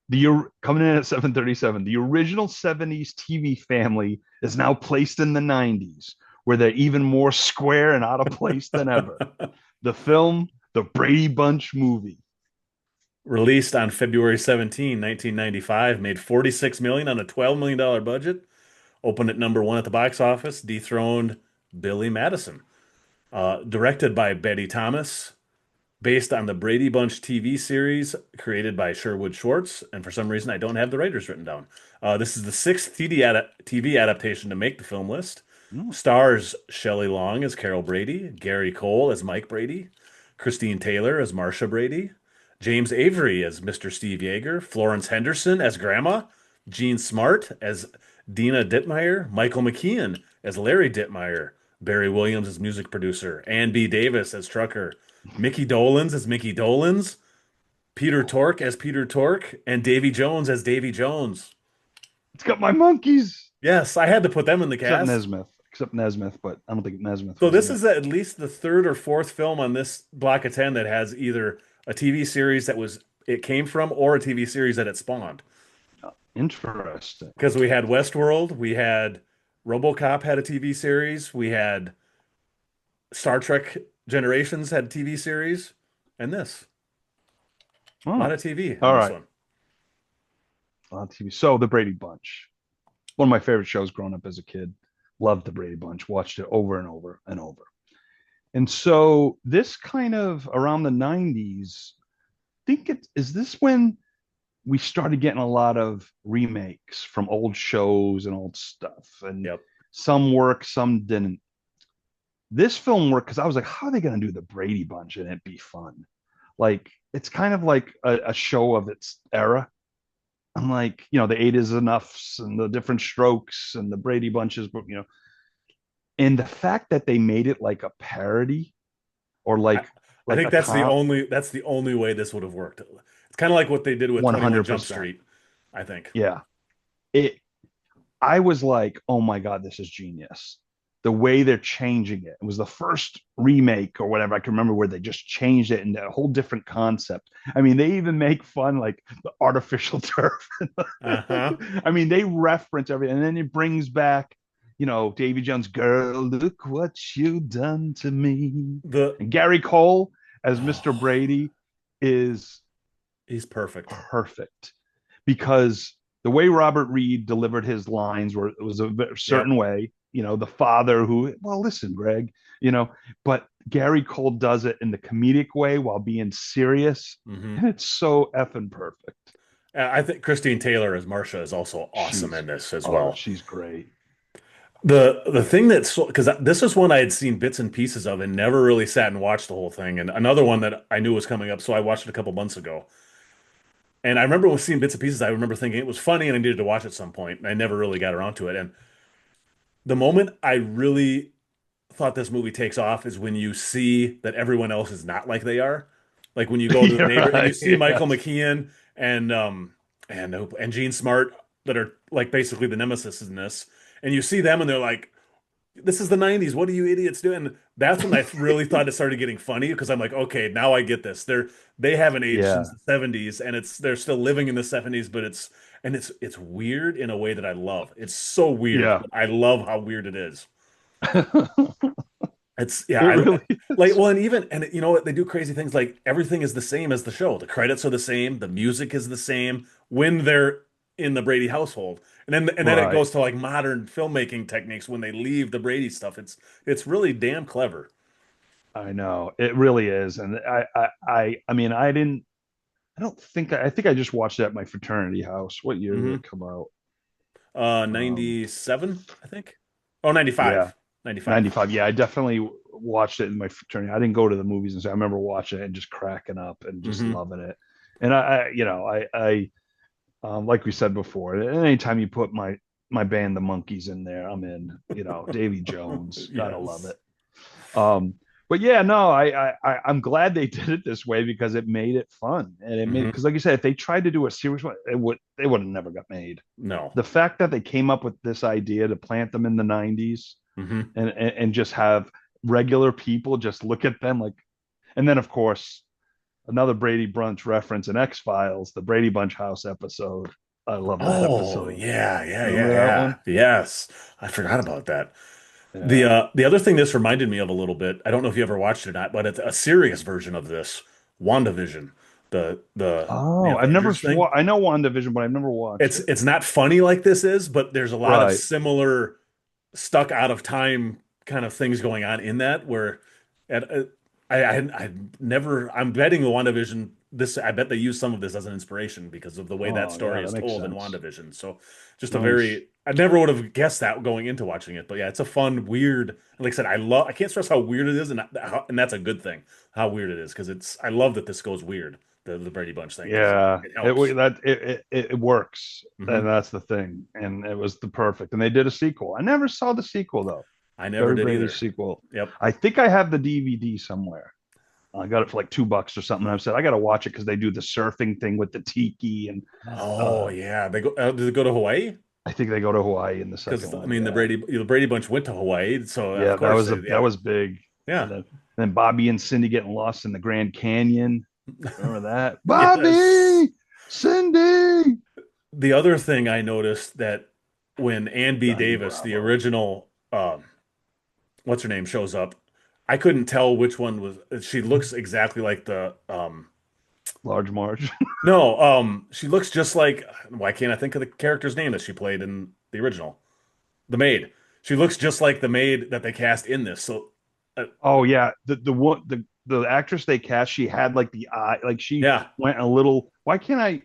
The coming in at 737, the original 70s TV family is now placed in the 90s, where they're even more square and out of place than ever. The film, The Brady Bunch movie. Released on February 17, 1995, made 46 million on a $12 million budget. Opened at number one at the box office, dethroned Billy Madison. Directed by Betty Thomas, based on the Brady Bunch TV series created by Sherwood Schwartz, and for some reason I don't have the writers written down. This is the sixth TV adaptation to make the film list. Mm. Stars Shelley Long as Carol Brady, Gary Cole as Mike Brady, Christine Taylor as Marcia Brady, James Avery as Mr. Steve Yeager, Florence Henderson as Grandma, Gene Smart as Dina Dittmeyer, Michael McKean as Larry Dittmeyer, Barry Williams as music producer, Ann B. Davis as trucker, Mickey Dolans as Mickey Dolans. Peter Tork as Peter Tork and Davy Jones as Davy Jones. It's got my monkeys. Yes, I had to put them in the Except cast. Nesmith. Except Nesmith, but I don't think Nesmith So was this in it. is at least the third or fourth film on this block of 10 that has either a TV series that was it came from or a TV series that it spawned. Interesting. Because we had Westworld, we had RoboCop had a TV series, we had Star Trek Generations had a TV series, and this. A lot Oh, of TV on all this right. one. On TV. So the Brady Bunch. One of my favorite shows growing up as a kid. Loved the Brady Bunch. Watched it over and over and over. And so this kind of around the 90s, I think it is this when we started getting a lot of remakes from old shows and old stuff. And Yep. some worked, some didn't. This film worked because I was like, how are they going to do the Brady Bunch and it be fun? Like, it's kind of like a show of its era. I'm like, the Eight is Enoughs and the Different Strokes and the Brady Bunches, but and the fact that they made it like a parody or I, like I like think a comp, that's the only way this would have worked. It's kind of like what they did with 21 Jump 100%. Street, I think. Yeah. It I was like, oh my God, this is genius. The way they're changing it. It was the first remake or whatever. I can remember where they just changed it into a whole different concept. I mean, they even make fun like the artificial turf. Uh-huh. I mean, they reference everything. And then it brings back, Davy Jones, girl, look what you done to me. The And Gary Cole as Mr. oh, Brady is he's perfect. perfect because the way Robert Reed delivered his lines were it was a Yep. certain way. The father who, well, listen, Greg, but Gary Cole does it in the comedic way while being serious, Hmm. and it's so effing perfect. I think Christine Taylor as Marcia is also awesome She's in this as oh, well. she's great. The thing that's because this is one I had seen bits and pieces of and never really sat and watched the whole thing. And another one that I knew was coming up, so I watched it a couple months ago. And I remember seeing bits and pieces. I remember thinking it was funny and I needed to watch at some point. And I never really got around to it. And the moment I really thought this movie takes off is when you see that everyone else is not like they are. Like when you go to the You're neighbor and you right. see Michael Yes. McKean and Gene Smart that are like basically the nemesis in this, and you see them and they're like, "This is the '90s. What are you idiots doing?" That's when I really thought it started getting funny because I'm like, "Okay, now I get this. They haven't aged since Yeah. the '70s, and they're still living in the '70s, but it's weird in a way that I love. It's so weird, Yeah. but I love how weird it is. It It's yeah, I really like is. well, and even and you know what they do crazy things like everything is the same as the show. The credits are the same, the music is the same when they're in the Brady household, and then it Right. goes to like modern filmmaking techniques when they leave the Brady stuff. It's really damn clever. I know. It really is. And I mean, I think I just watched that at my fraternity house. What year did it Hmm. come out? 97, I think. Oh, Yeah, 95. 95. 95. Yeah, I definitely watched it in my fraternity. I didn't go to the movies and so I remember watching it and just cracking up and just Hmm. loving it. And like we said before, anytime you put my band, the Monkees, in there, I'm in. Davy Jones, gotta love Yes. it. Um, but yeah, no, I'm glad they did it this way because it made it fun and it made Hmm. because like you said, if they tried to do a serious one, they would have never got made. No. The fact that they came up with this idea to plant them in the 90s Hmm. and just have regular people just look at them like, and then of course another Brady Bunch reference in X Files, the Brady Bunch house episode. I love that Oh, episode. yeah, yeah, yeah, Remember that yeah. one? Yes. I forgot about that. The Yeah. uh the other thing this reminded me of a little bit, I don't know if you ever watched it or not, but it's a serious version of this, WandaVision, the Oh, I've never. Avengers thing. I know WandaVision, but I've never watched it. It's not funny like this is, but there's a lot of Right. similar stuck out of time kind of things going on in that where at, I never I'm betting the WandaVision this I bet they use some of this as an inspiration because of the way that Oh, yeah, story that is makes told in sense. WandaVision. So just a Nice. very I never would have guessed that going into watching it. But yeah, it's a fun, weird. Like I said, I can't stress how weird it is, and that's a good thing. How weird it is because I love that this goes weird, the Brady Bunch thing because Yeah, it it helps. it works, and Hmm. that's the thing. And it was the perfect. And they did a sequel. I never saw the sequel though. I never Very did British either. sequel. Yep. I think I have the DVD somewhere. I got it for like $2 or something. And I've said I got to watch it because they do the surfing thing with the tiki, and Oh uh, yeah, they go. Did they go to Hawaii? I think they go to Hawaii in the Because second I one. mean, Yeah, the Brady Bunch went to Hawaii, so of yeah, course they, that yeah, was big. yeah, And then Bobby and Cindy getting lost in the Grand Canyon. Remember that? yes. Bobby, Cindy, The other thing I noticed that when Ann B. Johnny Davis, the Bravo, original, what's her name, shows up, I couldn't tell which one was. She looks exactly like the Large Marge. no, she looks just like. Why can't I think of the character's name that she played in the original? The maid. She looks just like the maid that they cast in this. So, uh, Oh yeah, the actress they cast, she had like the eye, like she yeah, went a little. Why can't I?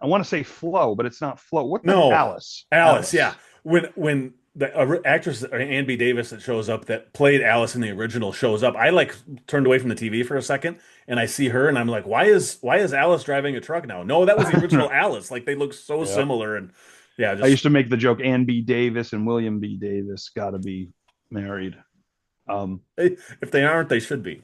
I want to say Flo, but it's not Flo. What the no, Alice? Alice. Yeah, Alice. when the actress Ann B. Davis that shows up that played Alice in the original shows up, I like turned away from the TV for a second and I see her and I'm like, why is Alice driving a truck now? No, that was the original Alice. Like they look so Yeah. similar and yeah, I used just to make the joke Ann B. Davis and William B. Davis got to be married. Um, if they aren't, they should be.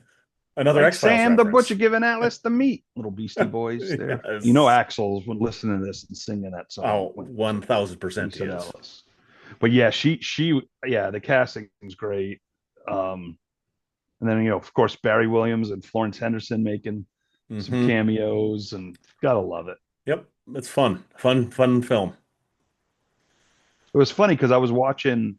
Another like X-Files Sam the Butcher reference. giving Alice the meat. Little Beastie Boys there. You know Yes. Axel's listening to this and singing that song Oh, when he 1000% he said is. Alice. But yeah, yeah, the casting is great. Um, and then of course, Barry Williams and Florence Henderson making some Hmm. cameos, and gotta love it. Yep. It's fun. Fun film. It was funny because I was watching.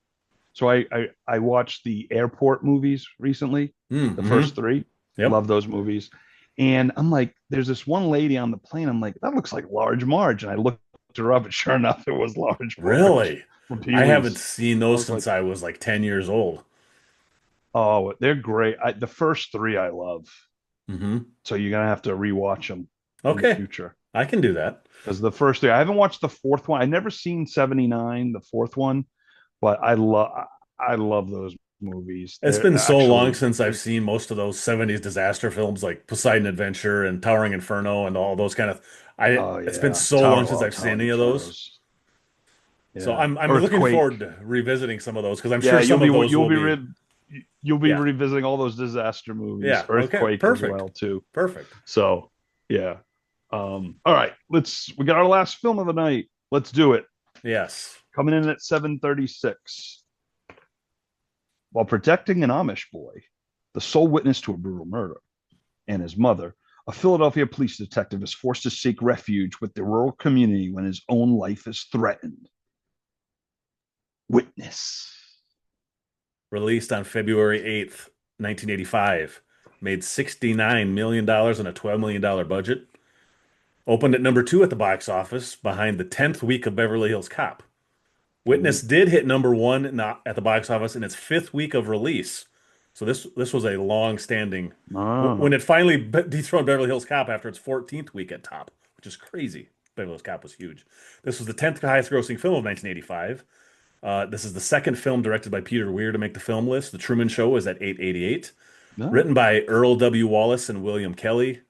So I watched the airport movies recently, the Hmm. first three. Yep. Love those movies. And I'm like, there's this one lady on the plane. I'm like, that looks like Large Marge. And I looked her up, and sure enough, it was Large Marge Really? from Pee I haven't Wee's. seen I those was like, since I was like 10 years old. oh, they're great. The first three I love. Hmm. So you're gonna have to rewatch them in the Okay. future. I can do that. Because the first three, I haven't watched the fourth one. I never seen 79, the fourth one, but I love those movies. It's They're been so long actually since I've seen most of those 70s disaster films like Poseidon Adventure and Towering Inferno and all those kind of oh it's been yeah, so long since oh, I've seen Towering any of those. Infernos. So Yeah, I'm looking Earthquake. forward to revisiting some of those because I'm Yeah, sure some of those you'll will be be you'll be yeah. revisiting all those disaster movies, Yeah. Okay. Earthquake as Perfect. well too. Perfect. So yeah. All right, we got our last film of the night. Let's do it. Yes. Coming in at 7:36. While protecting an Amish boy, the sole witness to a brutal murder, and his mother, a Philadelphia police detective is forced to seek refuge with the rural community when his own life is threatened. Witness. Released on February 8th, 1985. Made $69 million on a $12 million budget. Opened at number two at the box office behind the 10th week of Beverly Hills Cop. Witness Ooh. did hit number one at the box office in its fifth week of release. So this was a long-standing when Ah. it finally dethroned Beverly Hills Cop after its 14th week at top, which is crazy. Beverly Hills Cop was huge. This was the 10th highest grossing film of 1985. This is the second film directed by Peter Weir to make the film list. The Truman Show was at 888. No. Written by Earl W. Wallace and William Kelly.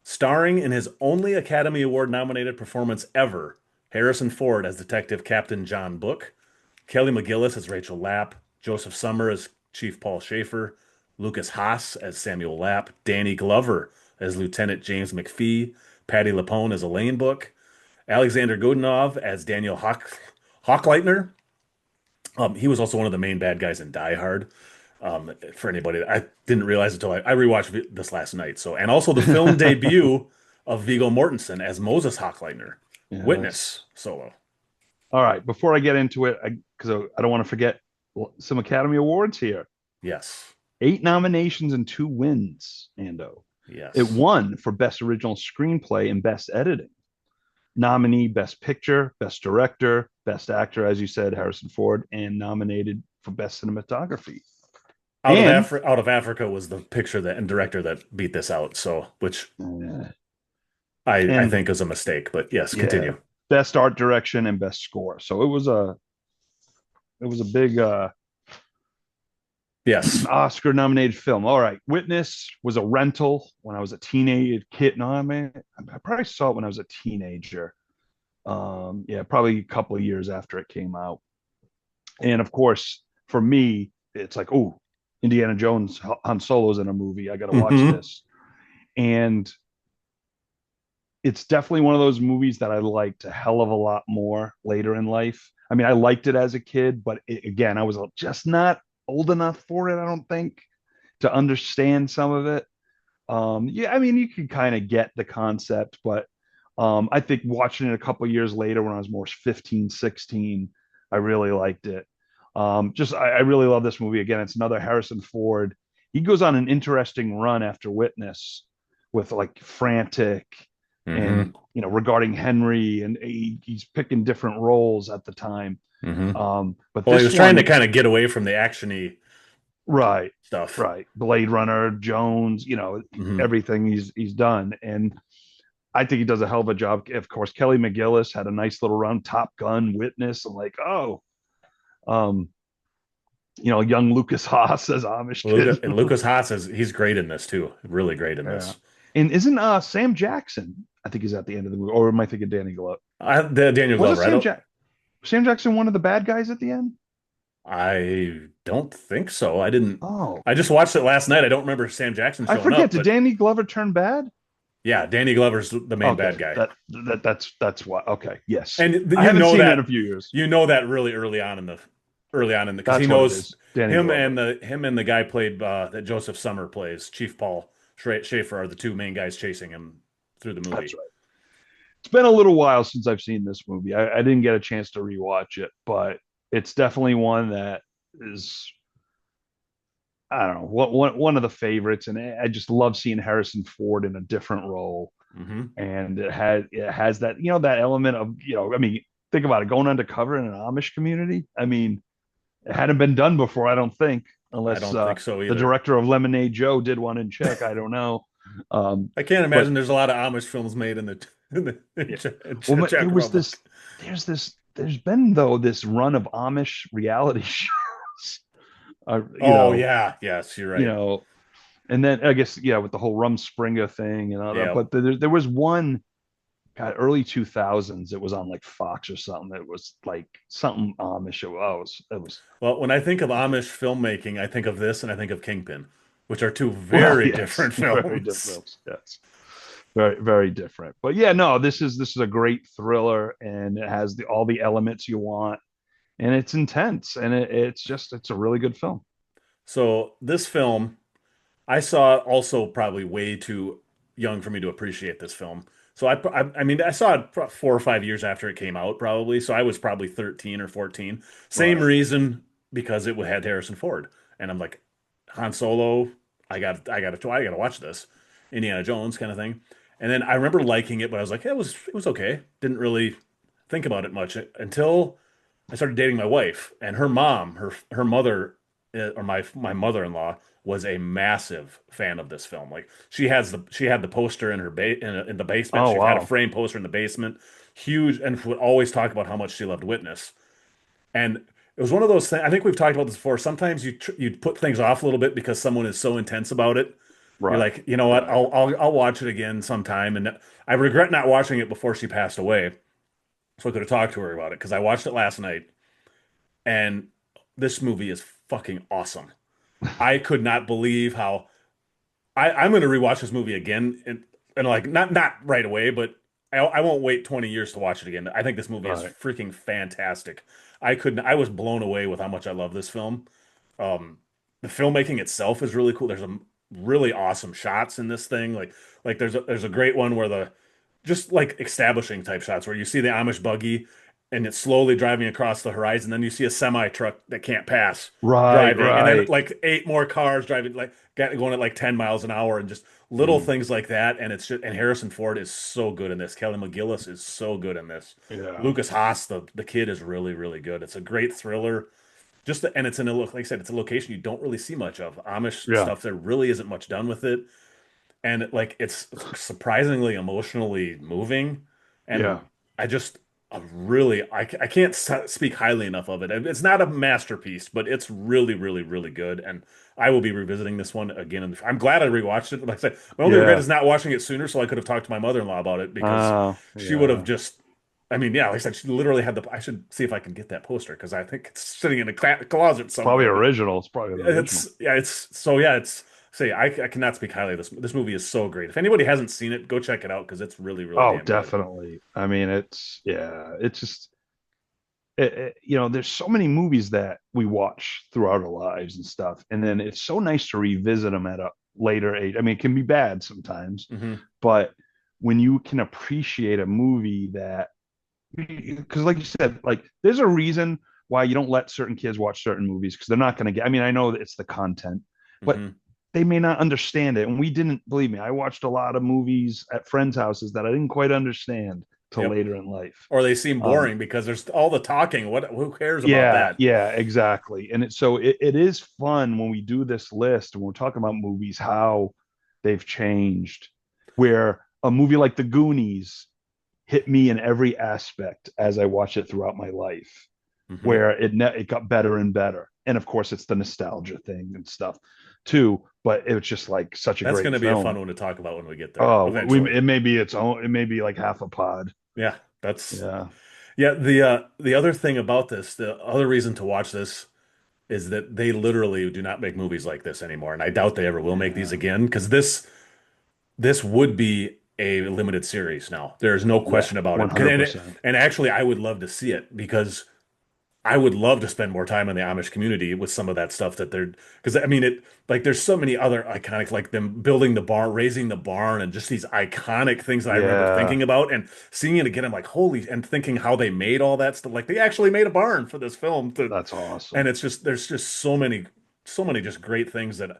Starring in his only Academy Award nominated performance ever, Harrison Ford as Detective Captain John Book, Kelly McGillis as Rachel Lapp, Joseph Summer as Chief Paul Schaefer, Lucas Haas as Samuel Lapp, Danny Glover as Lieutenant James McPhee, Patty Lapone as Elaine Book, Alexander Godunov as Daniel Hawkleitner. He was also one of the main bad guys in Die Hard. For anybody, I didn't realize until I rewatched this last night. So, and also the film debut of Viggo Mortensen as Moses Hochleitner, Yes. Witness solo. All right. Before I get into it, because I don't want to forget some Academy Awards here. Yes, 8 nominations and 2 wins, Ando. It yes. won for Best Original Screenplay and Best Editing. Nominee Best Picture, Best Director, Best Actor, as you said, Harrison Ford, and nominated for Best Cinematography. And Out of Africa was the picture that and director that beat this out. So, which uh, I and think is a mistake. But yes, yeah, continue. Best Art Direction and Best Score. So it was a big Yes, Oscar nominated film. All right. Witness was a rental when I was a teenage kid. No, I probably saw it when I was a teenager. Yeah, probably a couple of years after it came out. And of course, for me, it's like, oh, Indiana Jones, Han Solo's in a movie. I got to watch Hmm. this. And it's definitely one of those movies that I liked a hell of a lot more later in life. I mean, I liked it as a kid, but again, I was just not old enough for it, I don't think, to understand some of it. Yeah, I mean, you can kind of get the concept, but I think watching it a couple years later when I was more 15, 16, I really liked it. I really love this movie. Again, it's another Harrison Ford. He goes on an interesting run after Witness with like Frantic Hmm. and, regarding Henry, and he's picking different roles at the time. Hmm. But Well, he this was trying to one, kind of get away from the actiony right, stuff. right, Blade Runner, Jones, Hmm. everything he's done. And I think he does a hell of a job. Of course, Kelly McGillis had a nice little run, Top Gun, Witness. I'm like, oh, um, young Lucas Haas as Amish kid. Lucas Haas he's great in this too. Really great in Yeah. this. And isn't Sam Jackson? I think he's at the end of the movie, or am I thinking Danny Glover? The Daniel Was it Glover. Sam Jackson one of the bad guys at the end? I don't think so. I didn't. Oh, I just watched it last night. I don't remember Sam Jackson I showing forget. up, Did but Danny Glover turn bad? yeah, Danny Glover's the main bad Okay, guy. that's what. Okay, yes, And I haven't seen it in a few years. you know that really early on in the because he That's what it knows is. Danny Glover. him and the guy played that Joseph Summer plays Chief Paul Schaefer are the two main guys chasing him through the That's movie. right. It's been a little while since I've seen this movie. I didn't get a chance to rewatch it, but it's definitely one that is, I don't know, one of the favorites, and I just love seeing Harrison Ford in a different role. Hmm. And it has that that element of I mean, think about it, going undercover in an Amish community. I mean, it hadn't been done before, I don't think, I unless don't think so the either. director of Lemonade Joe did one in Czech. I don't know, I can't but imagine there's a lot of Amish films made in the yeah. Well, there Czech was Republic. there's been though this run of Amish reality shows, uh, you Oh know, yeah, yes, you're you right. know, and then I guess with the whole Rumspringer thing and all that. Yeah. But there was one, God, early 2000s. It was on like Fox or something. It was like something Amish. It was. Well, when I think of Amish filmmaking, I think of this and I think of Kingpin, which are two Well, very yes, different very films. different. Yes, very very different. But yeah, no, this is a great thriller, and it has all the elements you want, and it's intense, and it's a really good film. So this film, I saw also probably way too young for me to appreciate this film. So I mean, I saw it 4 or 5 years after it came out, probably. So I was probably 13 or 14. Same Right. reason because it had Harrison Ford, and I'm like, Han Solo. I got to watch this. Indiana Jones kind of thing. And then I remember liking it, but I was like, it was okay. Didn't really think about it much until I started dating my wife, and her mom, her mother, or my mother-in-law was a massive fan of this film. Like she had the poster in her in the basement. Oh She had a wow. frame poster in the basement, huge, and would always talk about how much she loved Witness. And it was one of those things. I think we've talked about this before. Sometimes you put things off a little bit because someone is so intense about it. You're Right. like, you know what? Right. I'll watch it again sometime. And I regret not watching it before she passed away, so I could have talked to her about it because I watched it last night, and this movie is fucking awesome. I could not believe how I'm going to rewatch this movie again, and like not right away, but I won't wait 20 years to watch it again. I think this movie is Right. freaking fantastic. I was blown away with how much I love this film. Um, the filmmaking itself is really cool. There's some really awesome shots in this thing. Like there's a great one where the just like establishing type shots where you see the Amish buggy and it's slowly driving across the horizon. Then you see a semi truck that can't pass Right. driving, and then Right. like eight more cars driving, like going at like 10 miles an hour, and just little Mm. things like that. And it's just, and Harrison Ford is so good in this. Kelly McGillis is so good in this. Yeah. Lucas Haas, the kid, is really, really good. It's a great thriller. And it's in a look, like I said, it's a location you don't really see much of. Amish Yeah. stuff, there really isn't much done with it, and like it's surprisingly emotionally moving. Yeah. And I just I can't speak highly enough of it. It's not a masterpiece, but it's really, really, really good. And I will be revisiting this one again. And I'm glad I rewatched it. Like I said, my only regret Yeah. is not watching it sooner, so I could have talked to my mother-in-law about it because she would have Yeah. just. I mean, yeah, like I said, she literally had the. I should see if I can get that poster because I think it's sitting in a closet Probably somewhere. But original. It's probably the original. it's say I cannot speak highly of this. This movie is so great. If anybody hasn't seen it, go check it out because it's really really Oh, damn good. definitely. I mean, it's yeah, it's just there's so many movies that we watch throughout our lives and stuff, and then it's so nice to revisit them at a later age. I mean, it can be bad sometimes, Hmm. but when you can appreciate a movie that, because like you said, like there's a reason why you don't let certain kids watch certain movies because they're not going to get. I mean, I know that it's the content, but Hmm. they may not understand it. And we didn't, believe me, I watched a lot of movies at friends' houses that I didn't quite understand till Yep. later in life. Or they seem Um, boring because there's all the talking. What? Who cares about yeah, that? yeah, exactly. And it is fun when we do this list and we're talking about movies, how they've changed. Where a movie like The Goonies hit me in every aspect as I watched it throughout my life, Hmm. where it got better and better. And of course, it's the nostalgia thing and stuff too. But it was just like such a That's going great to be a fun film. one to talk about when we get there Oh, eventually. it may be its own. It may be like half a pod. Yeah, that's Yeah, yeah. The other thing about this, the other reason to watch this is that they literally do not make movies like this anymore, and I doubt they ever will make these yeah, again because this would be a limited series now. There's no yeah, question about it. 100%. And actually, I would love to see it because I would love to spend more time in the Amish community with some of that stuff that they're because I mean it like there's so many other iconic like them building the barn, raising the barn, and just these iconic things that I remember Yeah, thinking about and seeing it again. I'm like, holy, and thinking how they made all that stuff. Like they actually made a barn for this film to, that's and awesome. it's just there's just so many just great things that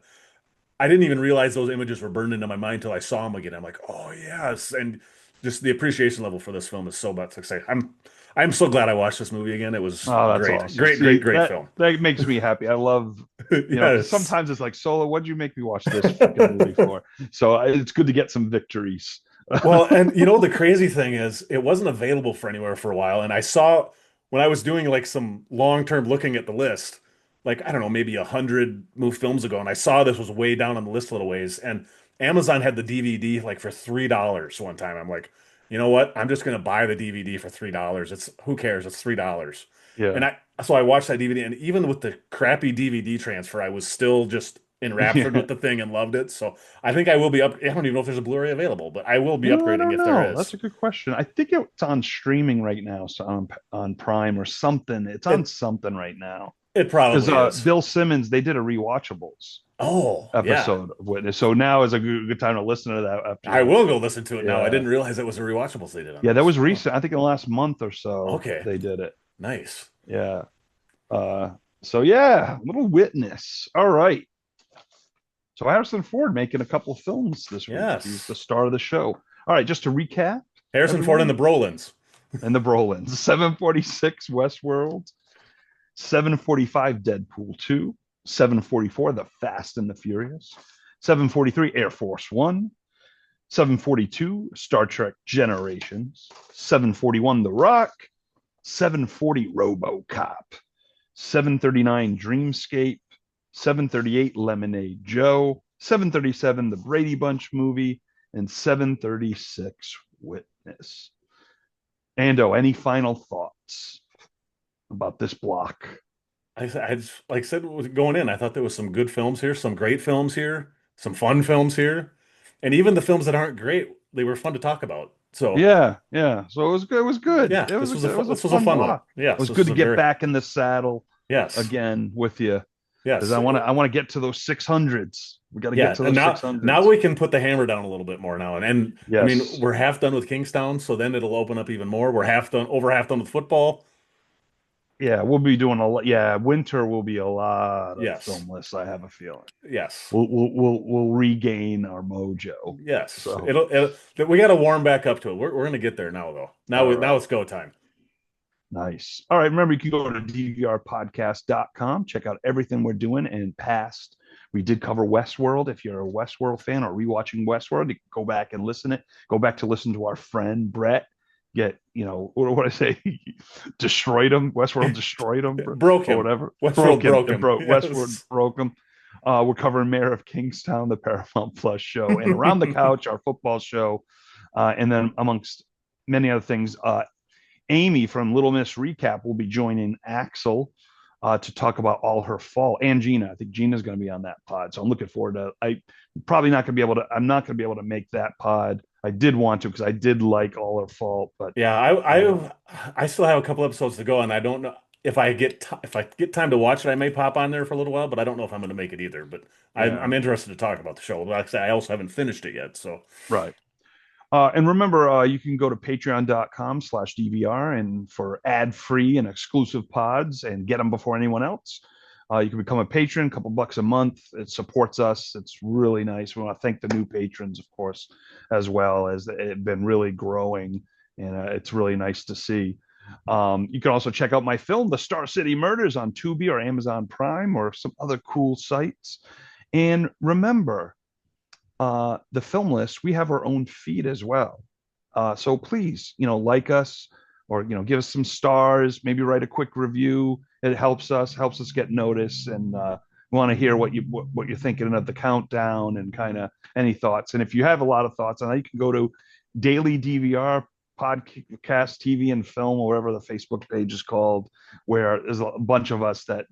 I didn't even realize those images were burned into my mind until I saw them again. I'm like, oh yes, and just the appreciation level for this film is so much exciting. I'm so glad I watched this movie again. It was Oh, that's great, awesome. See, great film. that makes me happy. I love, because Yes. sometimes it's like, Solo, what'd you make me watch this freaking movie for? So it's good to get some victories. Well, and you know the crazy thing is it wasn't available for anywhere for a while, and I saw when I was doing like some long-term looking at the list, like I don't know, maybe 100 move films ago, and I saw this was way down on the list a little ways, and Amazon had the DVD like for $3 one time. I'm like, you know what? I'm just gonna buy the DVD for $3. It's who cares? It's $3. And Yeah, I watched that DVD, and even with the crappy DVD transfer, I was still just enraptured yeah. with the thing and loved it. So I think I will be up. I don't even know if there's a Blu-ray available, but I will be I upgrading don't if there know. That's is. a good question. I think it's on streaming right now, so on Prime or something. It's on It something right now. it Because probably is. Bill Simmons, they did a rewatchables Oh, yeah. episode of Witness, so now is a good time to listen to that after I the. will go listen to it now. I Yeah, didn't realize it was a rewatchables they did on yeah, that this. was Oh, recent. I think in the last month or so okay. they did it. Nice. Yeah. So yeah, little Witness. All right. So Harrison Ford making a couple films this week. He's the Yes. star of the show. All right, just to recap, Harrison Ford and the everyone, Brolins. and the Brolins. 746 Westworld, 745 Deadpool 2, 744 The Fast and the Furious, 743 Air Force One, 742 Star Trek Generations, 741 The Rock, 740 RoboCop, 739 Dreamscape, 738 Lemonade Joe, 737 The Brady Bunch Movie, and 736 Witness. Ando, any final thoughts about this block? I just, like I said, going in, I thought there was some good films here, some great films here, some fun films here, and even the films that aren't great, they were fun to talk about. So Yeah, yeah. So it was good. It was good. yeah, It was a this was a fun fun one. block. It Yes, was this good was to a get very back in the saddle yes. again with you because Yes. I want to get to those 600s. We got to get Yeah, to and those now 600s. we can put the hammer down a little bit more now. And I mean, Yes. we're half done with Kingstown, so then it'll open up even more. We're half done with football. Yeah, we'll be doing a lot. Yeah, winter will be a lot of Yes. film lists. I have a feeling Yes. we'll regain our mojo. Yes. So, We got to warm back up to it. We're going to get there now though. all Now right. it's go time. Nice. All right. Remember, you can go to dvrpodcast.com, check out everything we're doing and past. We did cover Westworld. If you're a Westworld fan or rewatching Westworld, you can go back and listen it. Go back to listen to our friend Brett. Get, what I say, destroyed him. Westworld destroyed him Broke or him. whatever. Westworld Broke him. broke him. Westworld Yes. broke him. We're covering Mayor of Kingstown, the Paramount Plus show, and Around the Couch, our football show. And then amongst many other things, Amy from Little Miss Recap will be joining Axel to talk about all her fall. And Gina, I think Gina's going to be on that pod, so I'm looking forward to. I probably not going to be able to. I'm not going to be able to make that pod. I did want to because I did like all her fault, but Yeah, uh, I still have a couple episodes to go, and I don't know if if I get time to watch it, I may pop on there for a little while, but I don't know if I'm going to make it either. But yeah, I'm interested to talk about the show. Like I say, I also haven't finished it yet, so right. And remember, you can go to patreon.com/DVR and for ad-free and exclusive pods and get them before anyone else. You can become a patron, a couple bucks a month. It supports us. It's really nice. We want to thank the new patrons, of course, as well as it's been really growing, and it's really nice to see. You can also check out my film, The Star City Murders, on Tubi or Amazon Prime or some other cool sites. And remember, the film list, we have our own feed as well. So please, like us or, give us some stars, maybe write a quick review. It helps us get noticed. And we want to hear what you're thinking of the countdown and kind of any thoughts. And if you have a lot of thoughts on that, you can go to Daily DVR podcast TV and film or whatever the Facebook page is called, where there's a bunch of us that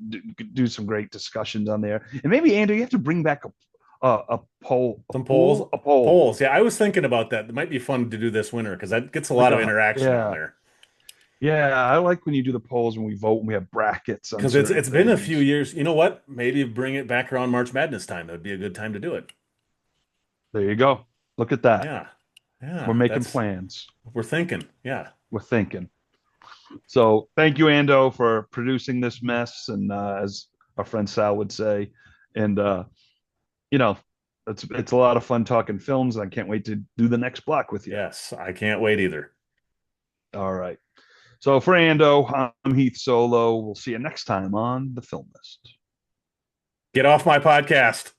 do some great discussions on there. And maybe Andrew, you have to bring back a poll, some polls. a poll. Polls. Yeah, I was thinking about that. It might be fun to do this winter because that gets a Like lot of interaction on yeah, there. yeah. I like when you do the polls when we vote and we have brackets on Because certain it's been a few things. years. You know what? Maybe bring it back around March Madness time. That would be a good time to do it. There you go. Look at that. Yeah. We're Yeah. making That's plans. we're thinking. Yeah. We're thinking. So thank you, Ando, for producing this mess, and as our friend Sal would say, and you know, it's a lot of fun talking films. I can't wait to do the next block with you. Yes. I can't wait either. All right. So for Ando, I'm Heath Solo. We'll see you next time on the Film List. Get off my podcast.